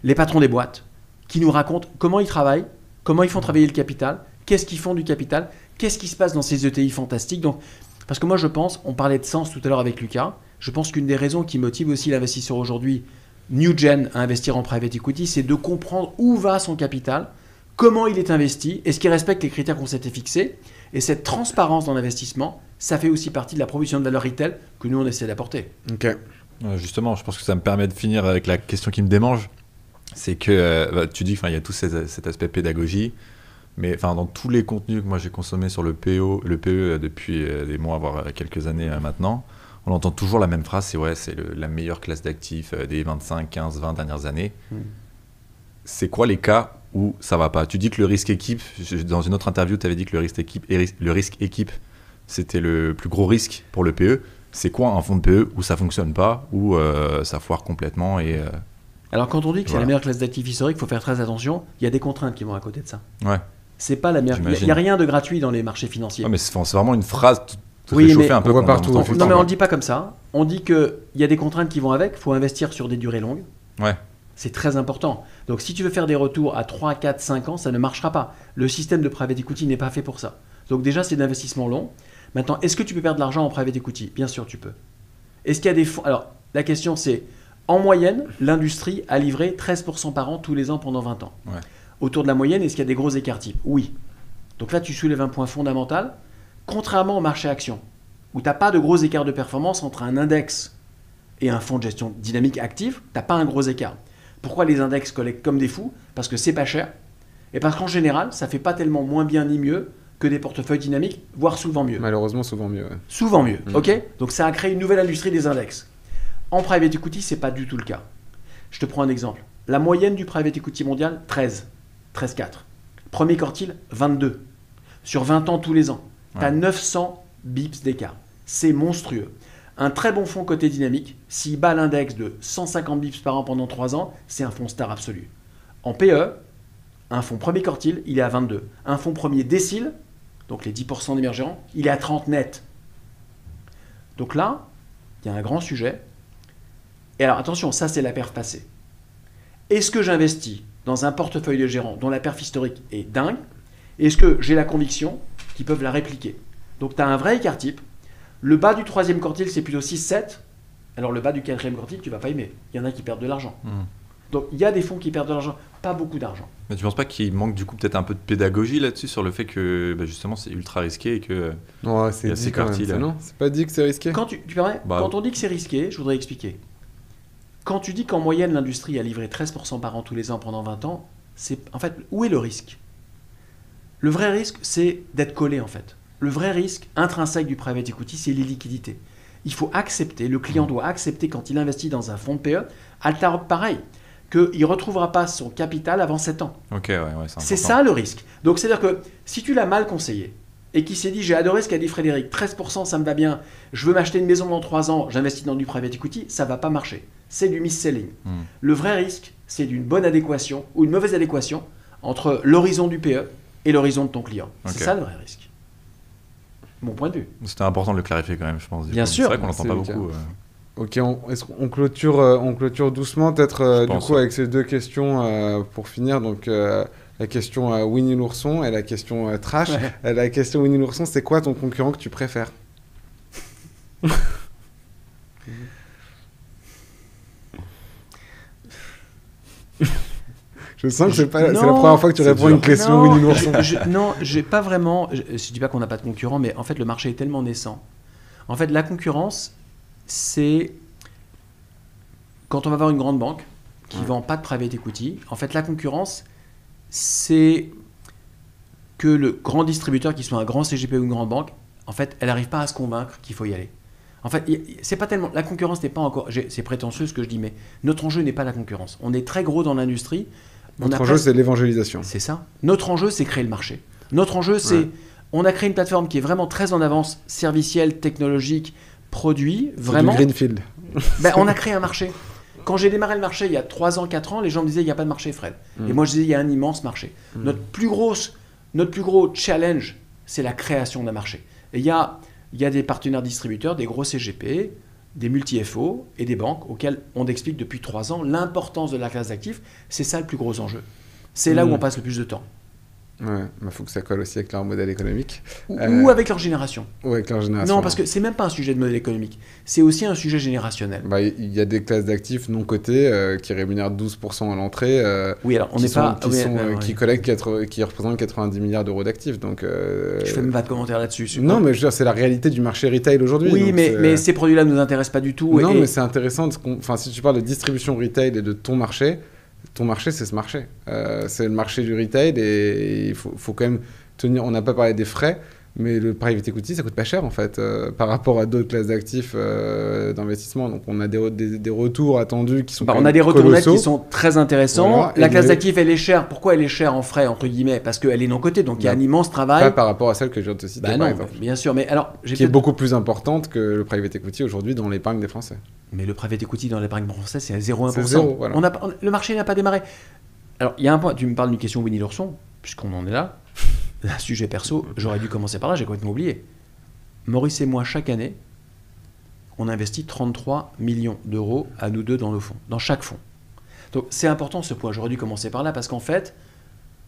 les patrons des boîtes, qui nous racontent comment ils travaillent, comment ils font travailler le capital, qu'est-ce qu'ils font du capital, qu'est-ce qui se passe dans ces ETI fantastiques. Donc, parce que moi, je pense, on parlait de sens tout à l'heure avec Lucas, je pense qu'une des raisons qui motive aussi l'investisseur aujourd'hui, New Gen, à investir en private equity, c'est de comprendre où va son capital, comment il est investi, est-ce qu'il respecte les critères qu'on s'était fixés. Et cette transparence dans l'investissement, ça fait aussi partie de la proposition de valeur retail que nous, on essaie d'apporter. Ok. Justement, je pense que ça me permet de finir avec la question qui me démange. C'est que tu dis qu'il y a tout cet aspect pédagogie, mais dans tous les contenus que moi j'ai consommés sur le PE depuis des mois, voire quelques années maintenant, on entend toujours la même phrase, c'est la meilleure classe d'actifs des 25, 15, 20 dernières années. C'est quoi les cas où ça va pas? Tu dis que le risque équipe, dans une autre interview, tu avais dit que le risque équipe, c'était le plus gros risque pour le PE. C'est quoi un fonds de PE où ça fonctionne pas, où ça foire complètement Alors quand on dit que c'est la meilleure classe d'actifs historique, il faut faire très attention. Il y a des contraintes qui vont à côté de ça. Ouais. C'est pas la meilleure. Il n'y a rien de gratuit dans les marchés financiers. Ouais, mais c'est vraiment une phrase réchauffée un peu. On voit partout. Non, mais on ne le dit pas comme ça. On dit qu'il y a des contraintes qui vont avec. Il faut investir sur des durées longues. Ouais. C'est très important. Donc si tu veux faire des retours à 3, 4, 5 ans, ça ne marchera pas. Le système de private equity n'est pas fait pour ça. Donc déjà, c'est de l'investissement long. Maintenant, est-ce que tu peux perdre de l'argent en private equity? Bien sûr, tu peux. Est-ce qu'il y a des fonds? Alors, la question c'est, en moyenne, l'industrie a livré 13% par an tous les ans pendant 20 ans. Ouais. Autour de la moyenne, est-ce qu'il y a des gros écarts types? Oui. Donc là, tu soulèves un point fondamental. Contrairement au marché action, où tu n'as pas de gros écarts de performance entre un index et un fonds de gestion dynamique active, tu n'as pas un gros écart. Pourquoi les index collectent comme des fous? Parce que c'est pas cher. Et parce qu'en général, ça ne fait pas tellement moins bien ni mieux que des portefeuilles dynamiques, voire souvent mieux. Malheureusement, souvent mieux. Ouais. Souvent mieux, ok? Donc ça a créé une nouvelle industrie des index. En private equity, ce n'est pas du tout le cas. Je te prends un exemple. La moyenne du private equity mondial, 13,4. Premier quartile, 22. Sur 20 ans tous les ans. Tu as 900 bips d'écart. C'est monstrueux. Un très bon fonds côté dynamique, s'il bat l'index de 150 bips par an pendant 3 ans, c'est un fonds star absolu. En PE, un fonds premier quartile, il est à 22. Un fonds premier décile, donc les 10% d'émergents, il est à 30 net. Donc là, il y a un grand sujet. Et alors attention, ça c'est la perf passée. Est-ce que j'investis dans un portefeuille de gérants dont la perf historique est dingue? Est-ce que j'ai la conviction qu'ils peuvent la répliquer? Donc tu as un vrai écart type. Le bas du troisième quartile, c'est plutôt 6-7. Alors le bas du quatrième quartile, tu ne vas pas aimer. Il y en a qui perdent de l'argent. Donc il y a des fonds qui perdent de l'argent, pas beaucoup d'argent. Mais tu ne penses pas qu'il manque du coup peut-être un peu de pédagogie là-dessus sur le fait que justement c'est ultra risqué et que c'est dit quand même, non? C'est pas dit que c'est risqué? Quand tu permets, quand on dit que c'est risqué, je voudrais expliquer. Quand tu dis qu'en moyenne l'industrie a livré 13% par an tous les ans pendant 20 ans, en fait, où est le risque? Le vrai risque, c'est d'être collé en fait. Le vrai risque intrinsèque du private equity, c'est l'illiquidité. Il faut accepter, le client doit accepter quand il investit dans un fonds de PE, Altaroc pareil, qu'il ne retrouvera pas son capital avant 7 ans. C'est ça le risque. Donc c'est-à-dire que si tu l'as mal conseillé et qu'il s'est dit j'ai adoré ce qu'a dit Frédéric, 13% ça me va bien, je veux m'acheter une maison dans 3 ans, j'investis dans du private equity, ça ne va pas marcher. C'est du mis-selling. Le vrai risque, c'est d'une bonne adéquation ou une mauvaise adéquation entre l'horizon du PE et l'horizon de ton client. C'est ça le vrai risque. Mon point de vue. C'était important de le clarifier quand même, je pense. Bien sûr. C'est vrai qu'on n'entend pas beaucoup. Ok, est-ce qu'on clôture doucement, peut-être du coup avec ces deux questions pour finir. Donc, la la question Winnie l'ourson et la question trash. La question Winnie l'ourson, c'est quoi ton concurrent que tu préfères? Je sens que c'est la première fois que tu réponds à une question Winnie l'ourson. Non, j'ai pas vraiment. Je dis pas qu'on n'a pas de concurrent, mais en fait, le marché est tellement naissant. En fait, la concurrence, c'est quand on va voir une grande banque qui vend pas de private equity. En fait, la concurrence, c'est que le grand distributeur, qui soit un grand CGP ou une grande banque, en fait, elle n'arrive pas à se convaincre qu'il faut y aller. En fait, c'est pas tellement la concurrence n'est pas encore. C'est prétentieux ce que je dis, mais notre enjeu n'est pas la concurrence. On est très gros dans l'industrie. Notre enjeu, c'est l'évangélisation. C'est ça. Notre enjeu, c'est créer le marché. Notre enjeu, c'est on a créé une plateforme qui est vraiment très en avance, servicielle, technologique, produit, vraiment. C'est du greenfield. On a créé un marché. Quand j'ai démarré le marché il y a 3 ans, 4 ans, les gens me disaient il n'y a pas de marché, Fred. Et moi, je disais il y a un immense marché. Notre plus gros challenge, c'est la création d'un marché. Et il y a des partenaires distributeurs, des gros CGP, des multi-FO et des banques auxquelles on explique depuis 3 ans l'importance de la classe d'actifs. C'est ça le plus gros enjeu. C'est là où on passe le plus de temps. Ouais, il faut que ça colle aussi avec leur modèle économique. Ou avec leur génération. Ou avec leur génération. Non, parce que c'est même pas un sujet de modèle économique. C'est aussi un sujet générationnel. Il y a des classes d'actifs non cotées qui rémunèrent 12% à l'entrée. Oui, alors on n'est pas... qui représentent 90 milliards d'euros d'actifs. Donc, je fais même pas de commentaire là-dessus. Non, mais je veux dire, c'est la réalité du marché retail aujourd'hui. Oui, mais ces produits-là ne nous intéressent pas du tout. Non, mais c'est intéressant. Si tu parles de distribution retail et de ton marché, c'est ce marché. C'est le marché du retail et il faut quand même tenir... On n'a pas parlé des frais, mais le private equity, ça coûte pas cher en fait par rapport à d'autres classes d'actifs d'investissement. Donc on a des retours attendus qui sont on a des retours nets qui sont très intéressants. Voilà, la classe d'actifs, elle est chère. Pourquoi elle est chère en frais, entre guillemets? Parce qu'elle est non cotée, donc il y a un immense travail. Pas par rapport à celle que je viens de te citer, par exemple. Bien sûr, mais alors... Qui est beaucoup plus importante que le private equity aujourd'hui dans l'épargne des Français. Mais le private equity dans l'épargne française, c'est à 0,1%. C'est 0, voilà. Le marché n'a pas démarré. Alors, il y a un point, tu me parles d'une question Winnie l'ourson, puisqu'on en est là. Un sujet perso, j'aurais dû commencer par là, j'ai complètement oublié. Maurice et moi, chaque année, on investit 33 millions d'euros à nous deux dans nos fonds, dans chaque fonds. Donc, c'est important ce point, j'aurais dû commencer par là, parce qu'en fait,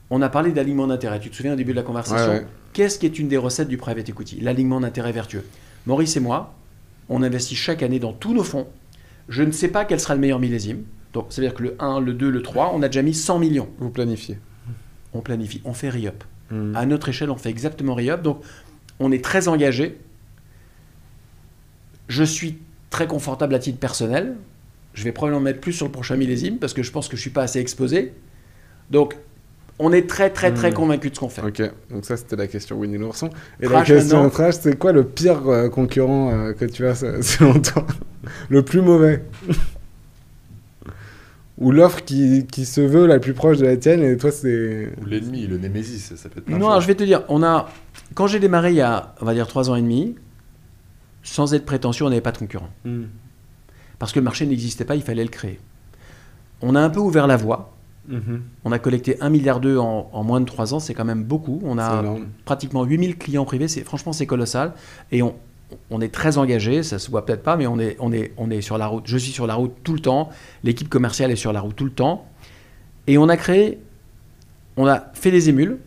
on a parlé d'alignement d'intérêt. Tu te souviens au début de la conversation? Ouais. Qu'est-ce qui est une des recettes du private equity? L'alignement d'intérêt vertueux. Maurice et moi, on investit chaque année dans tous nos fonds. Je ne sais pas quel sera le meilleur millésime. Donc, ça veut dire que le 1, le 2, le 3, on a déjà mis 100 millions. Vous planifiez? On planifie, on fait re-up. À notre échelle, on fait exactement re-up. Donc, on est très engagé. Je suis très confortable à titre personnel. Je vais probablement mettre plus sur le prochain millésime parce que je pense que je ne suis pas assez exposé. Donc, on est très, très, très convaincu de ce qu'on fait. Ok, donc ça, c'était la question Winnie l'ourson. Et la question trash, c'est quoi le pire concurrent que tu as selon toi? Le plus mauvais? Ou l'offre qui se veut la plus proche de la tienne et toi c'est... Ou l'ennemi, le némésis, ça peut être plein de choses. Alors je vais te dire, quand j'ai démarré il y a, on va dire 3 ans et demi, sans être prétentieux, on n'avait pas de concurrent. Parce que le marché n'existait pas, il fallait le créer. On a un peu ouvert la voie. On a collecté 1,2 milliard en moins de 3 ans, c'est quand même beaucoup. On a pratiquement 8000 clients privés, franchement c'est colossal. Et on est très engagé, ça se voit peut-être pas, mais on est sur la route. Je suis sur la route tout le temps. L'équipe commerciale est sur la route tout le temps. Et on a fait des émules.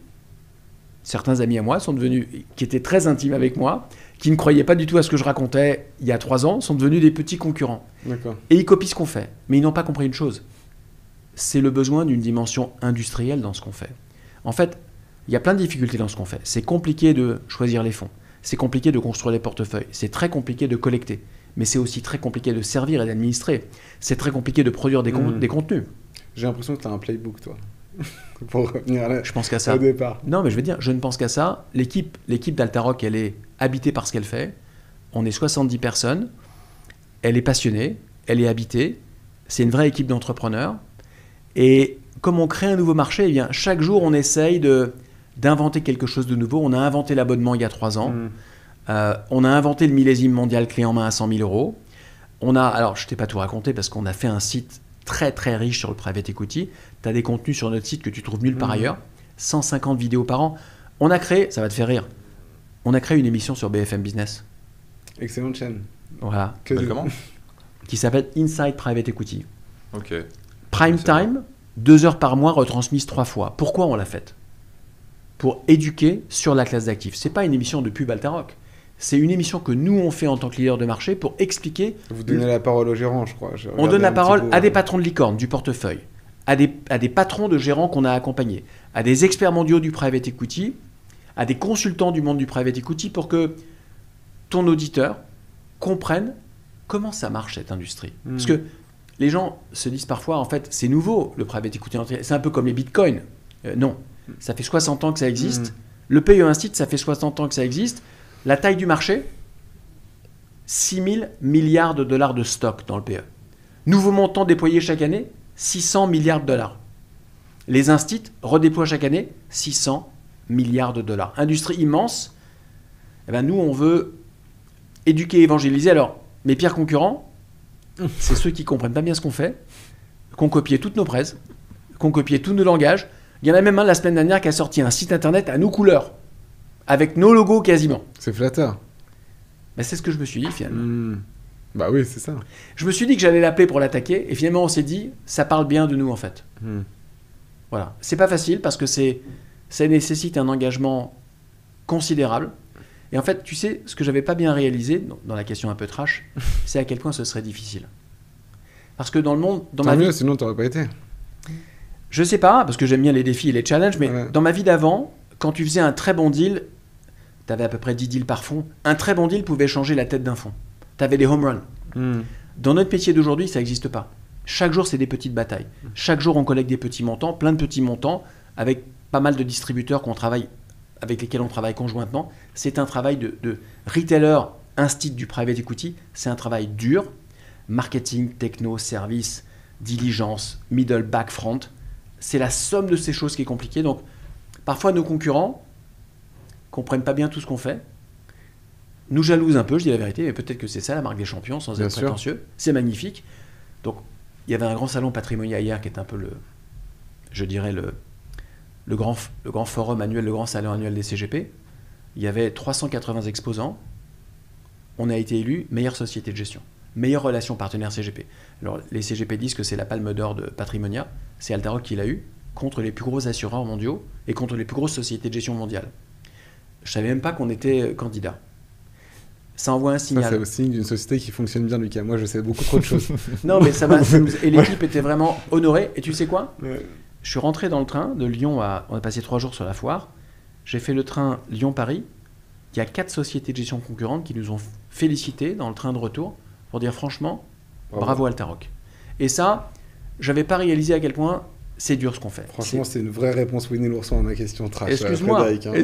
Certains amis à moi sont devenus, qui étaient très intimes avec moi, qui ne croyaient pas du tout à ce que je racontais il y a 3 ans, sont devenus des petits concurrents. D'accord. Et ils copient ce qu'on fait. Mais ils n'ont pas compris une chose. C'est le besoin d'une dimension industrielle dans ce qu'on fait. En fait, il y a plein de difficultés dans ce qu'on fait. C'est compliqué de choisir les fonds. C'est compliqué de construire les portefeuilles. C'est très compliqué de collecter. Mais c'est aussi très compliqué de servir et d'administrer. C'est très compliqué de produire des contenus. J'ai l'impression que tu as un playbook, toi. Pour revenir je pense qu'à ça. Au départ. Non, mais je veux dire, je ne pense qu'à ça. L'équipe d'Altaroc, elle est habitée par ce qu'elle fait. On est 70 personnes. Elle est passionnée. Elle est habitée. C'est une vraie équipe d'entrepreneurs. Et comme on crée un nouveau marché, eh bien, chaque jour, on essaye d'inventer quelque chose de nouveau. On a inventé l'abonnement il y a 3 ans. On a inventé le millésime mondial clé en main à 100 000 euros. Alors, je ne t'ai pas tout raconté parce qu'on a fait un site très très riche sur le private equity. Tu as des contenus sur notre site que tu trouves nulle part ailleurs. 150 vidéos par an. On a créé, ça va te faire rire, on a créé une émission sur BFM Business. Excellente chaîne. Voilà. Comment? Qui s'appelle Inside Private Equity. Ok. Prime time, 2 heures par mois retransmises 3 fois. Pourquoi on l'a faite? Pour éduquer sur la classe d'actifs. Ce n'est pas une émission de pub Alteroc. C'est une émission que nous, on fait en tant que leader de marché pour expliquer... Vous donnez la parole aux gérants, je crois. On donne la parole à des patrons de licorne, du portefeuille, à des patrons de gérants qu'on a accompagnés, à des experts mondiaux du private equity, à des consultants du monde du private equity pour que ton auditeur comprenne comment ça marche cette industrie. Parce que les gens se disent parfois, en fait, c'est nouveau le private equity. C'est un peu comme les bitcoins. Non, ça fait 60 ans que ça existe. Le PE Institute, ça fait 60 ans que ça existe. La taille du marché, 6 000 milliards de dollars de stock dans le PE. Nouveau montant déployé chaque année, 600 milliards de dollars. Les instituts redéploient chaque année 600 milliards de dollars. Industrie immense. Eh ben, nous, on veut éduquer, évangéliser. Alors, mes pires concurrents, c'est ceux qui ne comprennent pas bien ce qu'on fait, qui ont copié toutes nos presses, qui ont copié tous nos langages. Il y en a même un la semaine dernière qui a sorti un site internet à nos couleurs, avec nos logos quasiment. C'est flatteur. Ben, c'est ce que je me suis dit finalement. Bah oui, c'est ça. Je me suis dit que j'allais l'appeler pour l'attaquer, et finalement on s'est dit, ça parle bien de nous en fait. Voilà. C'est pas facile parce que ça nécessite un engagement considérable. Et en fait, tu sais, ce que j'avais pas bien réalisé, dans la question un peu trash, c'est à quel point ce serait difficile. Parce que dans le monde... Tant mieux, sinon t'aurais pas été. Je sais pas, parce que j'aime bien les défis et les challenges, mais Ouais. dans ma vie d'avant, quand tu faisais un très bon deal, tu avais à peu près 10 deals par fonds, un très bon deal pouvait changer la tête d'un fonds. Tu avais des home runs. Dans notre métier d'aujourd'hui, ça n'existe pas. Chaque jour, c'est des petites batailles. Chaque jour, on collecte des petits montants, plein de petits montants, avec pas mal de distributeurs avec lesquels on travaille conjointement. C'est un travail de retailer, instit du private equity. C'est un travail dur. Marketing, techno, service, diligence, middle, back, front. C'est la somme de ces choses qui est compliquée. Donc, parfois, nos concurrents comprennent pas bien tout ce qu'on fait, nous jalousent un peu, je dis la vérité, mais peut-être que c'est ça la marque des champions, sans être prétentieux. C'est magnifique. Donc, il y avait un grand salon patrimonial hier qui est un peu le grand forum annuel, le grand salon annuel des CGP. Il y avait 380 exposants. On a été élu meilleure société de gestion, meilleure relation partenaire CGP. Alors, les CGP disent que c'est la palme d'or de Patrimonia. C'est Alteroc qui l'a eu contre les plus gros assureurs mondiaux et contre les plus grosses sociétés de gestion mondiales. Je ne savais même pas qu'on était candidat. Ça envoie un signal. Ça, c'est aussi d'une société qui fonctionne bien, Lucas. Moi, je sais beaucoup trop de choses. Non, mais ça va. Et l'équipe était vraiment honorée. Et tu sais quoi ? Je suis rentré dans le train de Lyon on a passé 3 jours sur la foire. J'ai fait le train Lyon-Paris. Il y a 4 sociétés de gestion concurrentes qui nous ont félicités dans le train de retour pour dire franchement, bravo Alteroc. Et ça, je n'avais pas réalisé à quel point c'est dur ce qu'on fait. Franchement, c'est une vraie réponse Winnie l'ourson à ma question trash. Excuse-moi, Frédéric, hein.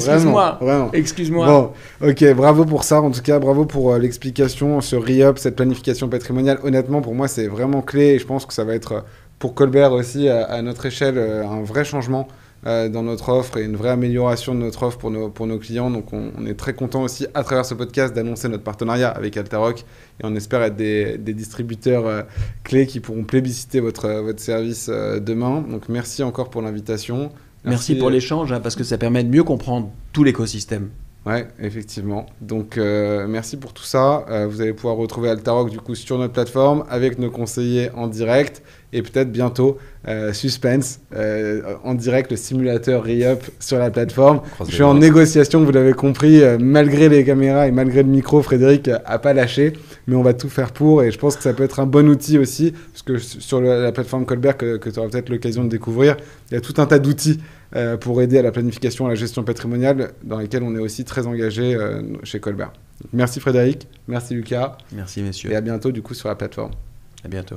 excuse-moi. Bon, ok, bravo pour ça. En tout cas, bravo pour l'explication sur re-up, cette planification patrimoniale. Honnêtement, pour moi, c'est vraiment clé. Et je pense que ça va être, pour Colbert aussi, à notre échelle, un vrai changement dans notre offre et une vraie amélioration de notre offre pour nos clients. Donc, on est très content aussi, à travers ce podcast, d'annoncer notre partenariat avec Alteroc. Et on espère être des distributeurs clés qui pourront plébisciter votre service demain. Donc, merci encore pour l'invitation. Merci pour l'échange, parce que ça permet de mieux comprendre tout l'écosystème. Ouais, effectivement. Donc, merci pour tout ça. Vous allez pouvoir retrouver Alteroc du coup sur notre plateforme avec nos conseillers en direct et peut-être bientôt suspense en direct le simulateur re-up sur la plateforme. Je suis en négociation, vous l'avez compris, malgré les caméras et malgré le micro, Frédéric a pas lâché, mais on va tout faire pour et je pense que ça peut être un bon outil aussi parce que sur la plateforme Colbert que tu auras peut-être l'occasion de découvrir, il y a tout un tas d'outils pour aider à la planification, à la gestion patrimoniale, dans lesquels on est aussi très engagé chez Colbert. Donc, merci Frédéric, merci Lucas. Merci messieurs. Et à bientôt du coup sur la plateforme. À bientôt.